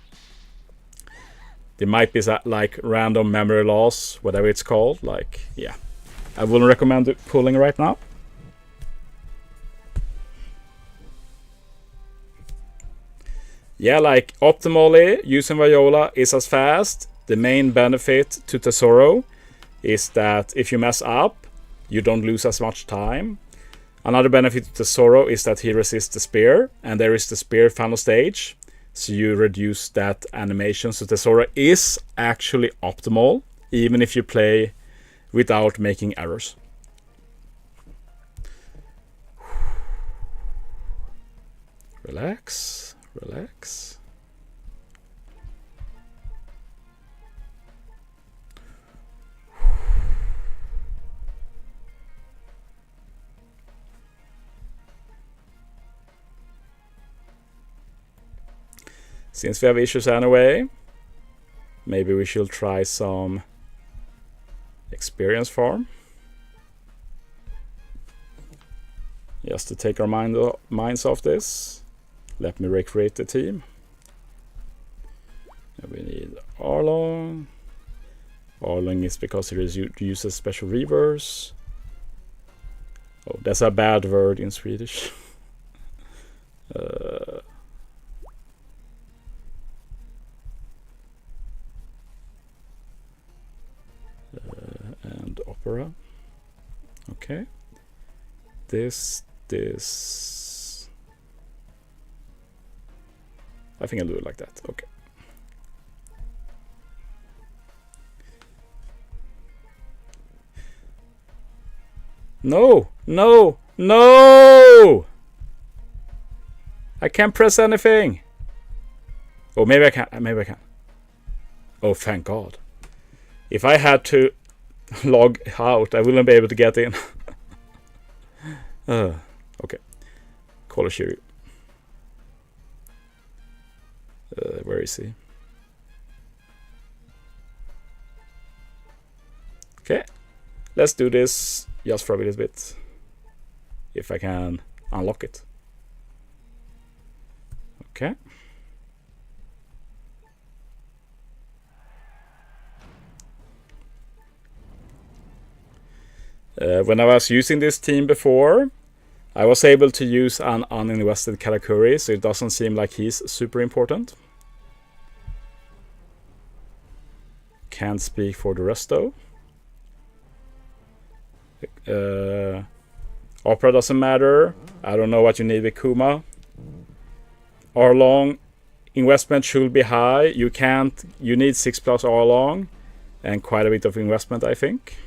There might be like random memory loss, whatever it's called. Like, yeah, I wouldn't recommend pulling right now. Yeah, like, optimally, using Viola is as fast. The main benefit to Tesoro is that if you mess up, you don't lose as much time. Another benefit to Tesoro is that he resists the spear, and there is the spear final stage, so you reduce that animation. So Tesoro is actually optimal, even if you play without making errors. Relax. Relax. Since we have issues anyway, maybe we should try some experience farm. Just to take our minds off this. Let me recreate the team. And we need Arlong. Arlong is because it uses special reverse. Oh, that's a bad word in Swedish. And opera. Okay. This. I think I'll do it like that. Okay. No! No! No! I can't press anything. Oh, maybe I can. Maybe I can. Oh, thank God. If I had to log out, I wouldn't be able to get in. Okay. Call a Shiryu. Where is he? Okay. Let's do this just for a little bit. If I can unlock it. Okay. When I was using this team before, I was able to use an uninvested Karakuri, so it doesn't seem like he's super important. Can't speak for the rest though. Opera doesn't matter. I don't know what you need with Kuma. Arlong, investment should be high. You need 6+ Arlong and quite a bit of investment, I think.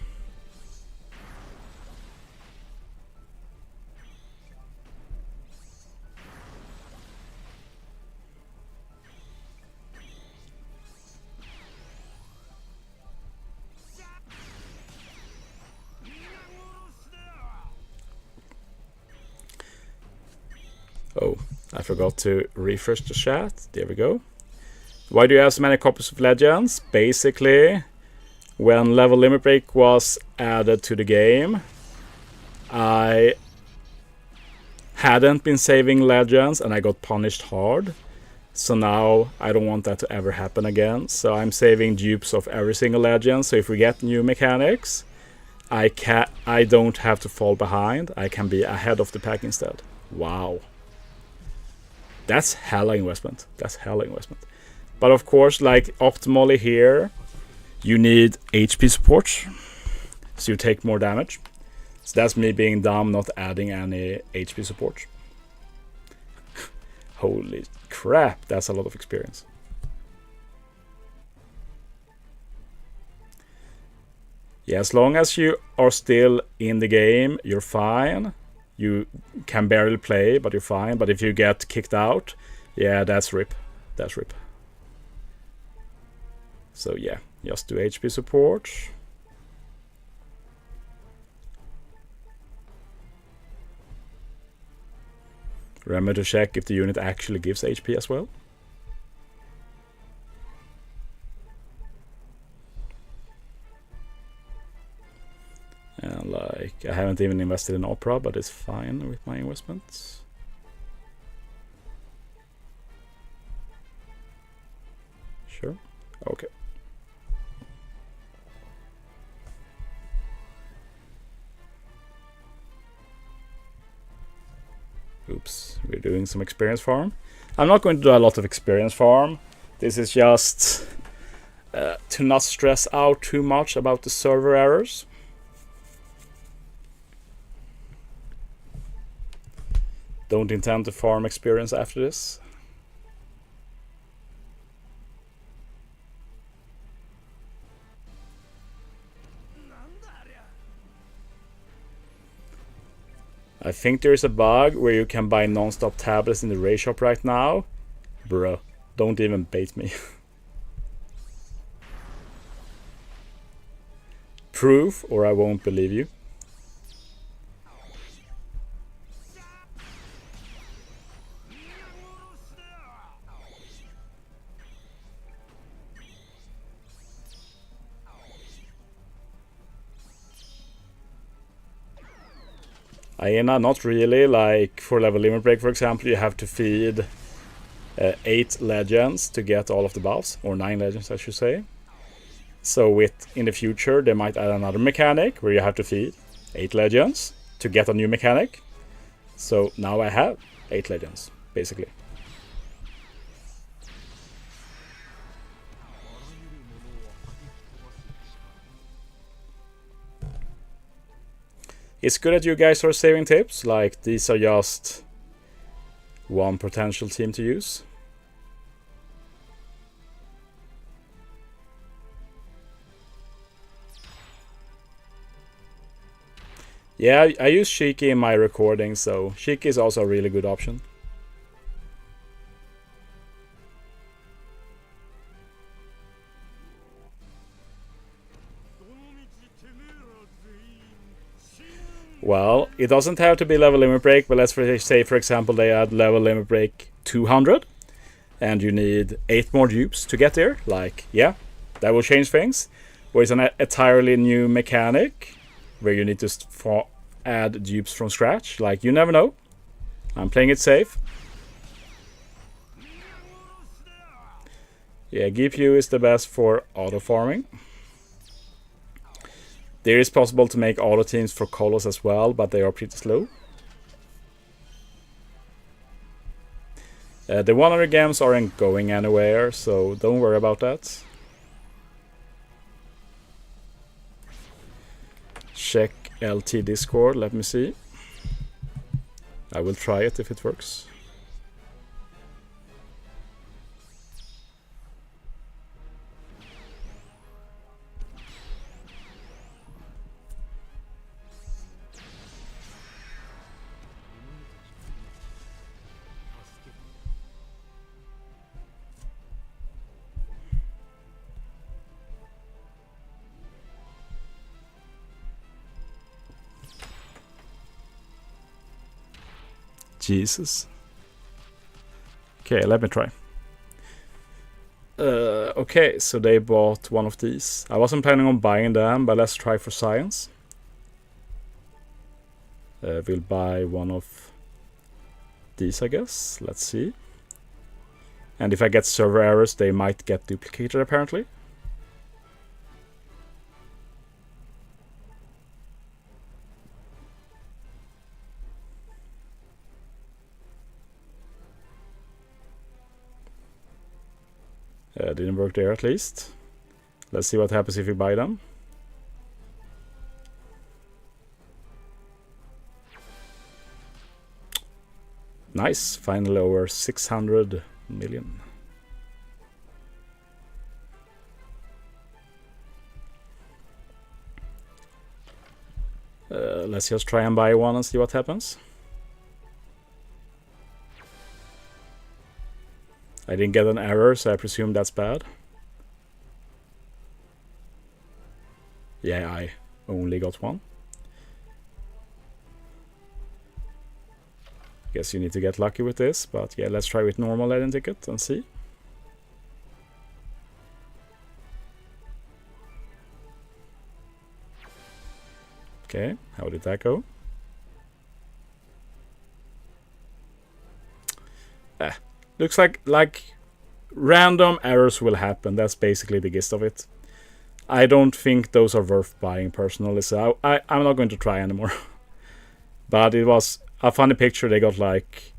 Oh, I forgot to refresh the chat. There we go. Why do you have so many copies of Legends? Basically, when Level Limit Break was added to the game, I hadn't been saving Legends and I got punished hard. So now I don't want that to ever happen again. So I'm saving dupes of every single Legend. So if we get new mechanics, I don't have to fall behind. I can be ahead of the pack instead. Wow. That's hella investment. That's hella investment. But of course, like optimally here, you need HP support. So you take more damage. So that's me being dumb, not adding any HP support. Holy crap, that's a lot of experience. Yeah, as long as you are still in the game, you're fine. You can barely play, but you're fine. But if you get kicked out, yeah, that's rip. That's rip. So yeah, just do HP support. Remember to check if the unit actually gives HP as well. And like, I haven't even invested in Opera, but it's fine with my investments. Sure. Okay. Oops, we're doing some experience farm. I'm not going to do a lot of experience farm. This is just to not stress out too much about the server errors. Don't intend to farm experience after this. I think there's a bug where you can buy non-stop tablets in the Ray shop right now. Bro, don't even bait me. Proof or I won't believe you. Hyena, not really. Like for level limit break, for example, you have to feed 8 legends to get all of the buffs, or 9 legends, I should say. So in the future, they might add another mechanic where you have to feed 8 legends to get a new mechanic. So now I have 8 legends, basically. It's good that you guys are saving tips, like these are just one potential team to use. Yeah, I use Shiki in my recording, so Shiki is also a really good option. Well, it doesn't have to be level limit break, but let's say, for example, they add level limit break 200, and you need 8 more dupes to get there. Like, yeah, that will change things. Or it's an entirely new mechanic where you need to add dupes from scratch. Like, you never know. I'm playing it safe. Yeah, GPU is the best for auto farming. There is possible to make auto teams for Colos as well, but they are pretty slow. The 100 games aren't going anywhere, so don't worry about that. Check LT Discord, let me see. I will try it if it works. Jesus. Okay, let me try. Okay, so they bought one of these. I wasn't planning on buying them, but let's try for science. We'll buy one of these, I guess. Let's see. And if I get server errors, they might get duplicated, apparently. Didn't work there at least. Let's see what happens if we buy them. Nice, finally over 600 million. Let's just try and buy one and see what happens. I didn't get an error, so I presume that's bad. Yeah, I only got one. Guess you need to get lucky with this, but yeah, let's try with normal legend ticket and see. Okay, how did that go? Looks like random errors will happen. That's basically the gist of it. I don't think those are worth buying personally, so I'm not going to try anymore. But it was a funny picture. They got like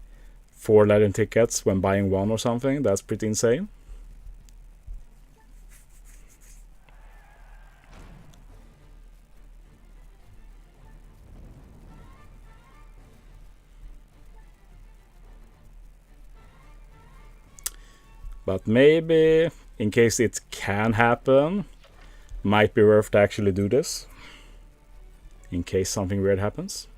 4 legend tickets when buying one or something. That's pretty insane. But maybe, in case it can happen, might be worth to actually do this. In case something weird happens.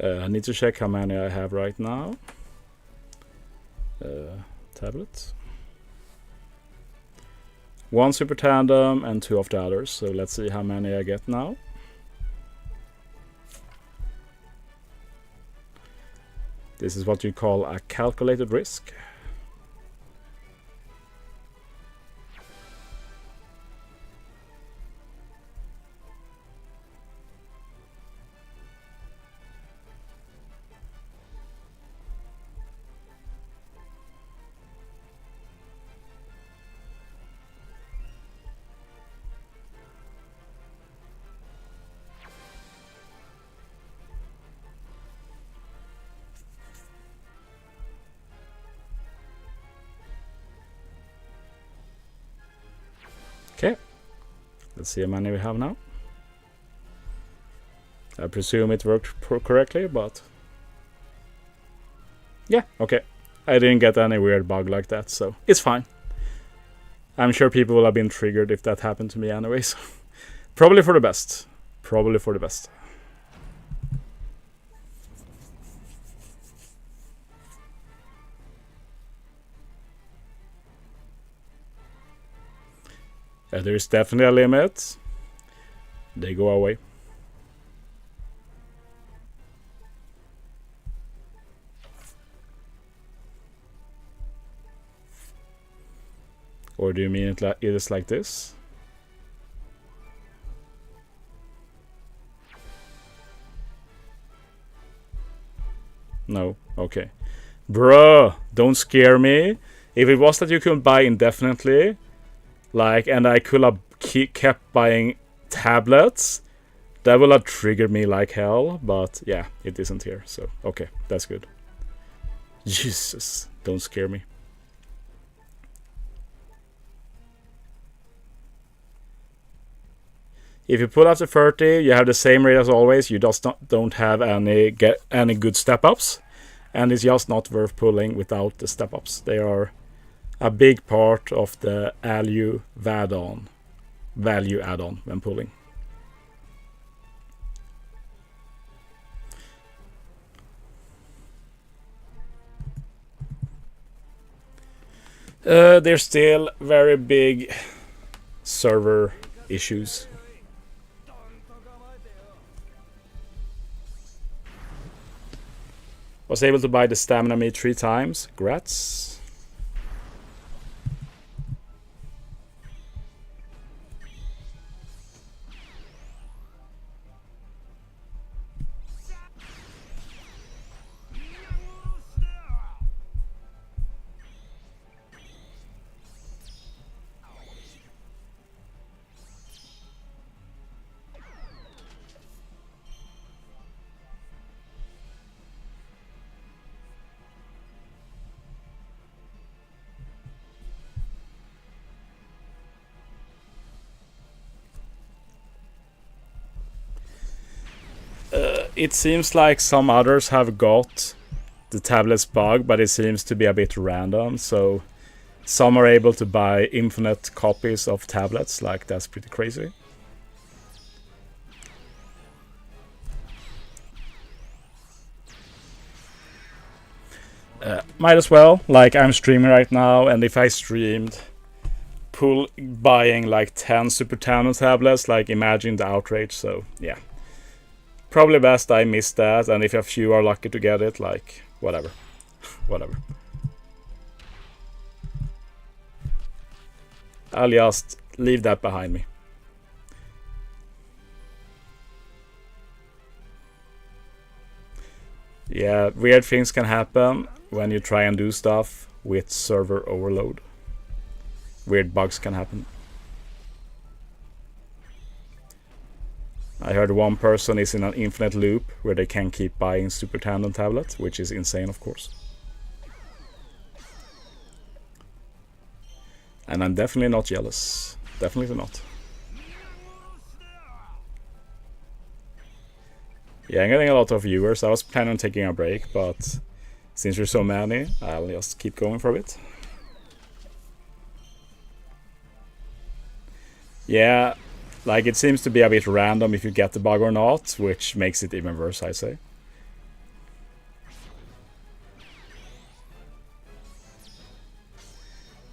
I need to check how many I have right now. Tablets. 1 super tandem and 2 of the others. So let's see how many I get now. This is what you call a calculated risk. Okay, let's see how many we have now. I presume it worked correctly, but yeah, okay. I didn't get any weird bug like that, so it's fine. I'm sure people will have been triggered if that happened to me anyways. Probably for the best. Probably for the best. There's definitely a limit. They go away. Or do you mean it is like this? No, okay. Bruh, don't scare me. If it was that you couldn't buy indefinitely, like, and I could have kept buying tablets, that will have triggered me like hell, but yeah, it isn't here, so okay, that's good. Jesus, don't scare me. If you pull up to 30, you have the same rate as always, you just don't have any good step-ups, and it's just not worth pulling without the step-ups. They are a big part of the value add-on when pulling. There's still very big server issues. Was able to buy the stamina meat 3 times. Grats. It seems like some others have got the tablets bug, but it seems to be a bit random. So some are able to buy infinite copies of tablets. Like, that's pretty crazy. Might as well. Like, I'm streaming right now, and if I streamed buying like 10 Super Tandem tablets, like, imagine the outrage. So yeah, probably best I missed that, and if a few are lucky to get it, like, whatever. Whatever. I'll just leave that behind me. Yeah, weird things can happen when you try and do stuff with server overload. Weird bugs can happen. I heard one person is in an infinite loop where they can keep buying Super Tandem tablets, which is insane, of course. And I'm definitely not jealous. Definitely not. Yeah, I'm getting a lot of viewers. I was planning on taking a break, but since there's so many, I'll just keep going for a bit. Yeah, like, it seems to be a bit random if you get the bug or not, which makes it even worse, I say.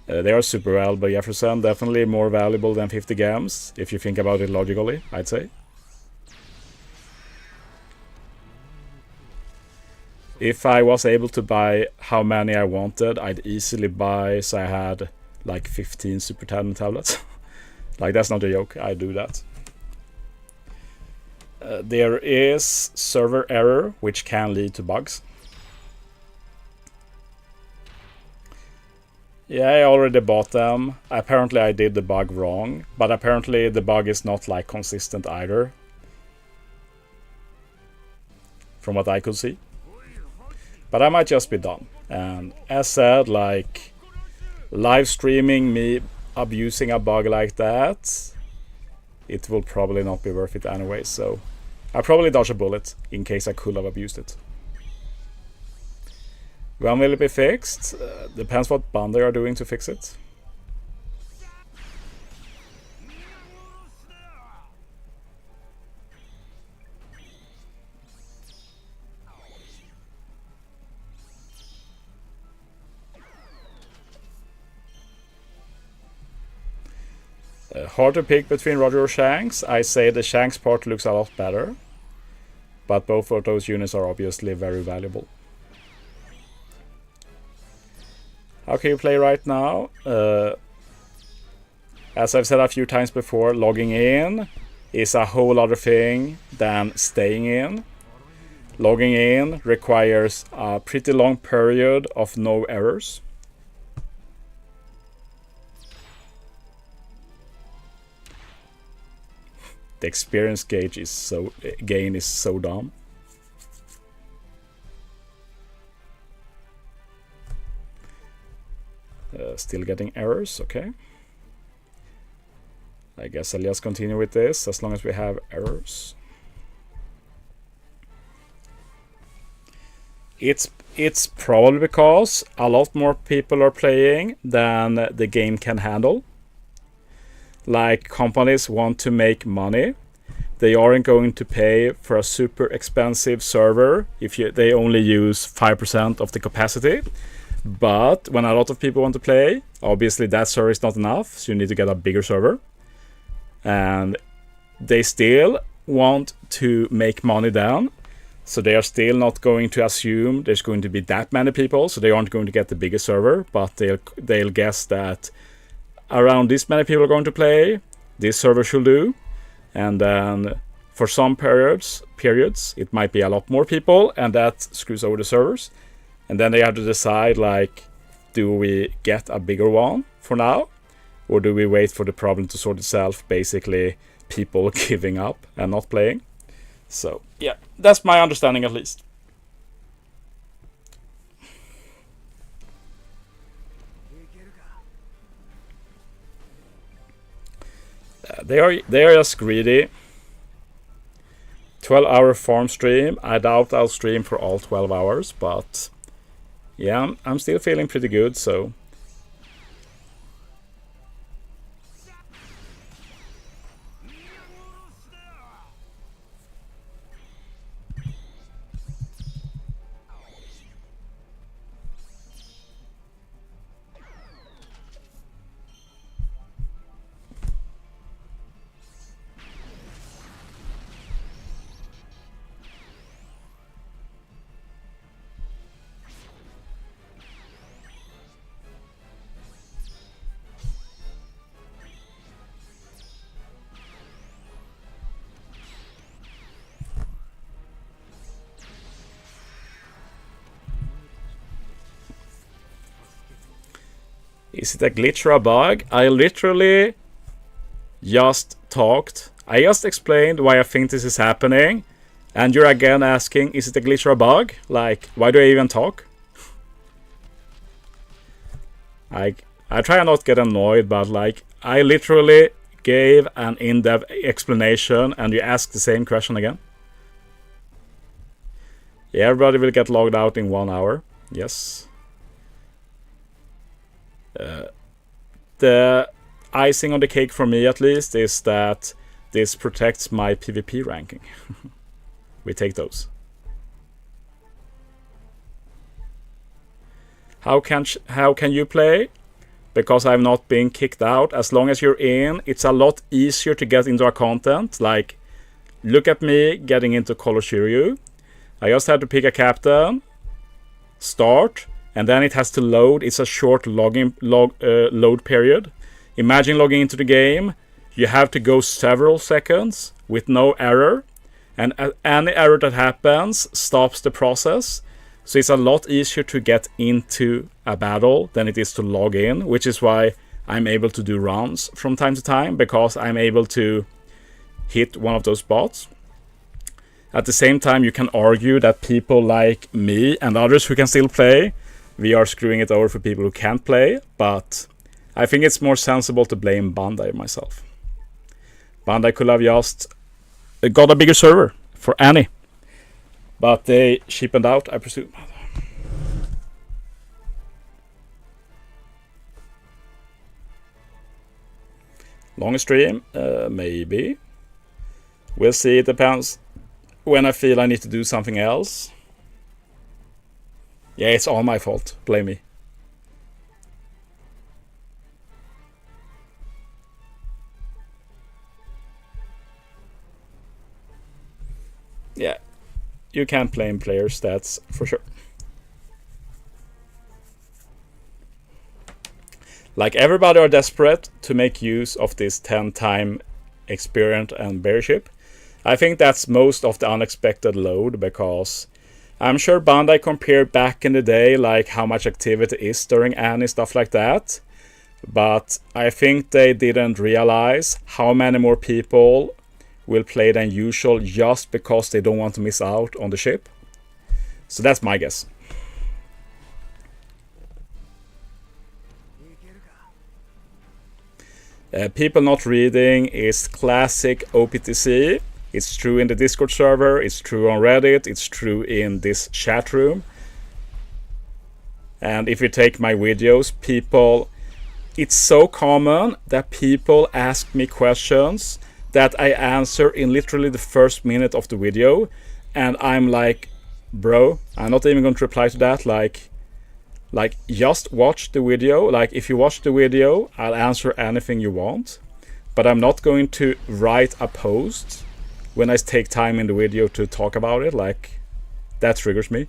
They are super valuable, Jefferson. Definitely more valuable than 50 gams, if you think about it logically, I'd say. If I was able to buy how many I wanted, I'd easily buy, so I had like 15 Super Talent tablets. Like, that's not a joke, I do that. There is server error, which can lead to bugs. Yeah, I already bought them. Apparently I did the bug wrong, but apparently the bug is not like consistent either, from what I could see. But I might just be done. And as said, like, live streaming me abusing a bug like that, it will probably not be worth it anyway, so I probably dodge a bullet in case I could have abused it. When will it be fixed? Depends what band they are doing to fix it. Hard to pick between Roger or Shanks. I say the Shanks part looks a lot better, but both of those units are obviously very valuable. How can you play right now? As I've said a few times before, logging in is a whole other thing than staying in. Logging in requires a pretty long period of no errors. The experience gain is so dumb. Still getting errors, okay. I guess I'll just continue with this as long as we have errors. It's probably because a lot more people are playing than the game can handle. Like, companies want to make money. They aren't going to pay for a super expensive server if they only use 5% of the capacity. But when a lot of people want to play, obviously that server is not enough, so you need to get a bigger server. And they still want to make money then, so they are still not going to assume there's going to be that many people, so they aren't going to get the biggest server, but they'll guess that around this many people are going to play, this server should do. And then for some periods it might be a lot more people, and that screws over the servers. And then they have to decide, like, do we get a bigger one for now, or do we wait for the problem to sort itself, basically people giving up and not playing. So yeah, that's my understanding at least. They are just greedy. 12-hour farm stream. I doubt I'll stream for all 12 hours, but yeah, I'm still feeling pretty good, so. Is it a glitch or a bug? I literally just talked. I just explained why I think this is happening. And you're again asking, is it a glitch or a bug? Like, why do I even talk? I try not to get annoyed, but like, I literally gave an in-depth explanation and you ask the same question again. Yeah, everybody will get logged out in 1 hour. Yes. The icing on the cake for me, at least, is that this protects my PvP ranking. We take those. How can you play? Because I've not been kicked out. As long as you're in, it's a lot easier to get into our content. Like, look at me getting into Call of Shiryu. I just had to pick a captain, start, and then it has to load. It's a short load period. Imagine logging into the game. You have to go several seconds with no error, and any error that happens stops the process. So it's a lot easier to get into a battle than it is to log in, which is why I'm able to do runs from time to time, because I'm able to hit one of those bots. At the same time, you can argue that people like me and others who can still play, we are screwing it over for people who can't play, but I think it's more sensible to blame Bandai myself. Bandai could have just got a bigger server for any, but they cheapened out, I presume. Long stream? Maybe. We'll see, it depends. When I feel I need to do something else. Yeah, it's all my fault. Blame me. Yeah, you can't blame players, that's for sure. Like, everybody are desperate to make use of this 10-time experience and BERI ship. I think that's most of the unexpected load, because I'm sure Bandai compared back in the day, like how much activity is during any stuff like that. But I think they didn't realize how many more people will play than usual just because they don't want to miss out on the ship. So that's my guess. People not reading is classic OPTC. It's true in the Discord server, it's true on Reddit, it's true in this chat room. And if you take my videos, it's so common that people ask me questions that I answer in literally the first minute of the video, and I'm like, bro, I'm not even going to reply to that. Like just watch the video. Like, if you watch the video, I'll answer anything you want, but I'm not going to write a post when I take time in the video to talk about it. Like, that triggers me.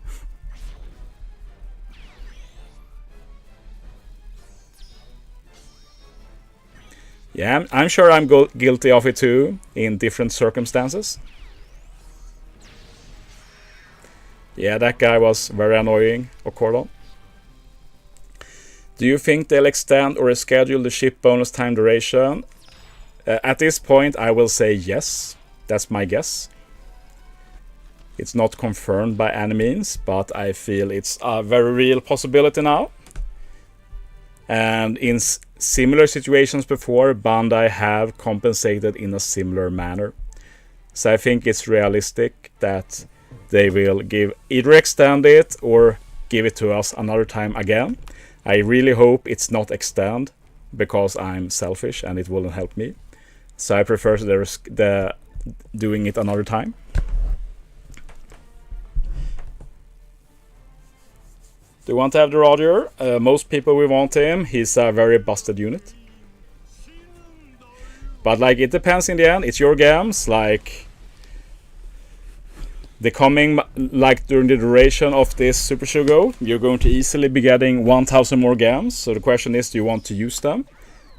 Yeah, I'm sure I'm guilty of it too, in different circumstances. Yeah, that guy was very annoying, Ocordon. Do you think they'll extend or reschedule the ship bonus time duration? At this point, I will say yes. That's my guess. It's not confirmed by any means, but I feel it's a very real possibility now. And in similar situations before, Bandai have compensated in a similar manner. So I think it's realistic that they will either extend it or give it to us another time again. I really hope it's not extend, because I'm selfish and it wouldn't help me. So I prefer the doing it another time. Do you want to have the Roger? Most people will want him. He's a very busted unit. But like, it depends in the end. It's your games. Like, the coming, like during the duration of this Super Shugo, you're going to easily be getting 1000 more games. So the question is, do you want to use them,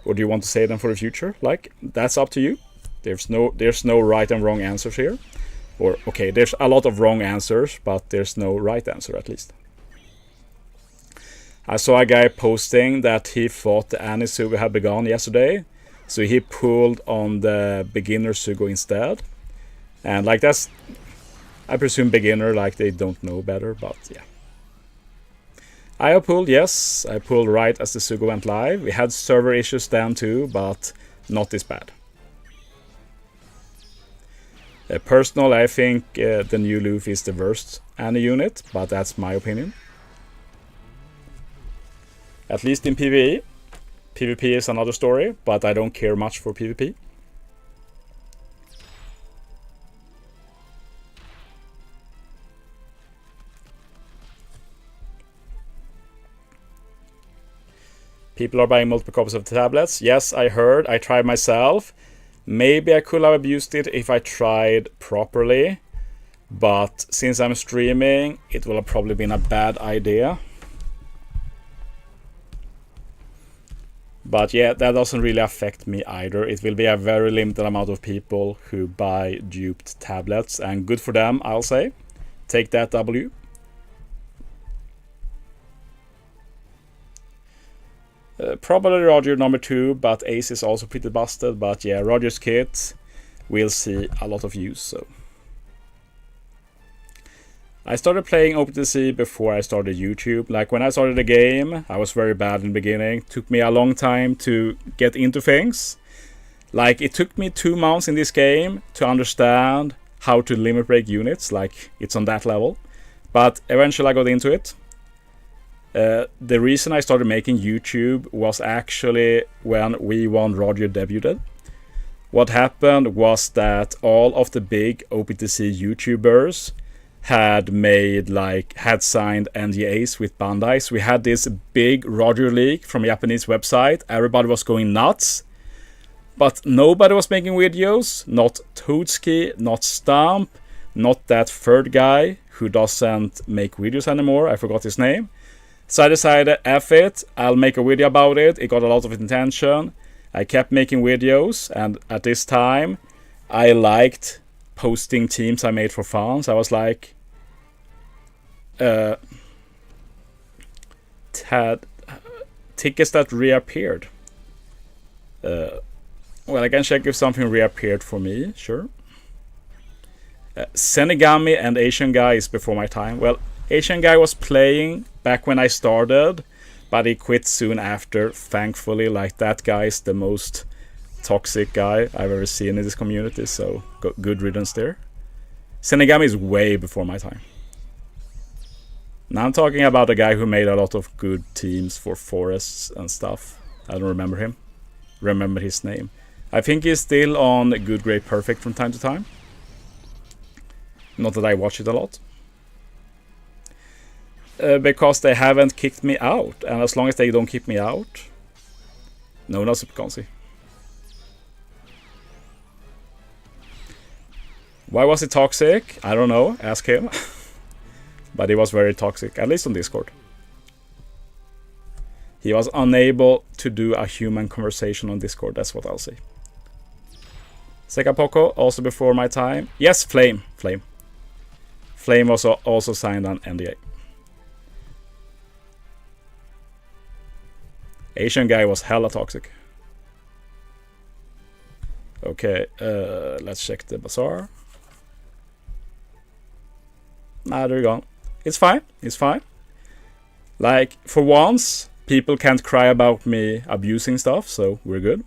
or do you want to save them for the future? Like, that's up to you. There's no right and wrong answers here. Or, okay, there's a lot of wrong answers, but there's no right answer, at least. I saw a guy posting that he thought the Annie Sugo had begun yesterday, so he pulled on the beginner Sugo instead. And like, that's, I presume beginner, like they don't know better, but yeah. I pulled, yes, I pulled right as the Sugo went live. We had server issues then too, but not this bad. Personally, I think the new Luffy is the worst Annie unit, but that's my opinion. At least in PvE. PvP is another story, but I don't care much for PvP. People are buying multiple copies of the tablets. Yes, I heard. I tried myself. Maybe I could have abused it if I tried properly. But since I'm streaming, it will have probably been a bad idea. But yeah, that doesn't really affect me either. It will be a very limited amount of people who buy duped tablets, and good for them, I'll say. Take that, W. Probably Roger number 2, but Ace is also pretty busted. But yeah, Roger's kit will see a lot of use. So I started playing OPTC before I started YouTube. Like when I started the game, I was very bad in the beginning. It took me a long time to get into things. Like it took me 2 months in this game to understand how to limit break units. Like it's on that level. But eventually I got into it. The reason I started making YouTube was actually when we won Roger debuted. What happened was that all of the big OPTC YouTubers had signed NDAs with Bandai. So we had this big Roger leak from a Japanese website. Everybody was going nuts. But nobody was making videos. Not Toadski, not Stump, not that third guy who doesn't make videos anymore. I forgot his name. So I decided, F it, I'll make a video about it. It got a lot of attention. I kept making videos, and at this time, I liked posting teams I made for fun. So I was like, tickets that reappeared. Well, I can check if something reappeared for me, sure. Senigami and Asian Guy is before my time. Well, Asian Guy was playing back when I started, but he quit soon after, thankfully. Like, that guy is the most toxic guy I've ever seen in this community, so good riddance there. Senigami is way before my time. Now I'm talking about a guy who made a lot of good teams for forests and stuff. I don't remember his name. I think he's still on Good, Great, Perfect from time to time. Not that I watch it a lot. Because they haven't kicked me out, and as long as they don't kick me out, no, not Superconsi. Why was he toxic? I don't know, ask him. But he was very toxic, at least on Discord. He was unable to do a human conversation on Discord, that's what I'll say. Sekapoko, also before my time. Yes, Flame. Flame was also signed on NDA. Asian Guy was hella toxic. Okay, let's check the bazaar. Nah, they're gone. It's fine. Like, for once, people can't cry about me abusing stuff, so we're good.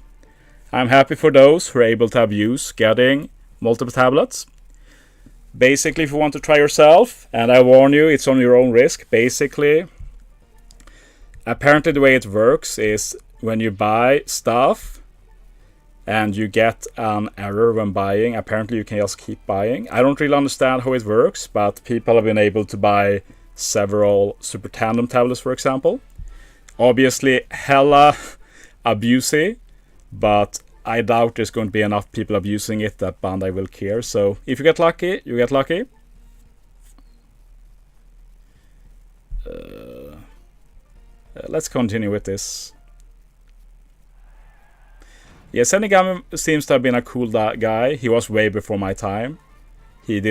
I'm happy for those who are able to abuse getting multiple tablets. Basically, if you want to try yourself, and I warn you, it's on your own risk. Basically, apparently the way it works is when you buy stuff and you get an error when buying, apparently you can just keep buying. I don't really understand how it works, but people have been able to buy several Super Tandem tablets, for example. Obviously, hella abusey, but I doubt there's going to be enough people abusing it that Bandai will care. So if you get lucky, you get lucky. Let's continue with this. Yeah, Senigami seems to have been a cool guy. He was way before my time. He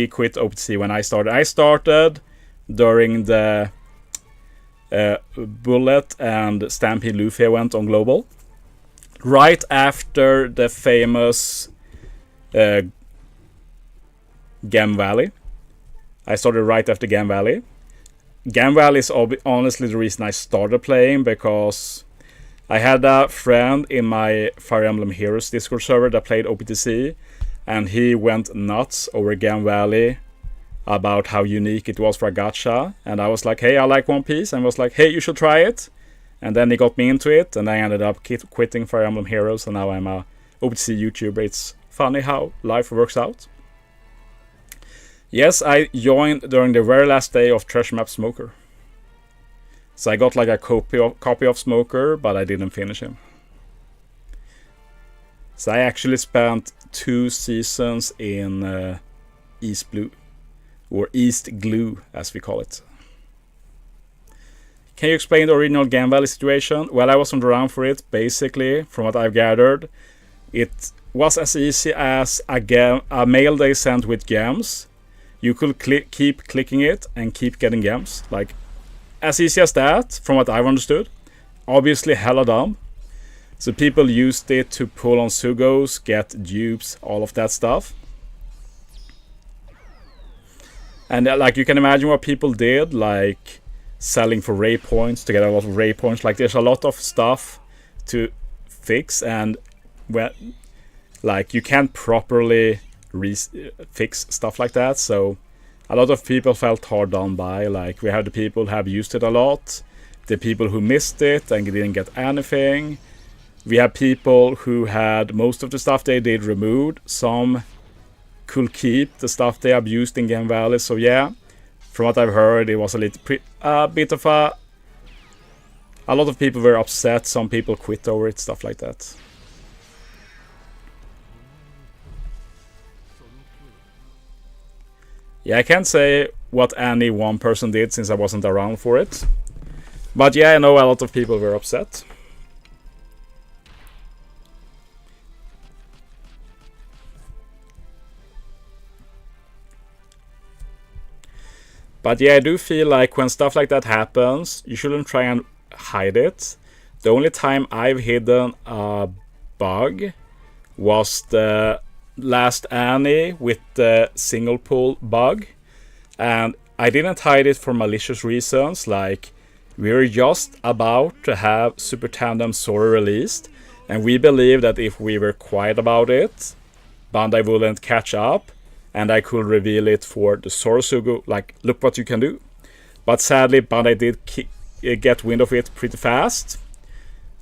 quit OPTC when I started. I started during the Bullet and Stampede Luffy went on global. Right after the famous Gem Valley. I started right after Gem Valley. Gem Valley is honestly the reason I started playing, because I had a friend in my Fire Emblem Heroes Discord server that played OPTC, and he went nuts over Gem Valley about how unique it was for a gacha. And I was like, hey, I like One Piece, and was like, hey, you should try it. And then he got me into it, and I ended up quitting Fire Emblem Heroes, and now I'm a OPTC YouTuber. It's funny how life works out. Yes, I joined during the very last day of Treasure Map Smoker. So I got like a copy of Smoker, but I didn't finish him. So I actually spent 2 seasons in East Blue. or East Glue as we call it. Can you explain the original Game Valley situation? Well, I wasn't around for it. Basically, from what I've gathered, it was as easy as a mail they sent with gems. You could keep clicking it and keep getting gems. Like, as easy as that, from what I've understood. Obviously hella dumb. So people used it to pull on Sugos, get dupes, all of that stuff. And like you can imagine what people did, like selling for ray points to get a lot of ray points. Like there's a lot of stuff to fix, and when like you can't properly fix stuff like that. So a lot of people felt hard done by. Like we have the people who have used it a lot, the people who missed it and didn't get anything. We have people who had most of the stuff they did removed. Some could keep the stuff they have used in Game Valley. So yeah, from what I've heard, it was a bit of a lot of people were upset. Some people quit over it, stuff like that. Yeah, I can't say what any one person did since I wasn't around for it. But yeah, I know a lot of people were upset. But yeah, I do feel like when stuff like that happens, you shouldn't try and hide it. The only time I've hidden a bug was the last Annie with the single pull bug. And I didn't hide it for malicious reasons, like we were just about to have Super Tandem Sora released, and we believed that if we were quiet about it, Bandai wouldn't catch up, and I could reveal it for the Sorosugu, like, look what you can do. But sadly, Bandai did get wind of it pretty fast,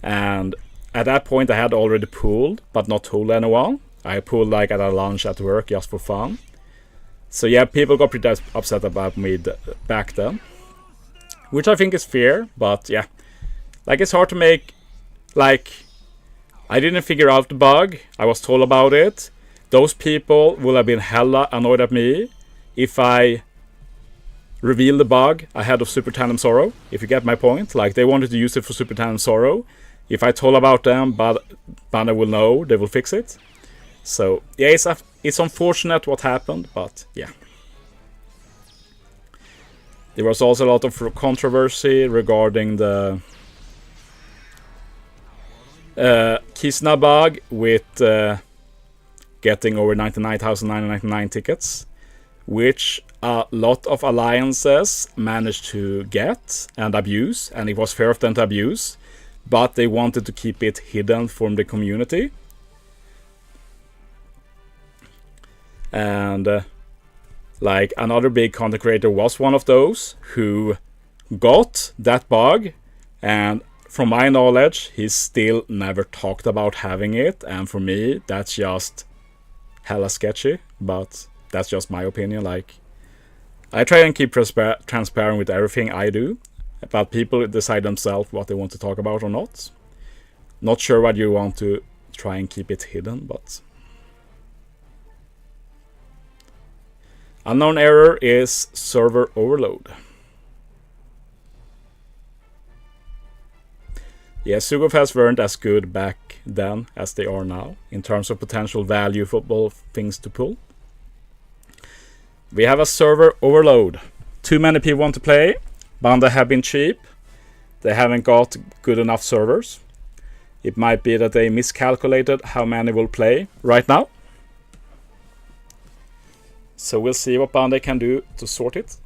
and at that point I had already pulled, but not told anyone. I pulled like at a lunch at work just for fun. So yeah, people got pretty upset about me back then. Which I think is fair, but yeah. Like, it's hard to make, like, I didn't figure out the bug, I was told about it. Those people will have been hella annoyed at me if I reveal the bug ahead of Super Tandem Sorrow, if you get my point. Like, they wanted to use it for Super Tandem Sorrow. If I told about them, but Bandai will know, they will fix it. So, yeah, it's unfortunate what happened, but yeah. There was also a lot of controversy regarding the Kisna bug with getting over 99,999 tickets, which a lot of alliances managed to get and abuse, and it was fair of them to abuse, but they wanted to keep it hidden from the community. And like, another big content creator was one of those who got that bug, and from my knowledge he's still never talked about having it, and for me that's just hella sketchy, but that's just my opinion. Like, I try and keep transparent with everything I do, but people decide themselves what they want to talk about or not. Not sure why you want to try and keep it hidden, but unknown error is server overload. Yeah, Sugofest weren't as good back then as they are now in terms of potential value football things to pull. We have a server overload. Too many people want to play. Bandai have been cheap. They haven't got good enough servers. It might be that they miscalculated how many will play right now. So we'll see what Bandai can do to sort it.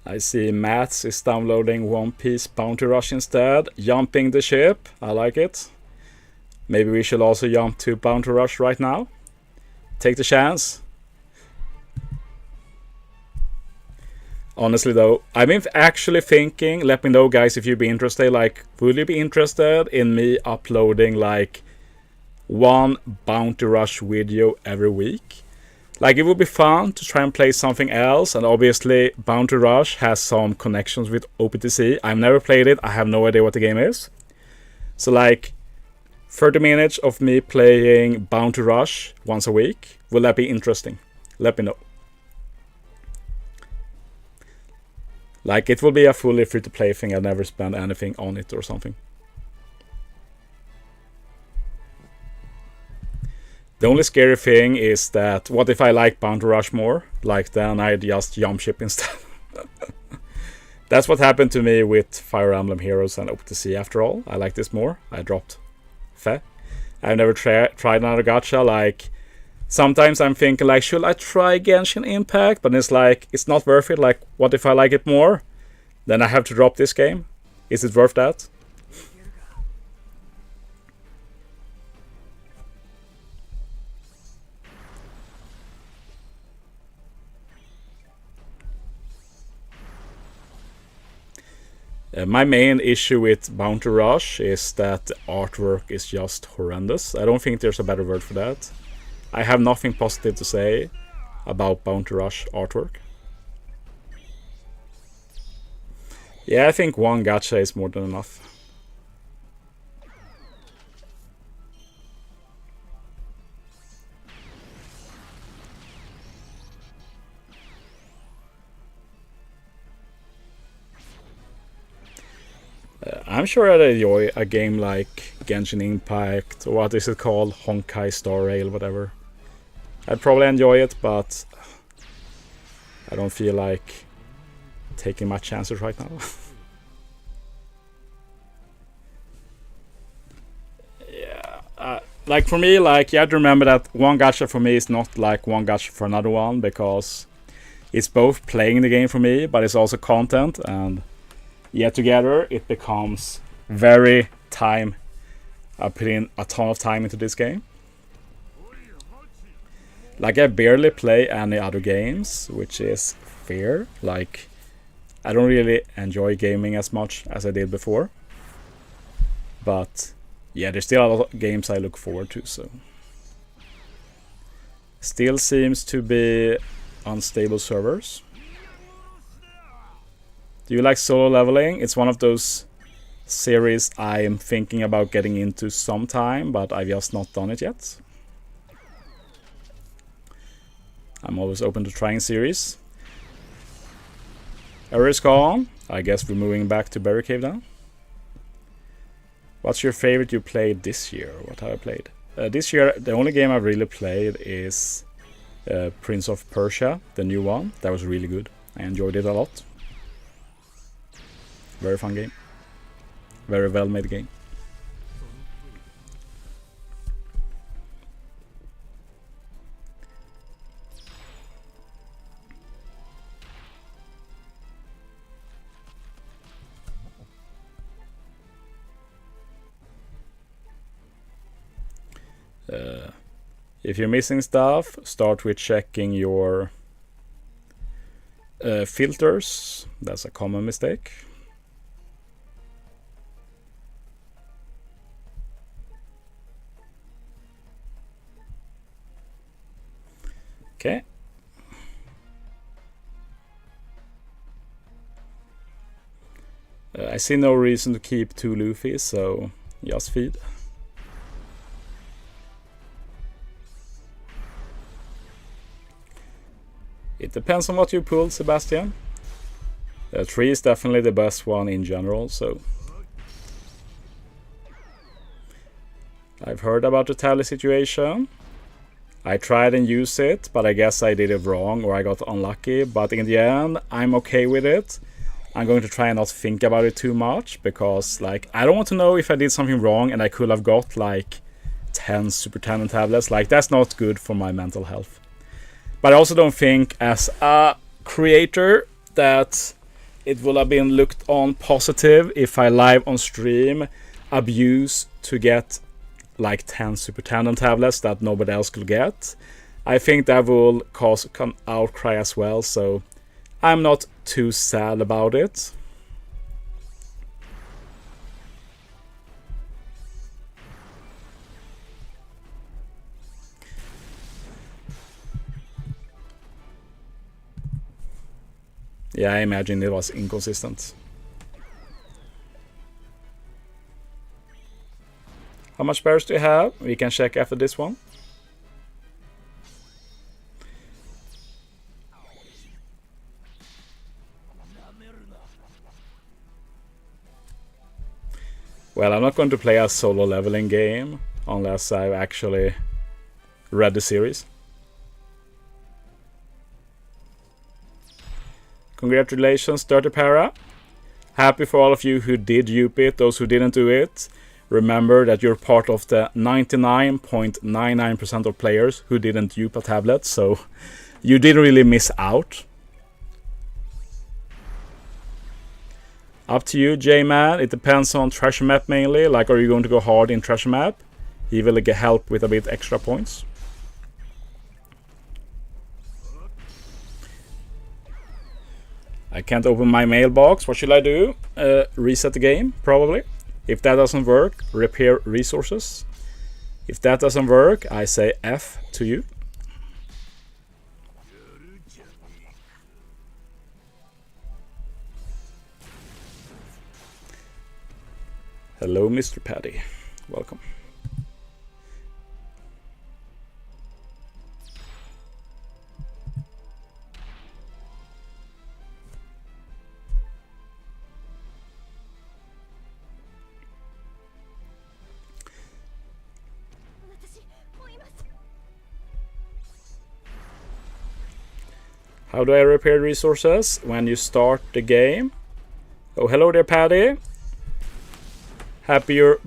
I see Mats is downloading One Piece Bounty Rush instead, jumping the ship. I like it. Maybe we should also jump to Bounty Rush right now. Take the chance. Honestly though, I've been actually thinking, let me know guys if you'd be interested, like, would you be interested in me uploading like one Bounty Rush video every week? Like, it would be fun to try and play something else, and obviously Bounty Rush has some connections with OPTC. I've never played it, I have no idea what the game is. So like, 30 minutes of me playing Bounty Rush once a week, will that be interesting? Let me know. Like, it will be a fully free-to-play thing, I'll never spend anything on it or something. The only scary thing is that, what if I like Bounty Rush more? Like, then I just jump ship instead. That's what happened to me with Fire Emblem Heroes and OPTC after all. I like this more. I dropped Fe. I've never tried another gacha. Like, sometimes I'm thinking, like, should I try Genshin Impact? But it's like, it's not worth it. Like, what if I like it more? Then I have to drop this game. Is it worth that? My main issue with Bounty Rush is that the artwork is just horrendous. I don't think there's a better word for that. I have nothing positive to say about Bounty Rush artwork. Yeah, I think one gacha is more than enough. I'm sure I'd enjoy a game like Genshin Impact, or what is it called? Honkai Star Rail, whatever. I'd probably enjoy it, but I don't feel like taking my chances right now. Yeah, like for me, like you have to remember that one gacha for me is not like one gacha for another one, because it's both playing the game for me, but it's also content, and yet together it becomes very time. I put in a ton of time into this game. Like, I barely play any other games, which is fair. Like, I don't really enjoy gaming as much as I did before. But yeah, there's still a lot of games I look forward to, so. Still seems to be unstable servers. Do you like solo leveling? It's one of those series I'm thinking about getting into sometime, but I've just not done it yet. I'm always open to trying series. Error is gone. I guess we're moving back to BERI Cave now. What's your favorite you played this year? What have I played? This year, the only game I've really played is Prince of Persia, the new one. That was really good. I enjoyed it a lot. Very fun game. Very well made game. If you're missing stuff, start with checking your filters. That's a common mistake. Okay. I see no reason to keep 2 Luffy, so just feed. It depends on what you pull, Sebastian. 3 is definitely the best one in general, so. I've heard about the tally situation. I tried and used it, but I guess I did it wrong or I got unlucky. But in the end, I'm okay with it. I'm going to try and not think about it too much, because like, I don't want to know if I did something wrong and I could have got like 10 Super Tendon tablets. Like, that's not good for my mental health. But I also don't think as a creator that it will have been looked on positive if I live on stream abuse to get like 10 Super Tendon tablets that nobody else could get. I think that will cause an outcry as well, so I'm not too sad about it. Yeah, I imagine it was inconsistent. How much bears do you have? We can check after this one. Well, I'm not going to play a solo leveling game unless I've actually read the series. Congratulations, Dirty Para. Happy for all of you who did UP it. Those who didn't do it, remember that you're part of the 99.99% of players who didn't UP a tablet, so you didn't really miss out. Up to you, J-Man. It depends on treasure map mainly. Like, are you going to go hard in treasure map? He will get help with a bit extra points. I can't open my mailbox. What should I do? Reset the game, probably. If that doesn't work, repair resources. If that doesn't work, I say F to you. Hello, Mr. Paddy. Welcome. How do I repair resources? When you start the game. Oh, hello there, Paddy. Happy you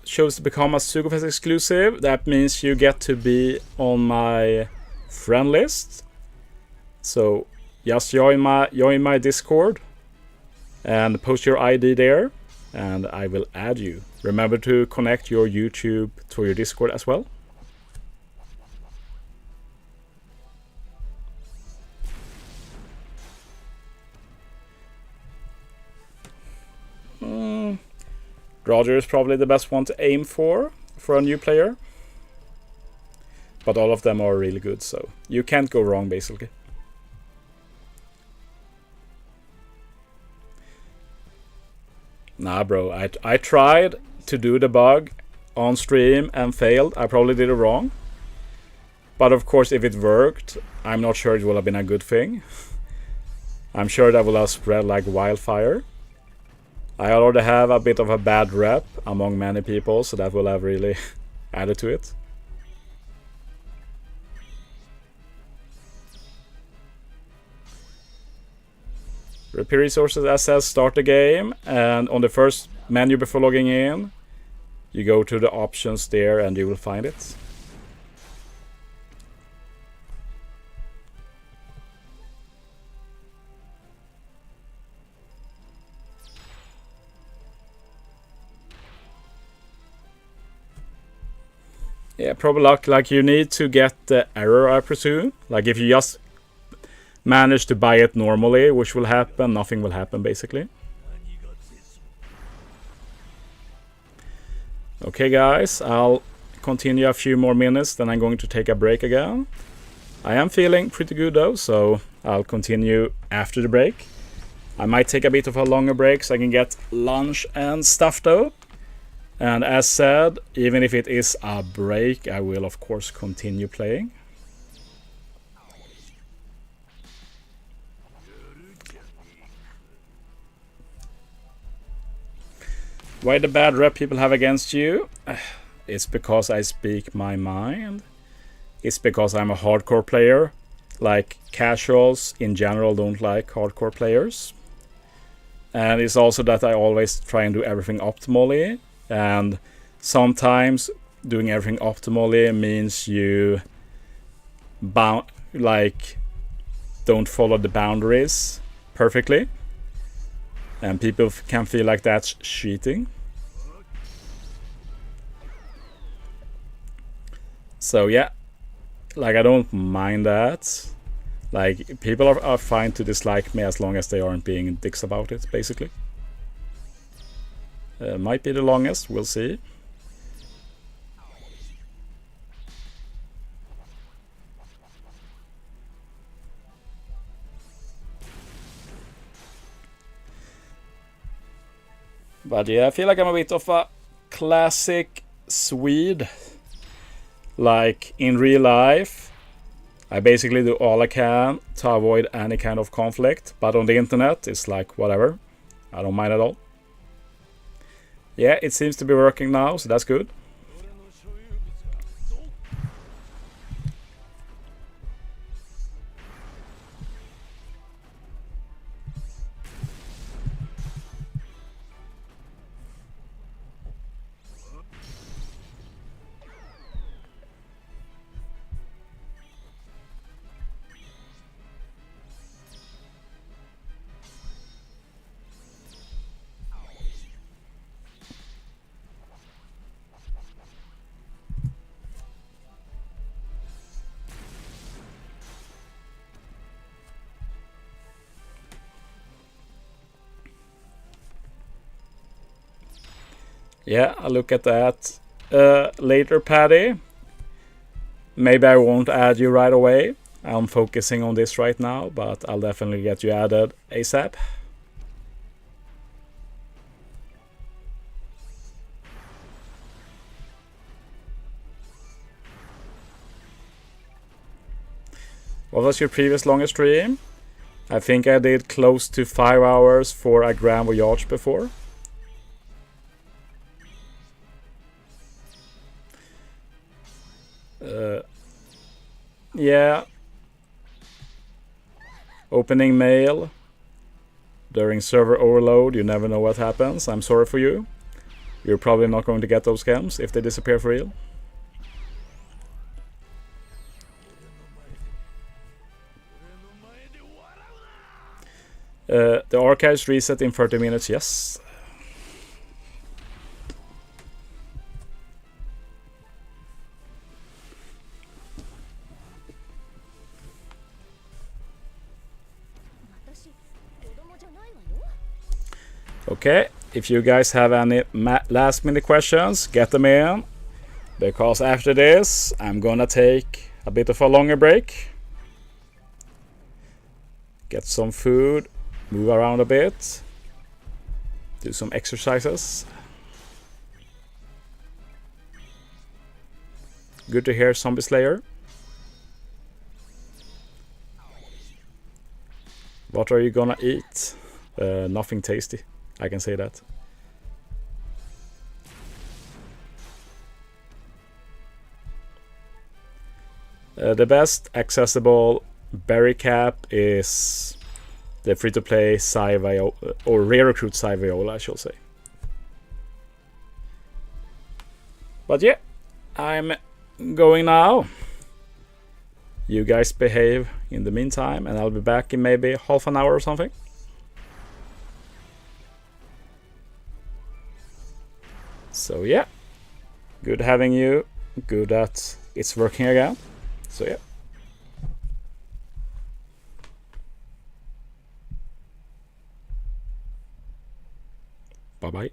chose to become a Sugofest exclusive. That means you get to be on my friend list. So just join my Discord and post your ID there, and I will add you. Remember to connect your YouTube to your Discord as well. Roger is probably the best one to aim for a new player. But all of them are really good, so you can't go wrong, basically. Nah, bro, I tried to do the bug on stream and failed. I probably did it wrong. But of course, if it worked, I'm not sure it would have been a good thing. I'm sure that will have spread like wildfire. I already have a bit of a bad rep among many people, so that will have really added to it. Repair resources, as says, start the game, and on the first menu before logging in, you go to the options there and you will find it. Yeah, probably like you need to get the error, I presume. Like if you just manage to buy it normally, which will happen, nothing will happen basically. Okay guys, I'll continue a few more minutes, then I'm going to take a break again. I am feeling pretty good though, so I'll continue after the break. I might take a bit of a longer break so I can get lunch and stuff though. And as said, even if it is a break, I will of course continue playing. Why the bad rep people have against you? It's because I speak my mind. It's because I'm a hardcore player. Like casuals in general don't like hardcore players. And it's also that I always try and do everything optimally. And sometimes doing everything optimally means you don't follow the boundaries perfectly, and people can feel like that's cheating. So yeah, like I don't mind that. Like, people are fine to dislike me as long as they aren't being dicks about it, basically. Might be the longest, we'll see. But yeah, I feel like I'm a bit of a classic Swede. Like, in real life, I basically do all I can to avoid any kind of conflict. But on the internet, it's like, whatever. I don't mind at all. Yeah, it seems to be working now, so that's good. Yeah, I'll look at that later, Paddy. Maybe I won't add you right away. I'm focusing on this right now, but I'll definitely get you added ASAP. What was your previous longest stream? I think I did close to 5 hours for a Grand Voyage before. Yeah. Opening mail during server overload, you never know what happens. I'm sorry for you. You're probably not going to get those scams if they disappear for real. The archives reset in 30 minutes, yes. Okay, if you guys have any last minute questions, get them in. Because after this, I'm gonna take a bit of a longer break. Get some food, move around a bit, do some exercises. Good to hear, Zombie Slayer. What are you gonna eat? Nothing tasty, I can say that. The best accessible BERI cap is the free-to-play Psy Viola, or Rare Recruit Psy Viola, I shall say. But yeah, I'm going now. You guys behave in the meantime, and I'll be back in maybe half an hour or something. So yeah, good having you. Good that it's working again. So yeah. Bye bye.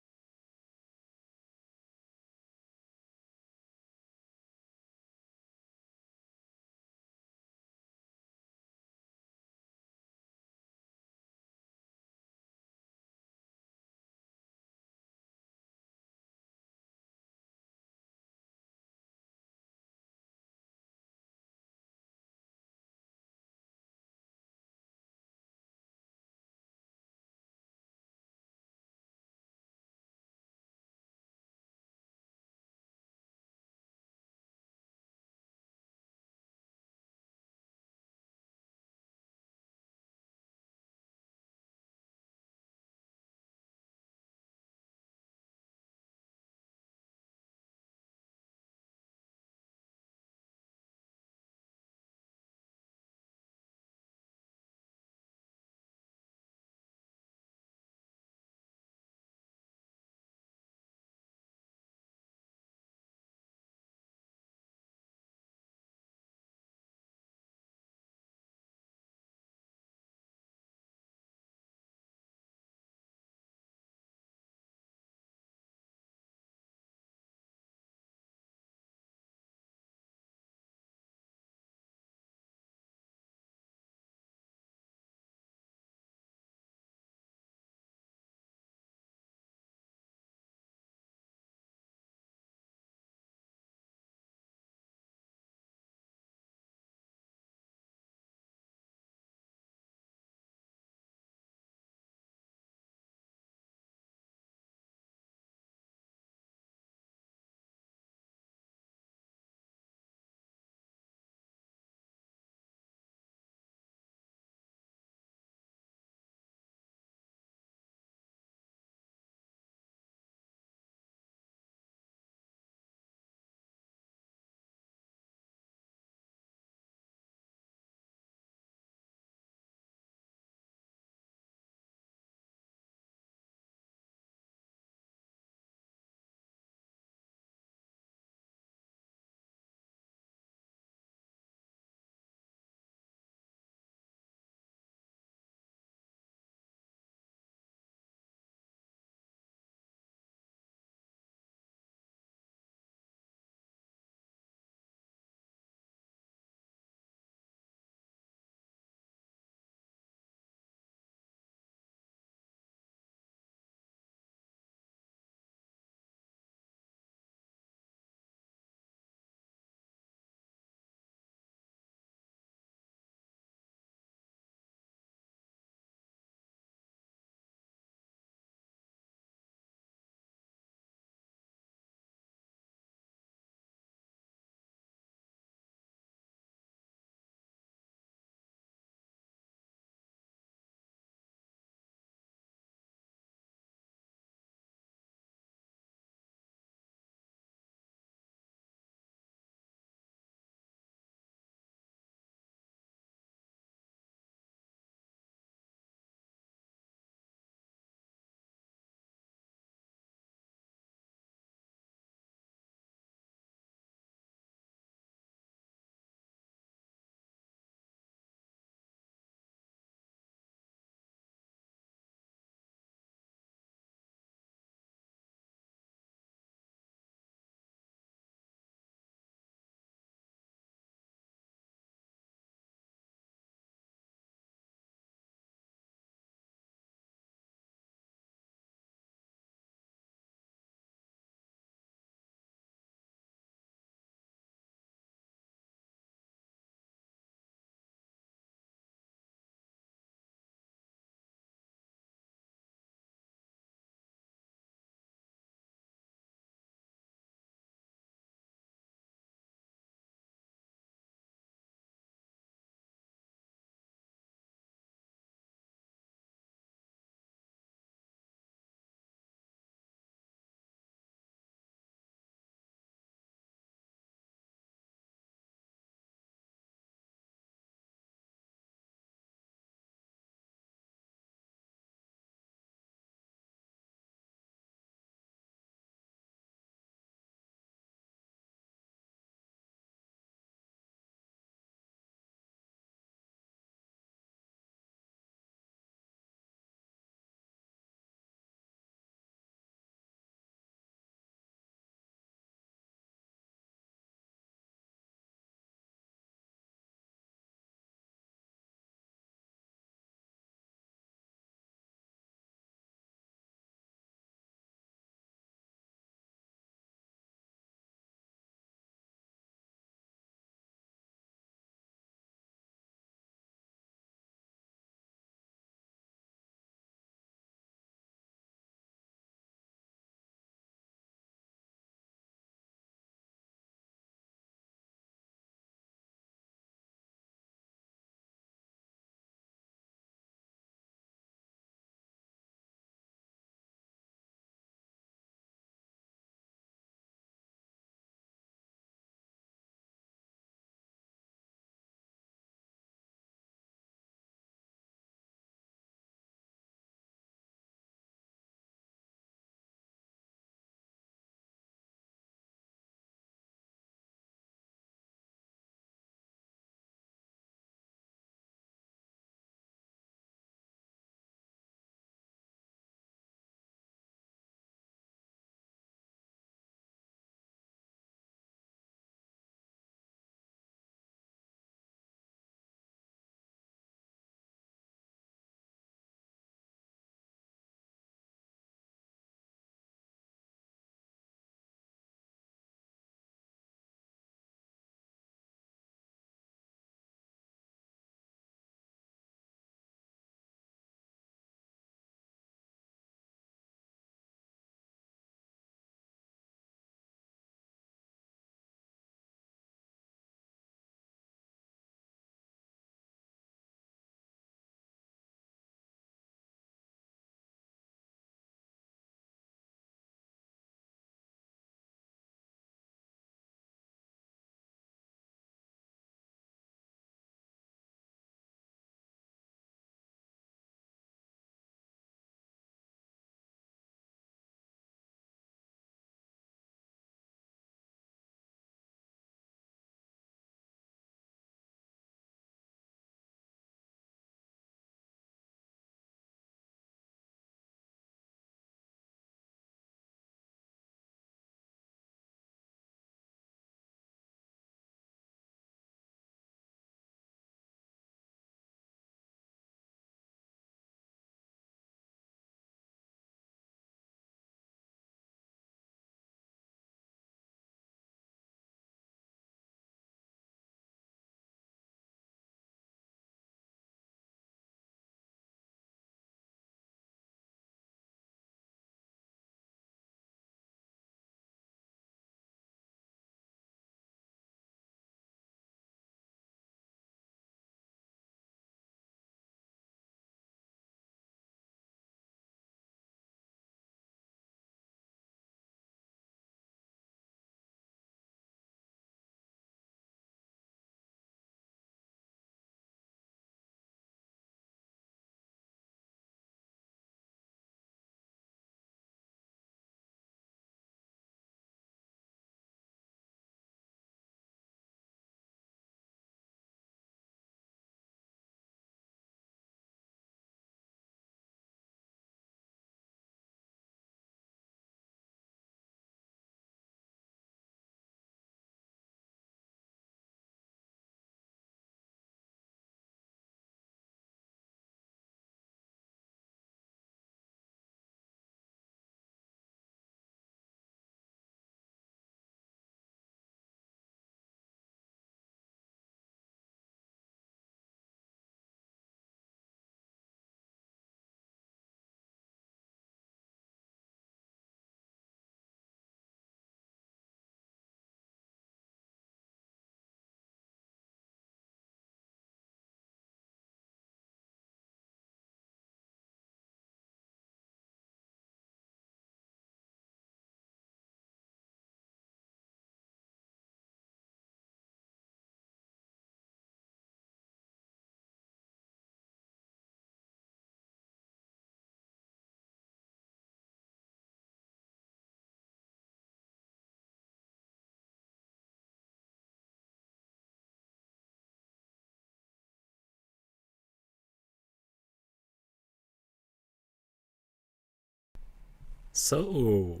So,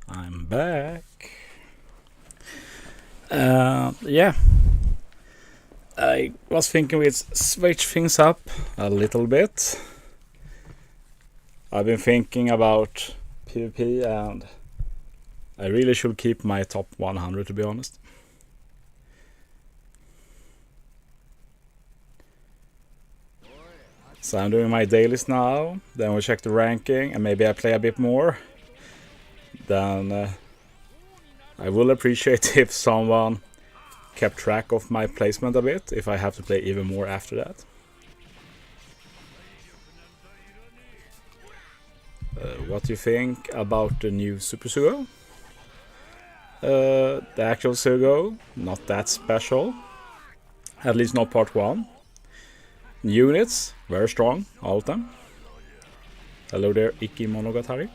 I'm back. Yeah, I was thinking we'd switch things up a little bit. I've been thinking about PvP and I really should keep my top 100, to be honest. So I'm doing my dailies now, then we'll check the ranking and maybe I play a bit more. Then I will appreciate if someone kept track of my placement a bit, if I have to play even more after that. What do you think about the new Super Sugo? The actual Sugo, not that special. At least not part 1. Units, very strong, all of them. Hello there, Iki Monogatari.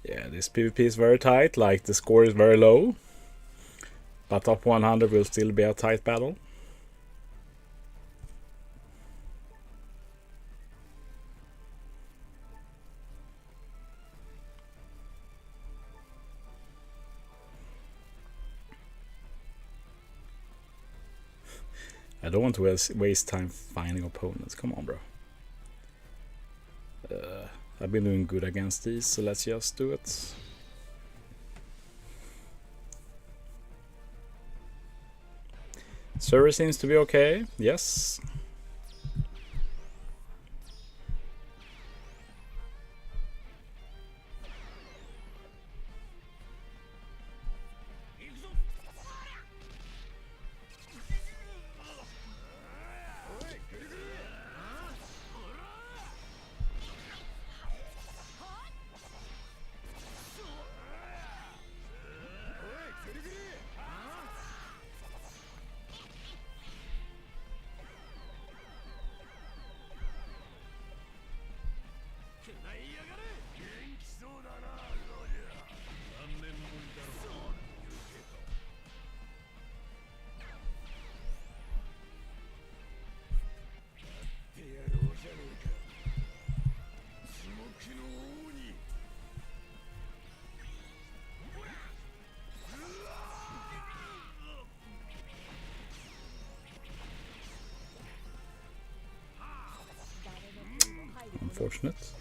Yeah, this PvP is very tight, like the score is very low. But top 100 will still be a tight battle. I don't want to waste time finding opponents, come on bro. I've been doing good against these, so let's just do it. Server seems to be okay, yes. Unfortunate.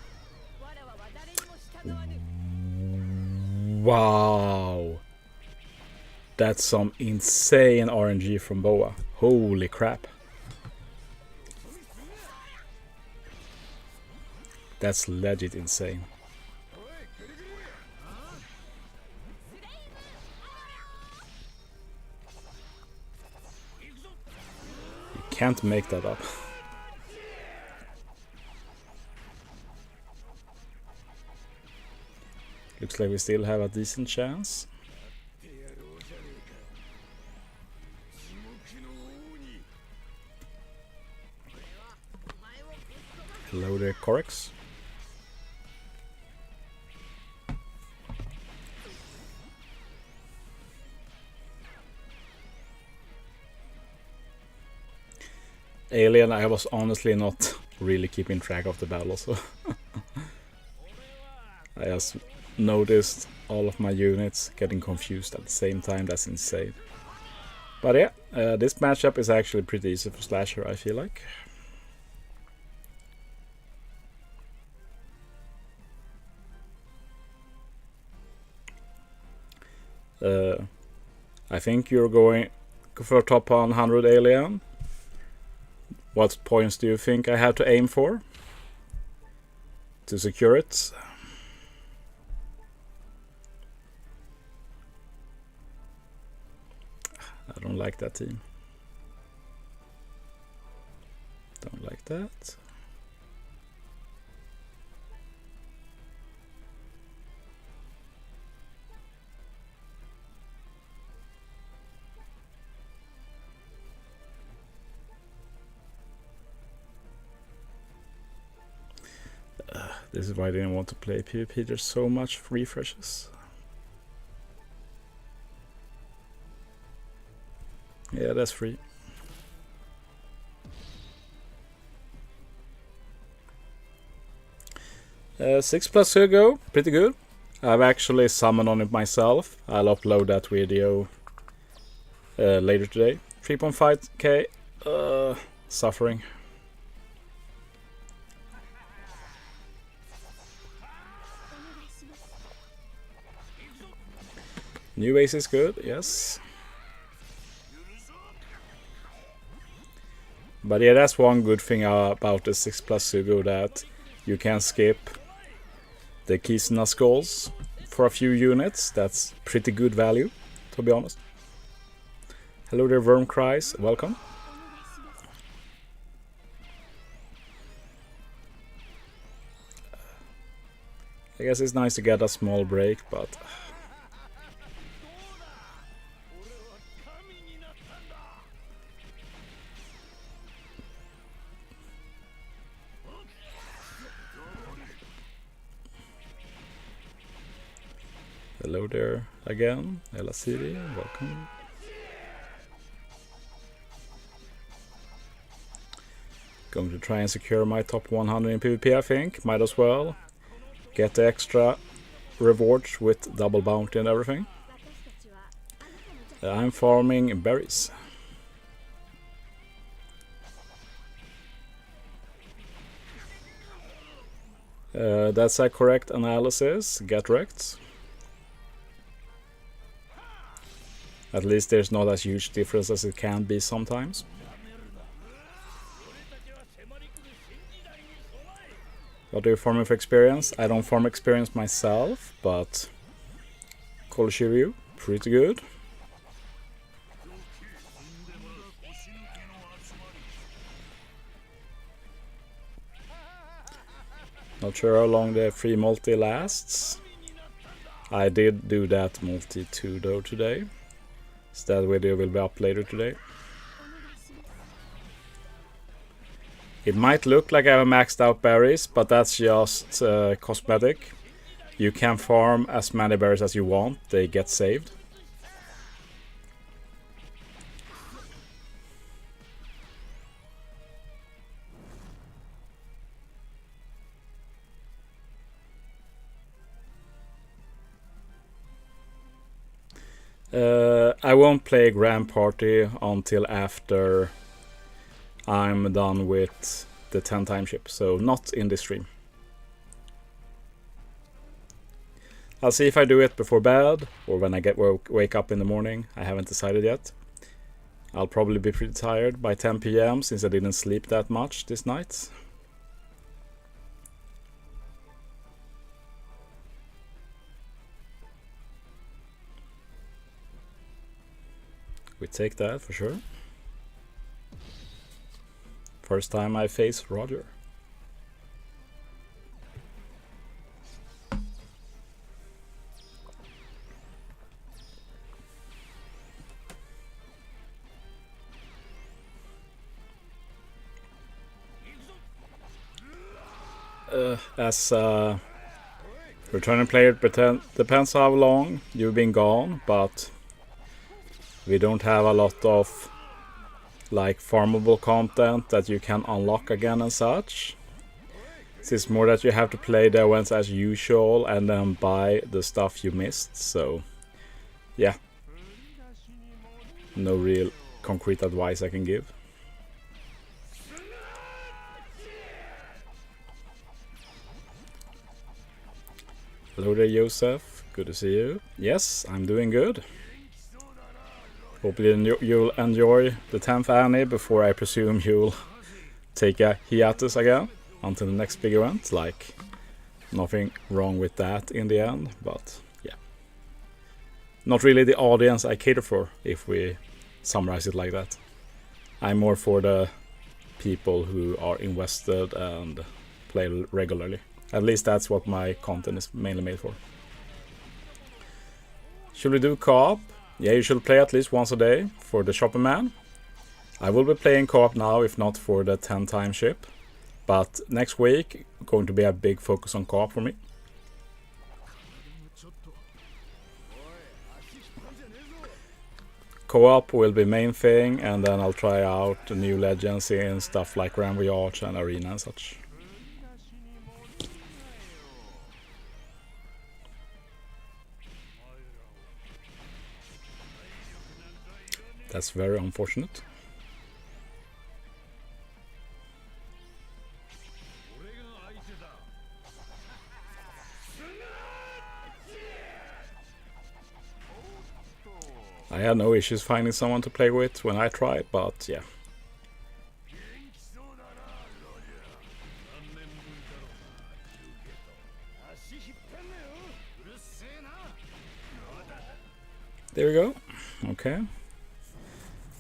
Wow. That's some insane RNG from Boa. Holy crap. That's legit insane. You can't make that up. Looks like we still have a decent chance. Hello there, Corex. Alien, I was honestly not really keeping track of the battle, so I just noticed all of my units getting confused at the same time. That's insane. But yeah, this matchup is actually pretty easy for Slasher, I feel like. I think you're going for top 100 Alien. What points do you think I have to aim for to secure it? I don't like that team. Don't like that. This is why I didn't want to play PvP. There's so much refreshes. Yeah, that's free. Six plus Hugo, pretty good. I've actually summoned on it myself. I'll upload that video later today. 3.5k, suffering. New base is good, yes. But yeah, that's one good thing about the 6 plus Sugo, that you can skip the Kisuna skulls for a few units. That's pretty good value, to be honest. Hello there, Worm Cries, welcome. I guess it's nice to get a small break, but hello there again, Ella City, welcome. Going to try and secure my top 100 in PvP, I think. Might as well. Get the extra rewards with double bounty and everything. I'm farming berries. That's a correct analysis. Get wrecked. At least there's not as huge difference as it can be sometimes. What do you farm for experience? I don't farm experience myself, but Call Shiryu, pretty good. Not sure how long the free multi lasts. I did do that multi too though today. So that video will be up later today. It might look like I have maxed out berries, but that's just cosmetic. You can farm as many berries as you want, they get saved. I won't play Grand Party until after I'm done with the 10 time ship, so not in this stream. I'll see if I do it before bed or when I wake up in the morning. I haven't decided yet. I'll probably be pretty tired by 10 PM since I didn't sleep that much this night. We take that for sure. First time I face Roger. As a returning player, depends how long you've been gone, but we don't have a lot of like farmable content that you can unlock again and such. It's more that you have to play the events as usual and then buy the stuff you missed, so yeah. No real concrete advice I can give. Hello there, Joseph. Good to see you. Yes, I'm doing good. Hopefully you'll enjoy the 10th Annie before I presume you'll take a hiatus again until the next big event. Like, nothing wrong with that in the end, but yeah. Not really the audience I cater for, if we summarize it like that. I'm more for the people who are invested and play regularly. At least that's what my content is mainly made for. Should we do co-op? Yeah, you should play at least once a day for the Shopper Man. I will be playing co-op now, if not for the 10 time ship. But next week, going to be a big focus on co-op for me. Co-op will be main thing, and then I'll try out the new legends in stuff like Ram Voyage and Arena and such. That's very unfortunate. I had no issues finding someone to play with when I tried, but yeah. There we go. Okay.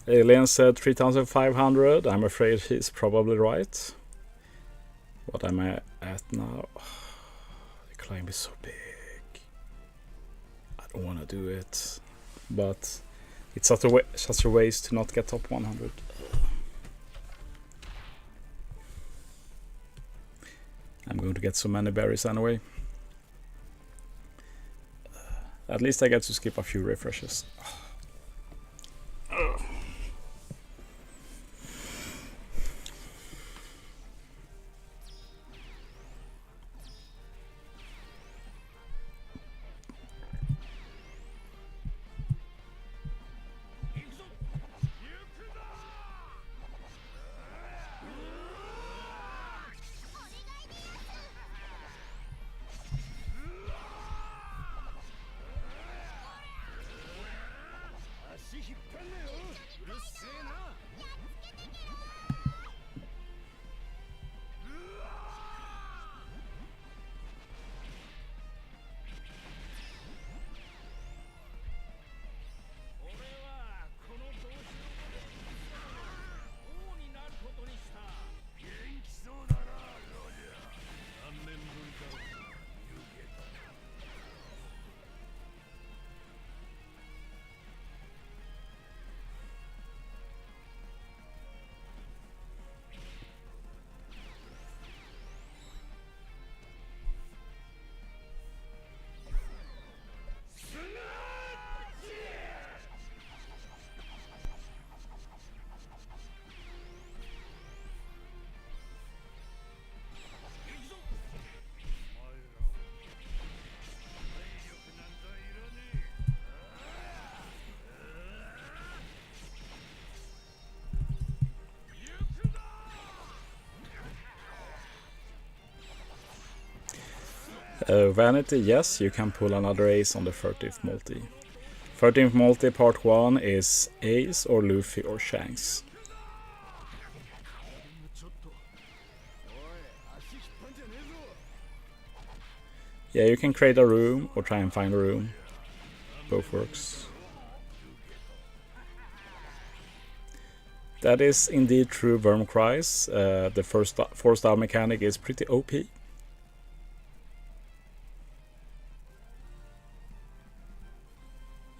Alien said 3,500. I'm afraid he's probably right. What am I at now? The climb is so big. I don't want to do it. But it's such a waste to not get top 100. I'm going to get so many berries anyway. At least I get to skip a few refreshes. Vanity, yes, you can pull another ace on the 13th multi. 13th multi part 1 is Ace or Luffy or Shanks. Yeah, you can create a room or try and find a room. Both works. That is indeed true, Worm Cries. The first 4-star mechanic is pretty OP.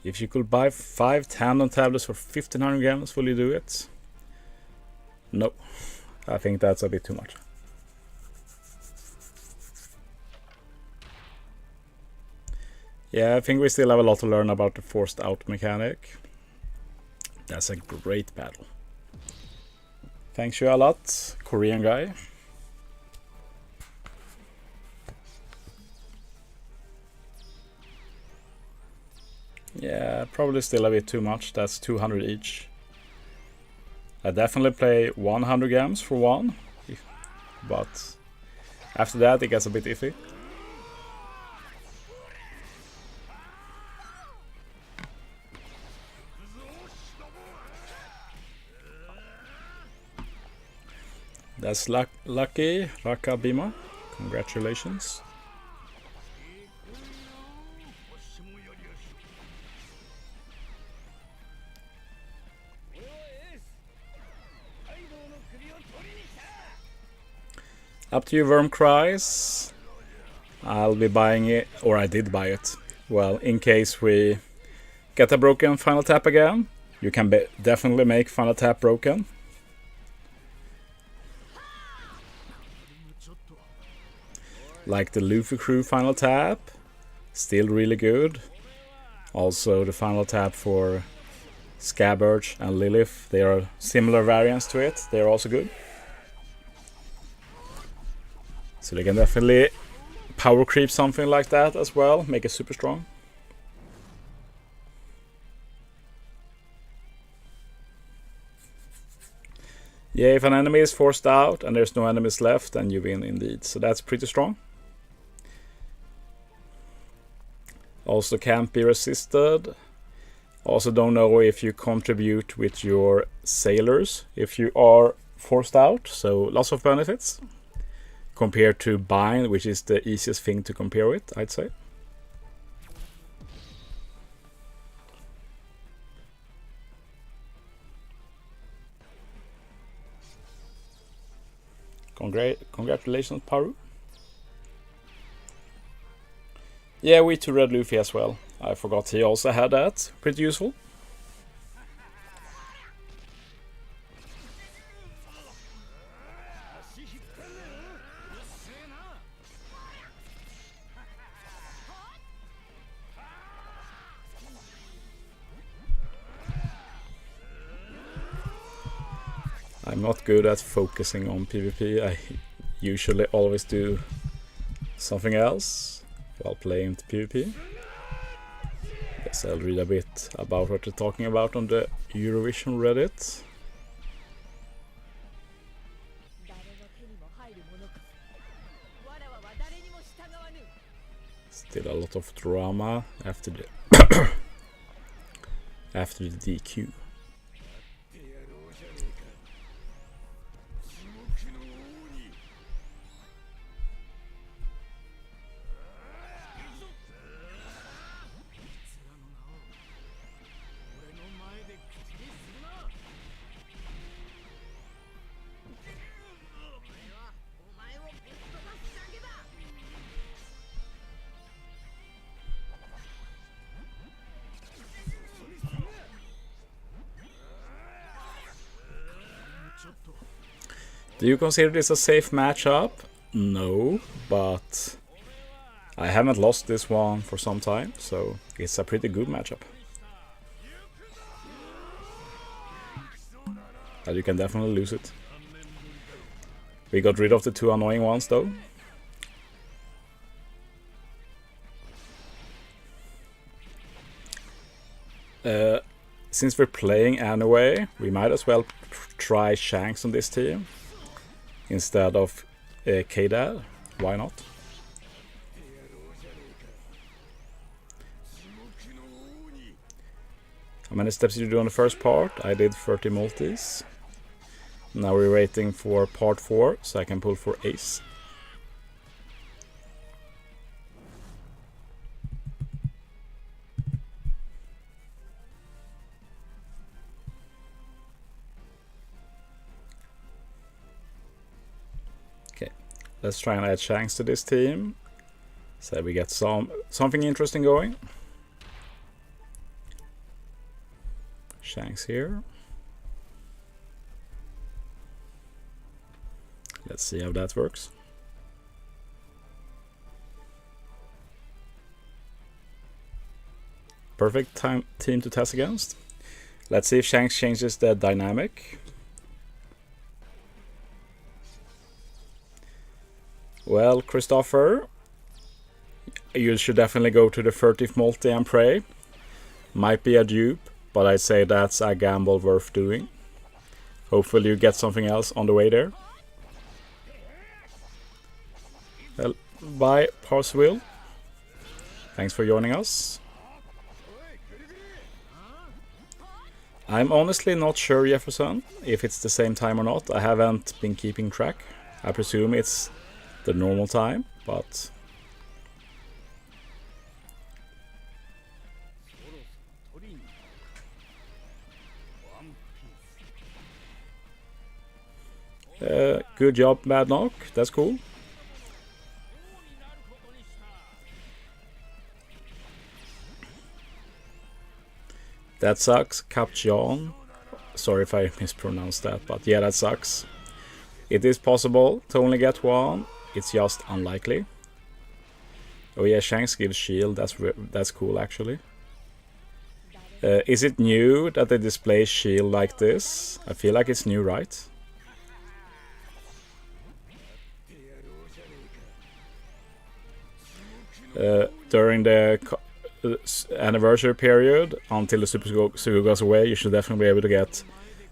If you could buy 5 tandem tablets for 1500 grams, will you do it? No, I think that's a bit too much. Yeah, I think we still have a lot to learn about the forced out mechanic. That's a great battle. Thanks you a lot, Korean guy. Yeah, probably still a bit too much. That's 200 each. I definitely play 100 grams for one, but after that it gets a bit iffy. That's lucky, Rakabima. Congratulations. Up to you, Worm Cries. I'll be buying it, or I did buy it. Well, in case we get a broken final tap again, you can definitely make final tap broken. Like the Luffy Crew final tap, still really good. Also the final tap for Scabbard and Lilith, they are similar variants to it. They are also good. So they can definitely power creep something like that as well, make it super strong. Yeah, if an enemy is forced out and there's no enemies left, then you win indeed. So that's pretty strong. Also can't be resisted. Also don't know if you contribute with your sailors if you are forced out. So lots of benefits. Compared to bind, which is the easiest thing to compare with, I'd say. Congratulations, Paru. Yeah, we to Red Luffy as well. I forgot he also had that. Pretty useful. I'm not good at focusing on PvP. I usually always do something else while playing PvP. Guess I'll read a bit about what they're talking about on the Eurovision Reddit. Still a lot of drama after the after the DQ. Do you consider this a safe matchup? No, but I haven't lost this one for some time, so it's a pretty good matchup. But you can definitely lose it. We got rid of the two annoying ones though. Since we're playing anyway, we might as well try Shanks on this team instead of K-Dad. Why not? How many steps did you do on the first part? I did 30 multis. Now we're waiting for part 4 so I can pull for Ace. Let's try and add Shanks to this team, so we get something interesting going. Shanks here. Let's see how that works. Perfect team to test against. Let's see if Shanks changes the dynamic. Well, Christopher, you should definitely go to the 30th multi and pray. Might be a dupe, but I'd say that's a gamble worth doing. Hopefully you get something else on the way there. Well, bye, Parswill. Thanks for joining us. I'm honestly not sure, Jefferson, if it's the same time or not. I haven't been keeping track. I presume it's the normal time, but good job, Madnock. That's cool. That sucks, Kapjan. Sorry if I mispronounced that, but yeah, that sucks. It is possible to only get one. It's just unlikely. Oh yeah, Shanks gives shield. That's cool actually. Is it new that they display shield like this? I feel like it's new, right? During the anniversary period, until the Super Sugo goes away, you should definitely be able to get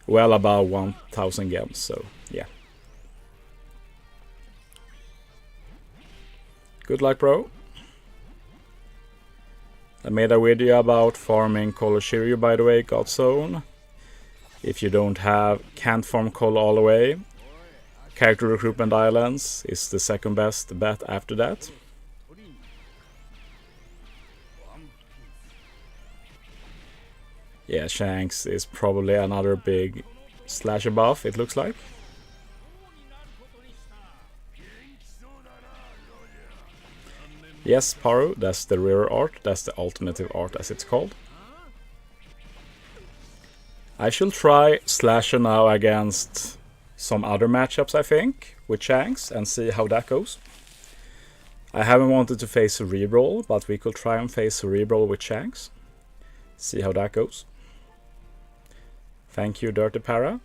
well above 1000 gems, so yeah. Good luck, bro. I made a video about farming Colo Shiryu, by the way, Godzone. If you can't farm Colo all the way, Character Recruitment Islands is the second best bet after that. Yeah, Shanks is probably another big slasher buff, it looks like. Yes, Paru, that's the rear art, that's the alternative art as it's called. I shall try Slasher now against some other matchups, I think, with Shanks, and see how that goes. I haven't wanted to face Cerebral, but we could try and face Cerebral with Shanks. See how that goes. Thank you, Dirty Para.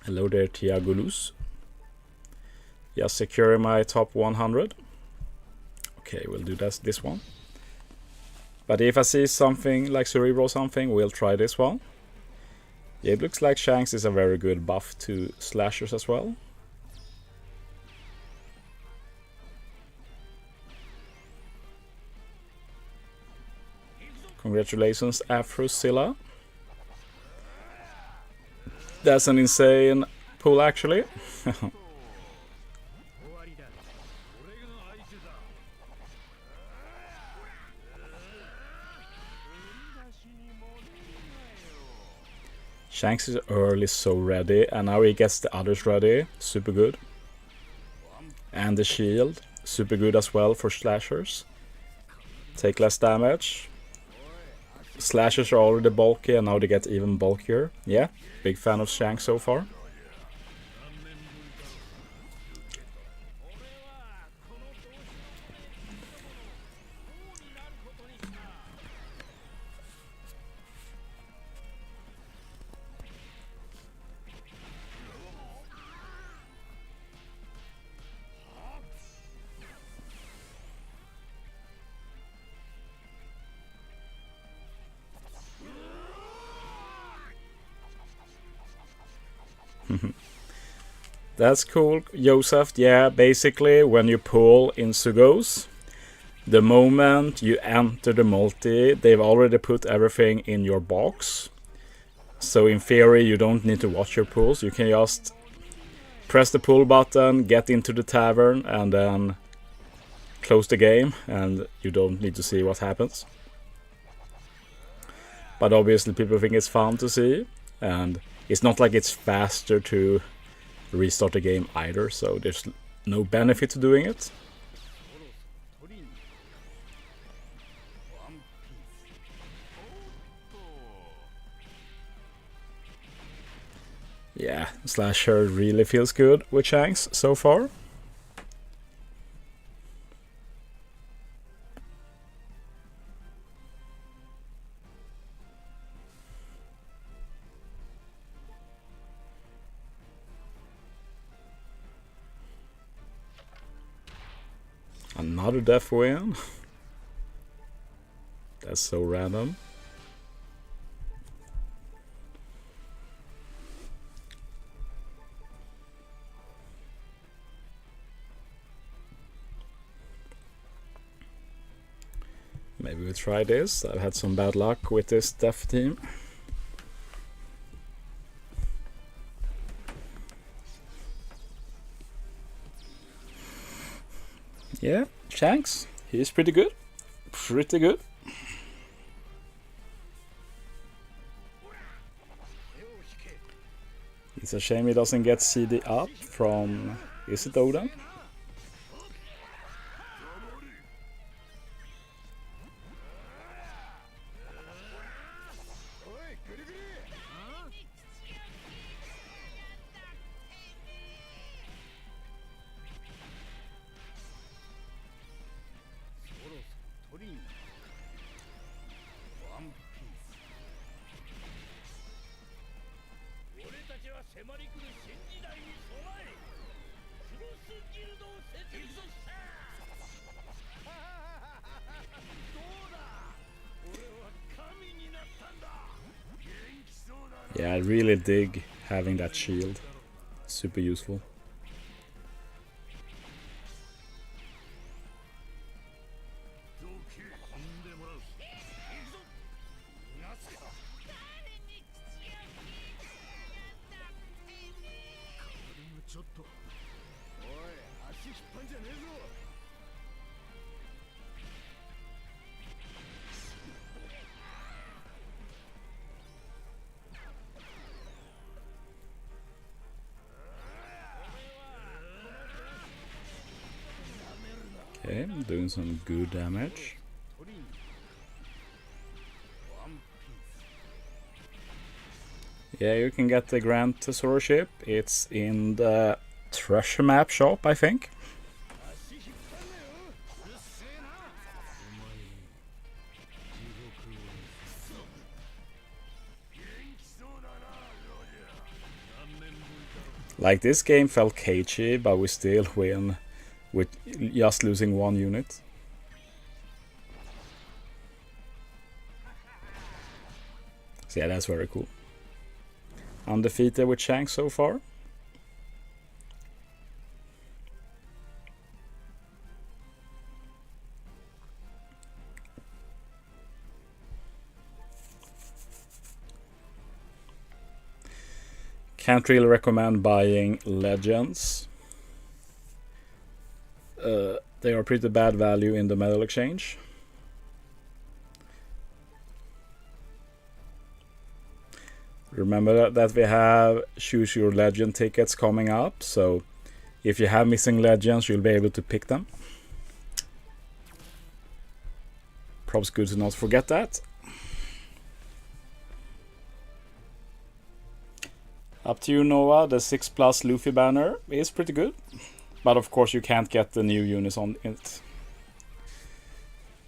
Hello there, Tiagulus. Just securing my top 100. Okay, we'll do this one. But if I see something like Cerebral something, we'll try this one. Yeah, it looks like Shanks is a very good buff to slashers as well. Congratulations, Afrosilla. That's an insane pull, actually. Shanks is early so ready, and now he gets the others ready. Super good. And the shield, super good as well for slashers. Take less damage. Slashers are already bulky, and now they get even bulkier. Yeah, big fan of Shanks so far. That's cool, Joseph. Yeah, basically when you pull in Sugos, the moment you enter the multi, they've already put everything in your box. So in theory, you don't need to watch your pulls. You can just press the pull button, get into the tavern, and then close the game, and you don't need to see what happens. But obviously people think it's fun to see, and it's not like it's faster to restart the game either, so there's no benefit to doing it. Yeah, Slasher really feels good with Shanks so far. Another death win. That's so random. Maybe we'll try this. I've had some bad luck with this death team. Yeah, Shanks, he's pretty good. Pretty good. It's a shame he doesn't get CD up from... Is it Odin? Yeah, I really dig having that shield. Super useful. Okay, I'm doing some good damage. Yeah, you can get the Grand Tesoro ship. It's in the treasure map shop, I think. Like, this game felt cagey, but we still win with just losing one unit. So yeah, that's very cool. Undefeated with Shanks so far. Can't really recommend buying Legends. They are pretty bad value in the medal exchange. Remember that we have Choose Your Legend tickets coming up, so if you have missing Legends, you'll be able to pick them. Probably good to not forget that. Up to you, Noah. The 6+ Luffy banner is pretty good. But of course you can't get the new units on it.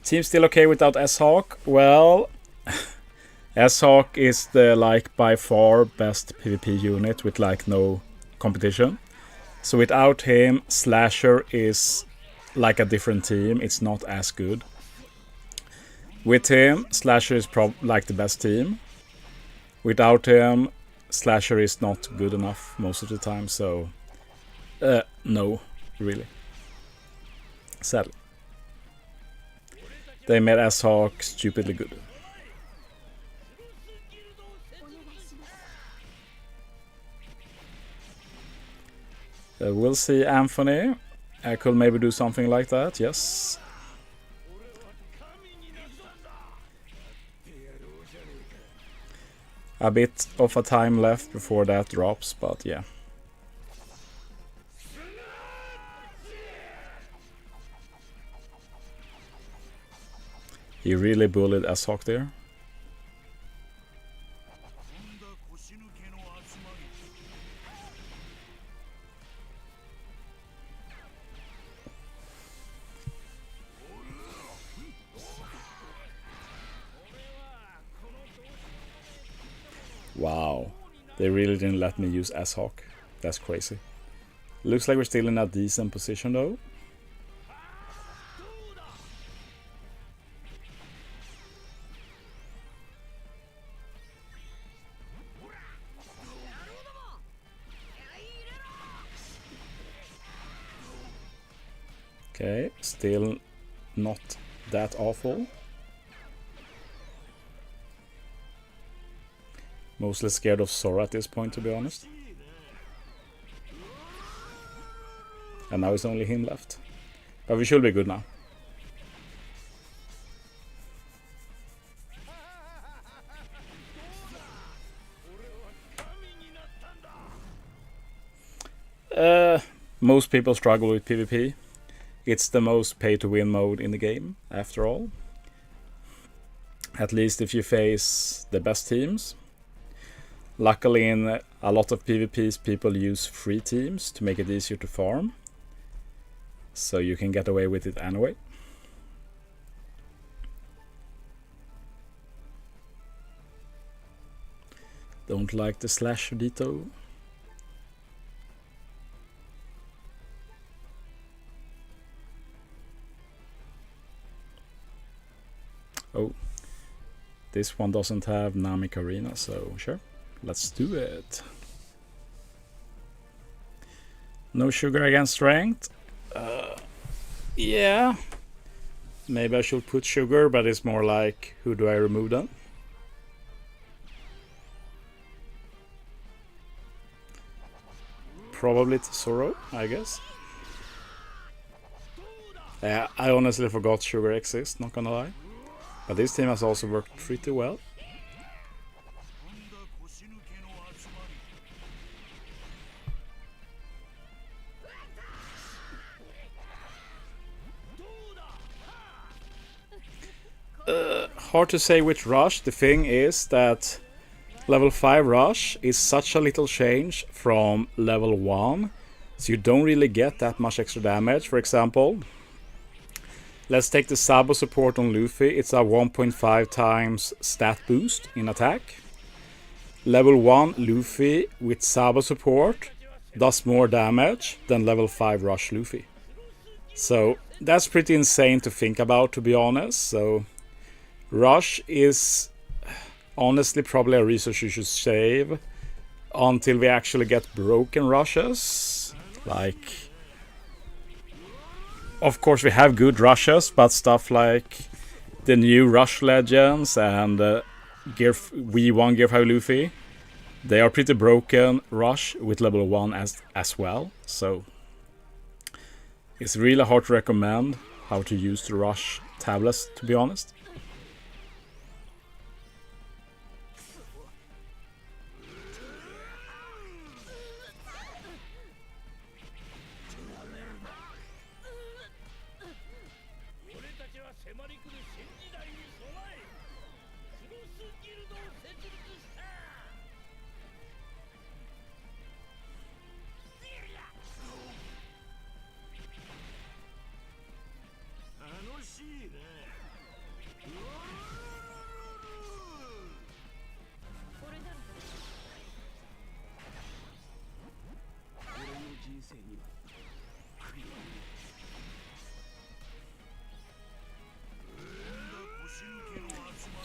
Team still okay without S-Hawk? Well, S-Hawk is the by far best PvP unit with no competition. So without him, Slasher is like a different team. It's not as good. With him, Slasher is the best team. Without him, Slasher is not good enough most of the time, so no, really. Sadly. They made S-Hawk stupidly good. We'll see Anthony. I could maybe do something like that, yes. A bit of a time left before that drops, but yeah. He really bullied S-Hawk there. Wow, they really didn't let me use S-Hawk. That's crazy. Looks like we're still in a decent position though. Okay, still not that awful. Mostly scared of Sora at this point, to be honest. And now it's only him left. But we should be good now. Most people struggle with PvP. It's the most pay-to-win mode in the game, after all. At least if you face the best teams. Luckily, in a lot of PvPs, people use free teams to make it easier to farm. So you can get away with it anyway. Don't like the slash Dito. Oh, this one doesn't have Namek Arena, so sure. Let's do it. No sugar against strength. Yeah. Maybe I should put sugar, but it's more like, who do I remove then? Probably Tesoro, I guess. Yeah, I honestly forgot sugar exists, not gonna lie. But this team has also worked pretty well. Hard to say which rush. The thing is that level 5 rush is such a little change from level 1, so you don't really get that much extra damage. For example, let's take the Sabo support on Luffy. It's a 1.5 times stat boost in attack. Level 1 Luffy with Sabo support does more damage than level 5 rush Luffy. So that's pretty insane to think about, to be honest. So rush is honestly probably a resource you should save until we actually get broken rushes. Like, of course we have good rushes, but stuff like the new rush legends and Gear V1 Gear 5 Luffy, they are pretty broken rush with level 1 as well. So it's really hard to recommend how to use the rush tablets, to be honest.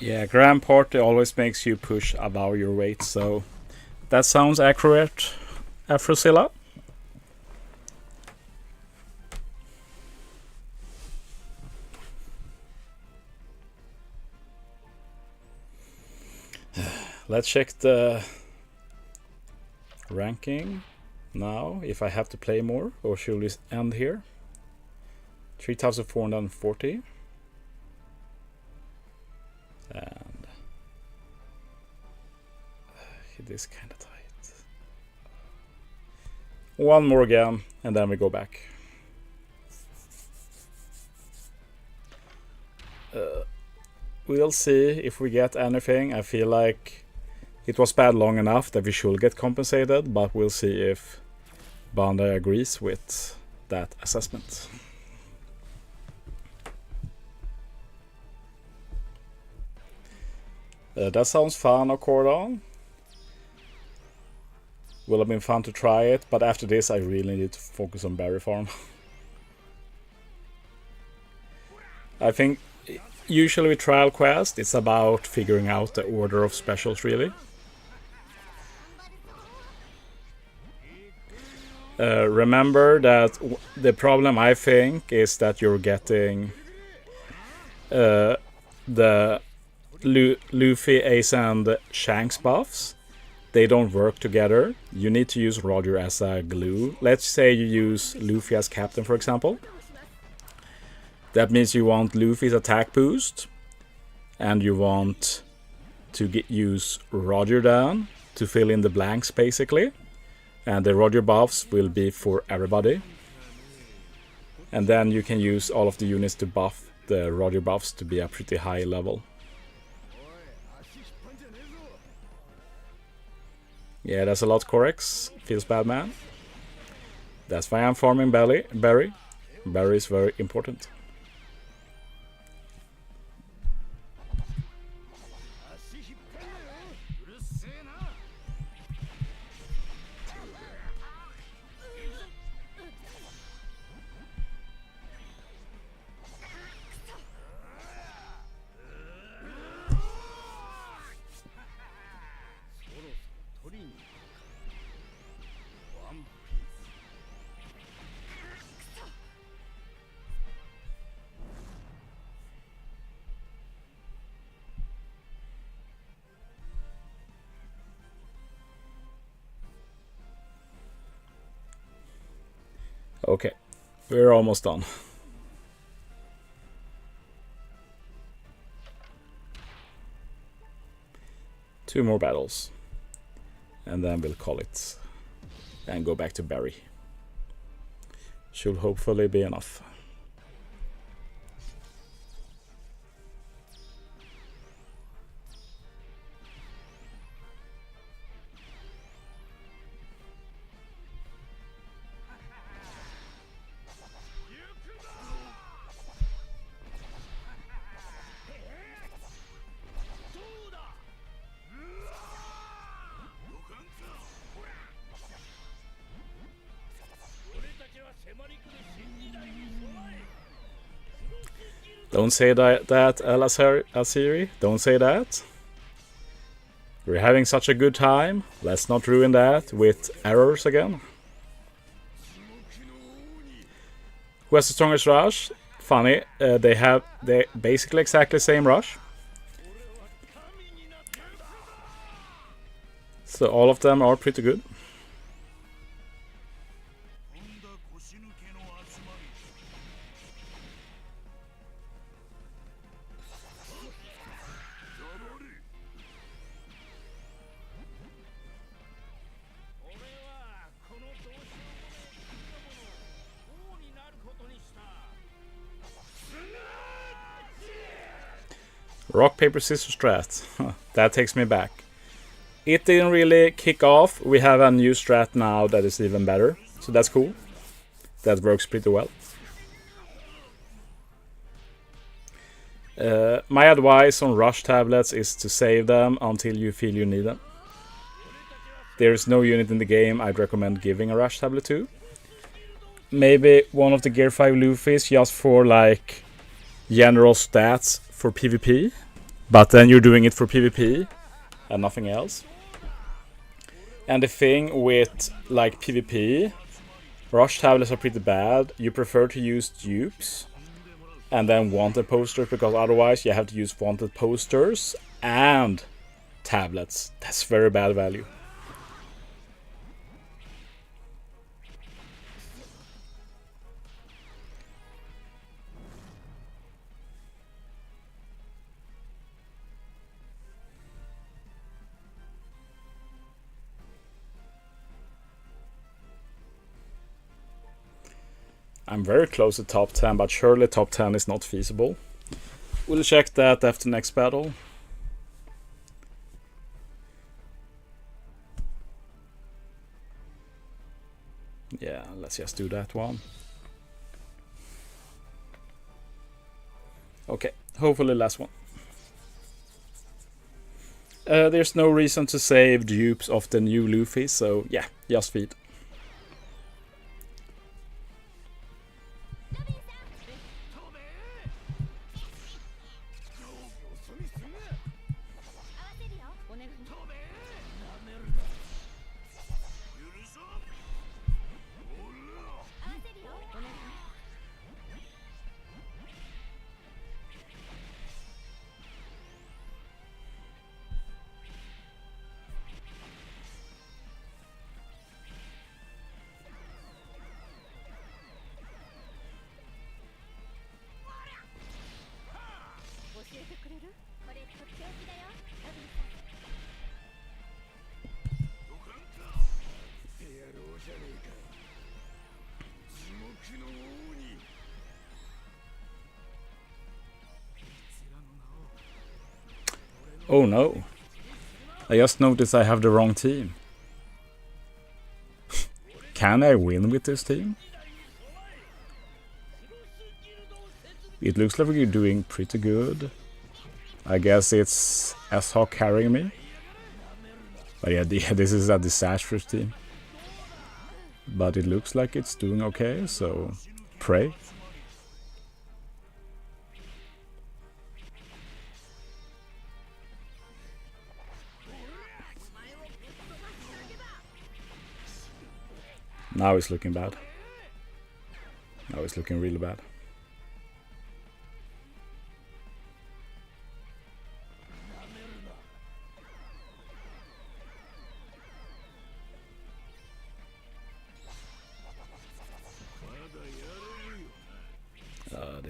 Yeah, Grand Party always makes you push above your weight, so that sounds accurate, Afrosilla. Let's check the ranking now, if I have to play more, or should we end here? 3,440. And it is kind of tight. One more again, and then we go back. We'll see if we get anything. I feel like it was bad long enough that we should get compensated, but we'll see if Bandai agrees with that assessment. That sounds fun, Accordon. Will have been fun to try it, but after this I really need to focus on Berry Farm. I think usually with Trial Quest it's about figuring out the order of specials, really. Remember that the problem, I think, is that you're getting the Luffy, Ace and Shanks buffs. They don't work together. You need to use Roger as a glue. Let's say you use Luffy as captain, for example. That means you want Luffy's attack boost, and you want to use Roger down to fill in the blanks, basically. And the Roger buffs will be for everybody. And then you can use all of the units to buff the Roger buffs to be a pretty high level. Yeah, that's a lot, Corex. Feels bad, man. That's why I'm farming Berry. Berry is very important. Okay, we're almost done. Two more battles. And then we'll call it. And go back to BERI. Should hopefully be enough. Don't say that, Al-Asiri. Don't say that. We're having such a good time. Let's not ruin that with errors again. Who has the strongest rush? Funny, they basically exactly same rush. So all of them are pretty good. Rock, paper, scissors strat. That takes me back. It didn't really kick off. We have a new strat now that is even better. So that's cool. That works pretty well. My advice on rush tablets is to save them until you feel you need them. There is no unit in the game I'd recommend giving a rush tablet to. Maybe one of the Gear 5 Luffy's just for like general stats for PvP. But then you're doing it for PvP and nothing else. And the thing with like PvP, rush tablets are pretty bad. You prefer to use dupes and then wanted posters, because otherwise you have to use wanted posters and tablets. That's very bad value. I'm very close to top 10, but surely top 10 is not feasible. We'll check that after next battle. Yeah, let's just do that one. Okay, hopefully last one. There's no reason to save dupes of the new Luffy, so yeah, just feed. Oh no. I just noticed I have the wrong team. Can I win with this team? It looks like we're doing pretty good. I guess it's S-Hawk carrying me. But yeah, this is a disastrous team. But it looks like it's doing okay, so pray. Now it's looking bad. Now it's looking really bad.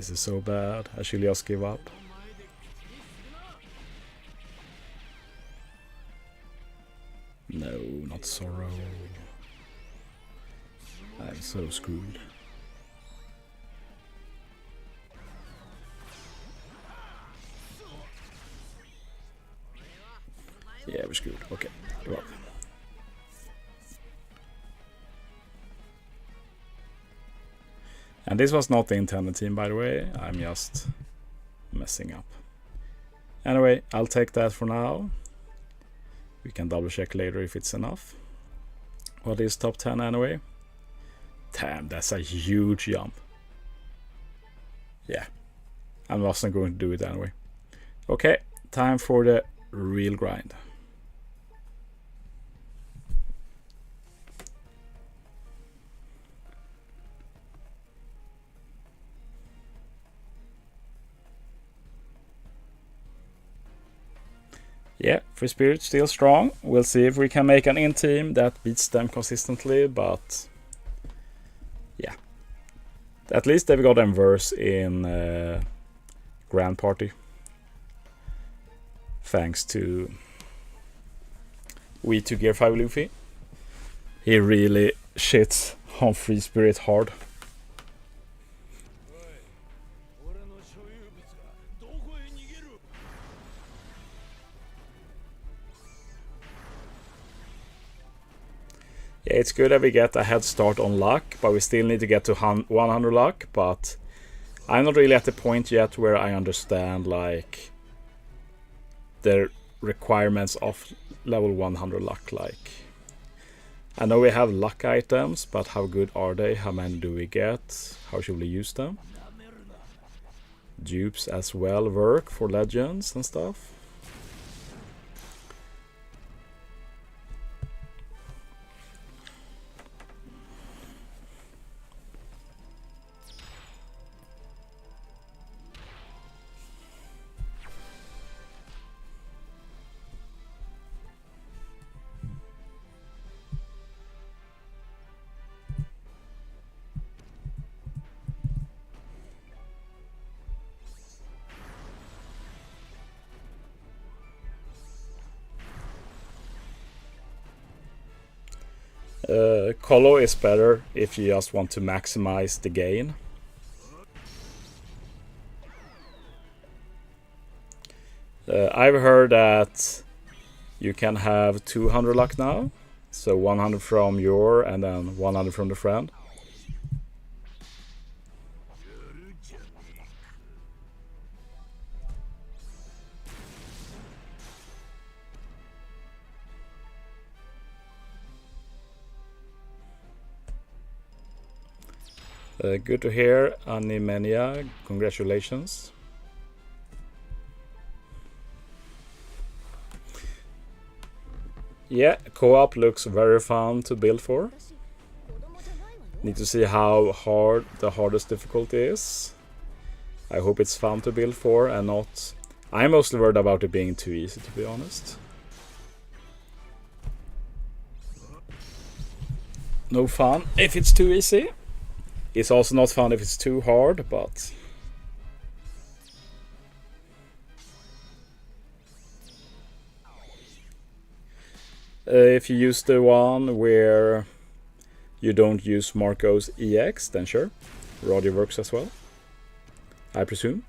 This is so bad. I should just give up. No, not sorrow. I'm so screwed. Yeah, we're screwed. Okay, well. And this was not the intended team, by the way. I'm just messing up. Anyway, I'll take that for now. We can double check later if it's enough. What is top 10 anyway? Damn, that's a huge jump. Yeah, I wasn't going to do it anyway. Okay, time for the real grind. Yeah, Free Spirit still strong. We'll see if we can make an in-team that beats them consistently, but yeah. At least they've got them verse in Grand Party. Thanks to We2 Gear 5 Luffy. He really shits on Free Spirit hard. Yeah, it's good that we get a head start on luck, but we still need to get to 100 luck. But I'm not really at the point yet where I understand like the requirements of level 100 luck. Like, I know we have luck items, but how good are they? How many do we get? How should we use them? Dupes as well work for legends and stuff. Colo is better if you just want to maximize the gain. I've heard that you can have 200 luck now, so 100 from your and then 100 from the friend. Good to hear, Animenia. Congratulations. Yeah, co-op looks very fun to build for. Need to see how hard the hardest difficulty is. I hope it's fun to build for and not... I'm mostly worried about it being too easy, to be honest. No fun if it's too easy. It's also not fun if it's too hard, but... if you use the one where you don't use Marco's EX, then sure. Roddy works as well, I presume.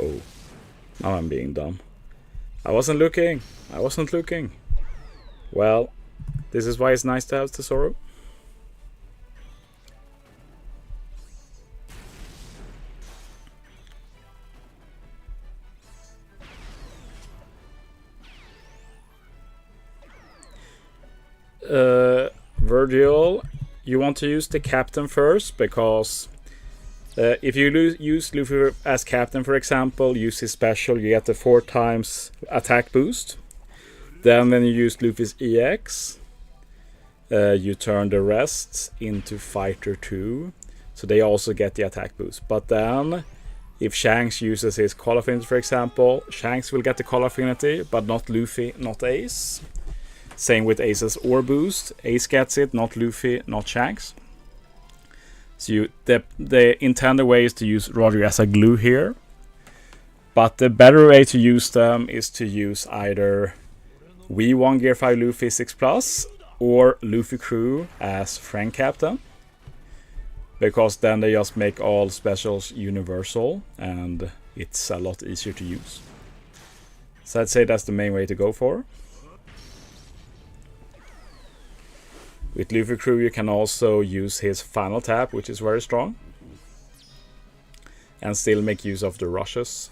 Oh, now I'm being dumb. I wasn't looking. Well, this is why it's nice to have Tesoro. Virgil, you want to use the captain first, because if you use Luffy as captain, for example, use his special, you get the 4 times attack boost. Then when you use Luffy's EX, you turn the rest into Fighter 2, so they also get the attack boost. But then, if Shanks uses his Call Affinity, for example, Shanks will get the Call Affinity, but not Luffy, not Ace. Same with Ace's Ore Boost. Ace gets it, not Luffy, not Shanks. So the intended way is to use Roger as a glue here. But the better way to use them is to use either V1 Gear 5 Luffy 6+, or Luffy Crew as Friend Captain. Because then they just make all specials universal, and it's a lot easier to use. So I'd say that's the main way to go for. With Luffy Crew you can also use his final tap, which is very strong, and still make use of the rushes.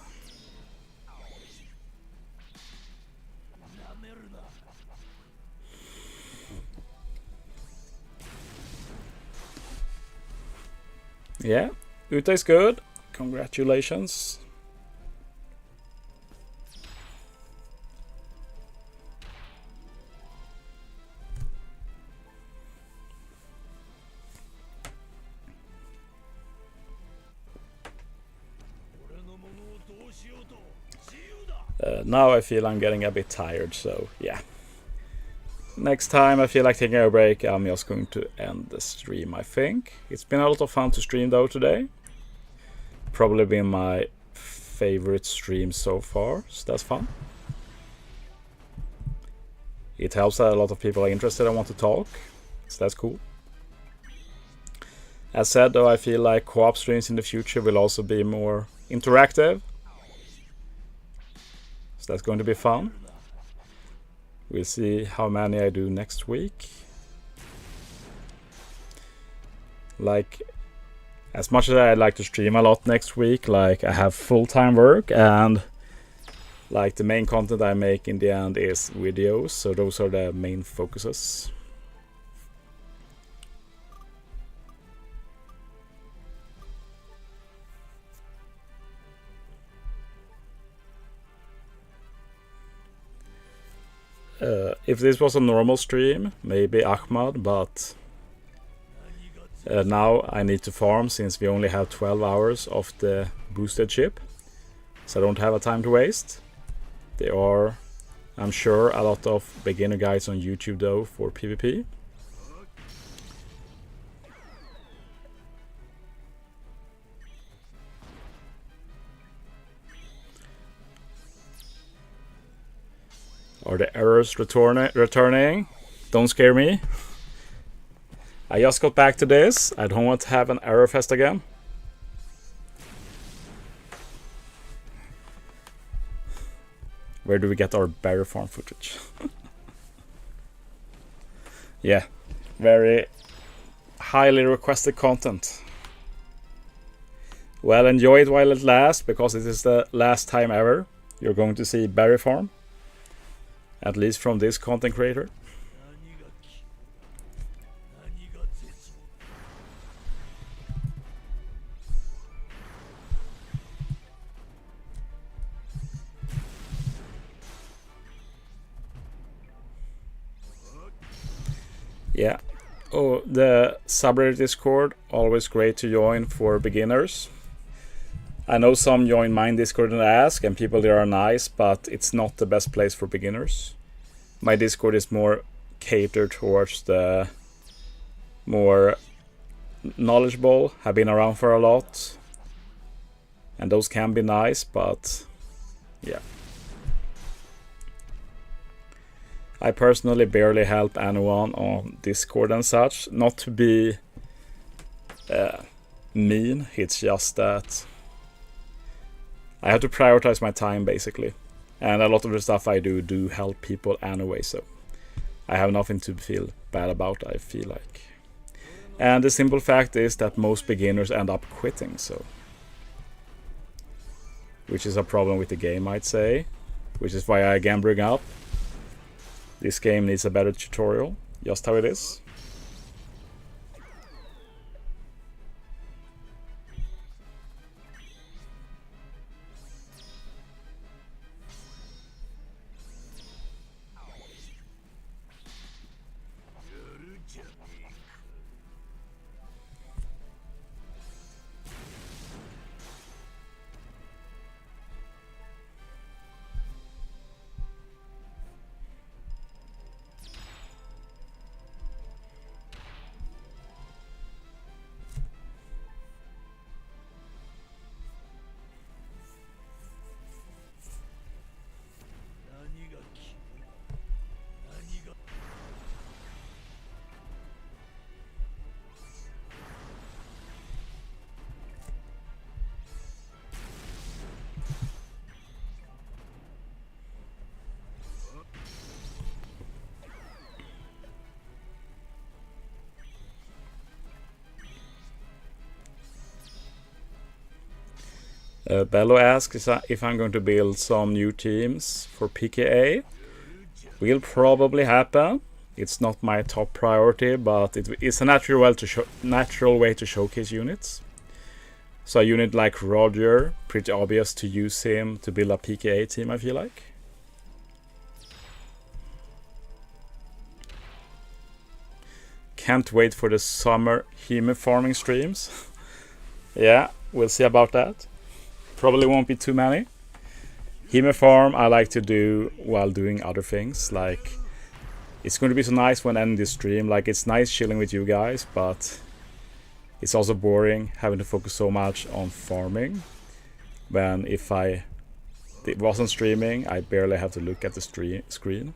Yeah, Uta is good. Congratulations. Now I feel I'm getting a bit tired, so yeah. Next time I feel like taking a break, I'm just going to end the stream, I think. It's been a lot of fun to stream though today. Probably been my favorite stream so far, so that's fun. It helps that a lot of people are interested and want to talk, so that's cool. As said though, I feel like co-op streams in the future will also be more interactive. So that's going to be fun. We'll see how many I do next week. Like, as much as I'd like to stream a lot next week, like I have full-time work, and like the main content I make in the end is videos, so those are the main focuses. If this was a normal stream, maybe Ahmad, but now I need to farm since we only have 12 hours of the boosted ship, so I don't have a time to waste. There are, I'm sure, a lot of beginner guides on YouTube though for PvP. Are the errors returning? Don't scare me. I just got back to this. I don't want to have an error fest again. Where do we get our berry farm footage? Yeah, very highly requested content. Well, enjoy it while it lasts, because it is the last time ever you're going to see berry farm. At least from this content creator. Yeah. Oh, the subreddit Discord, always great to join for beginners. I know some join mine Discord and ask, and people there are nice, but it's not the best place for beginners. My Discord is more catered towards the more knowledgeable, have been around for a lot, and those can be nice, but yeah. I personally barely help anyone on Discord and such. Not to be mean, it's just that I have to prioritize my time basically. And a lot of the stuff I do help people anyway, so I have nothing to feel bad about, I feel like. And the simple fact is that most beginners end up quitting, so. Which is a problem with the game, I'd say. Which is why I again bring up this game needs a better tutorial, just how it is. Bello asks if I'm going to build some new teams for PKA. Will probably happen. It's not my top priority, but it's a natural way to showcase units. So a unit like Roger, pretty obvious to use him to build a PKA team, I feel like. Can't wait for the summer Heme farming streams. Yeah, we'll see about that. Probably won't be too many. Heme farm I like to do while doing other things, like it's going to be so nice when ending this stream. Like, it's nice chilling with you guys, but it's also boring having to focus so much on farming. When if I wasn't streaming, I barely have to look at the screen.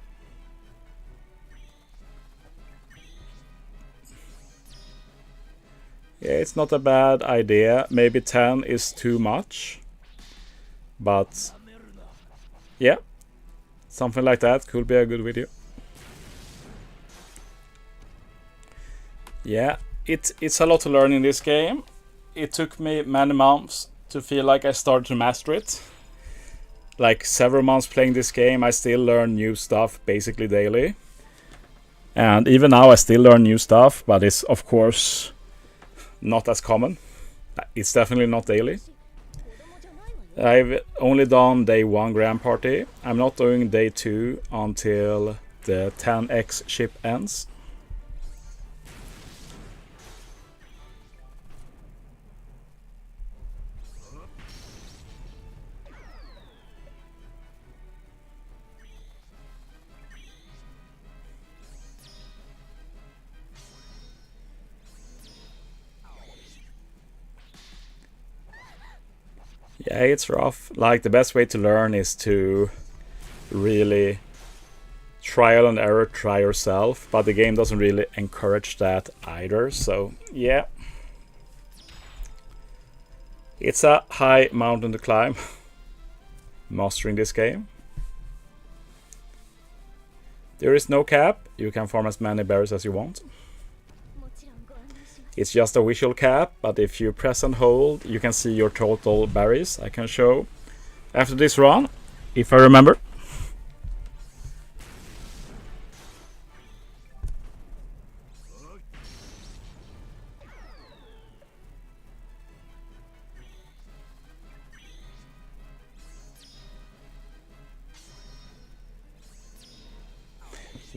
Yeah, it's not a bad idea. Maybe 10 is too much. But yeah, something like that could be a good video. Yeah, it's a lot to learn in this game. It took me many months to feel like I started to master it. Like several months playing this game, I still learn new stuff basically daily. And even now I still learn new stuff, but it's of course not as common. It's definitely not daily. I've only done day 1 Grand Party. I'm not doing day 2 until the 10x ship ends. Yeah, it's rough. Like, the best way to learn is to really trial and error, try yourself, but the game doesn't really encourage that either, so yeah. It's a high mountain to climb, mastering this game. There is no cap, you can farm as many berries as you want. It's just a visual cap, but if you press and hold, you can see your total berries. I can show after this run, if I remember.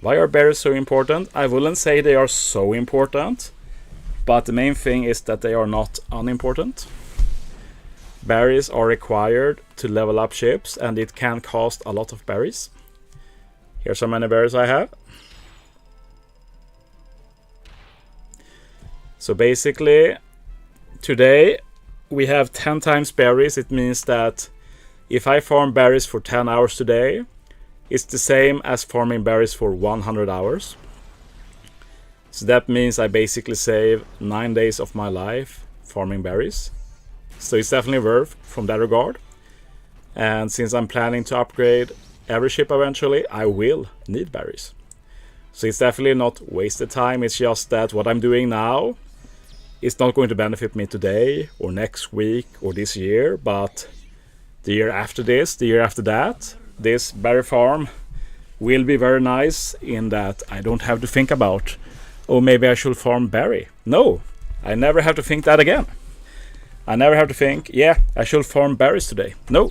Why are berries so important? I wouldn't say they are so important, but the main thing is that they are not unimportant. Berries are required to level up ships, and it can cost a lot of berries. Here's how many berries I have. So basically, today we have 10 times berries. It means that if I farm berries for 10 hours today, it's the same as farming berries for 100 hours. So that means I basically save 9 days of my life farming berries. So it's definitely worth from that regard. And since I'm planning to upgrade every ship eventually, I will need berries. So it's definitely not wasted time. It's just that what I'm doing now is not going to benefit me today or next week or this year, but the year after this, the year after that, this berry farm will be very nice in that I don't have to think about, oh, maybe I should farm berry. No, I never have to think that again. I never have to think, yeah, I should farm berries today. No.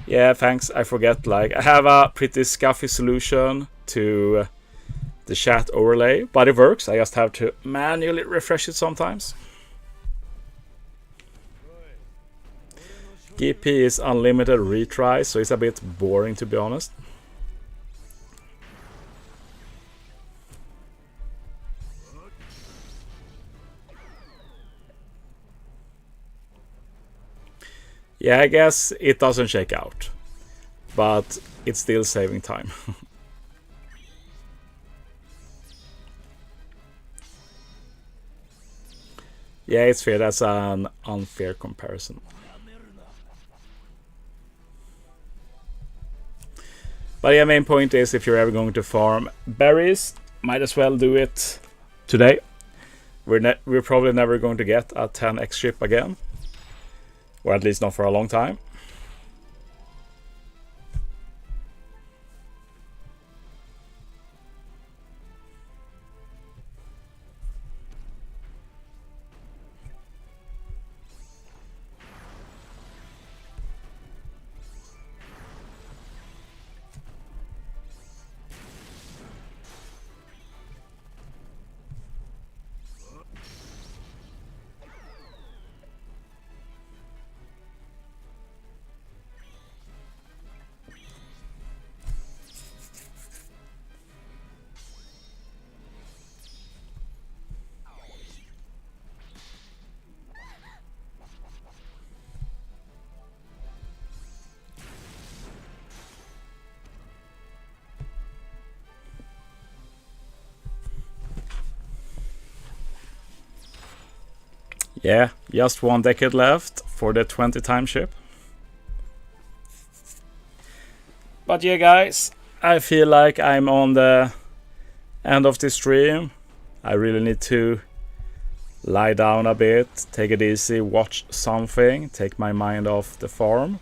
Yeah, thanks, I forget, like, I have a pretty scuffy solution to the chat overlay, but it works. I just have to manually refresh it sometimes. GP is unlimited retry, so it's a bit boring, to be honest. Yeah, I guess it doesn't shake out, but it's still saving time. Yeah, it's fair. That's an unfair comparison. But yeah, main point is if you're ever going to farm berries, might as well do it today. We're probably never going to get a 10x ship again. Or at least not for a long time. Yeah, just 1 decade left for the 20 time ship. But yeah, guys, I feel like I'm on the end of this stream. I really need to lie down a bit, take it easy, watch something, take my mind off the farm.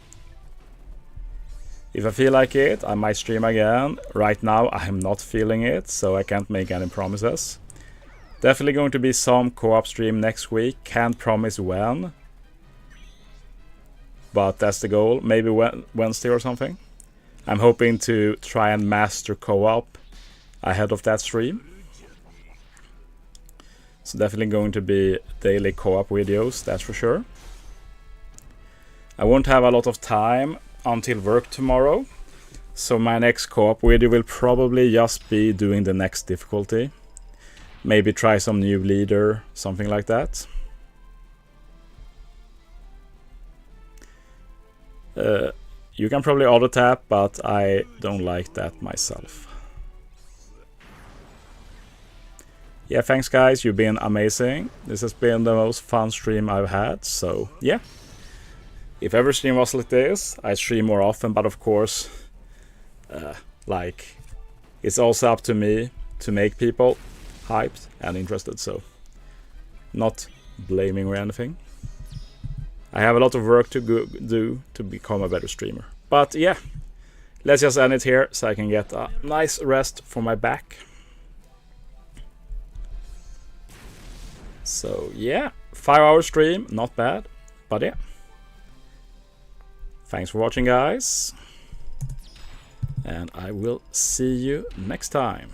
If I feel like it, I might stream again. Right now, I'm not feeling it, so I can't make any promises. Definitely going to be some co-op stream next week. Can't promise when, but that's the goal. Maybe Wednesday or something. I'm hoping to try and master co-op ahead of that stream. So definitely going to be daily co-op videos, that's for sure. I won't have a lot of time until work tomorrow. So my next co-op video will probably just be doing the next difficulty. Maybe try some new leader, something like that. You can probably auto tap, but I don't like that myself. Yeah, thanks guys, you've been amazing. This has been the most fun stream I've had, so yeah. If every stream was like this, I stream more often, but of course, like, it's also up to me to make people hyped and interested, so not blaming or anything. I have a lot of work to do to become a better streamer. But yeah, let's just end it here so I can get a nice rest for my back. So yeah, 5-hour stream, not bad, but yeah. Thanks for watching, guys, and I will see you next time.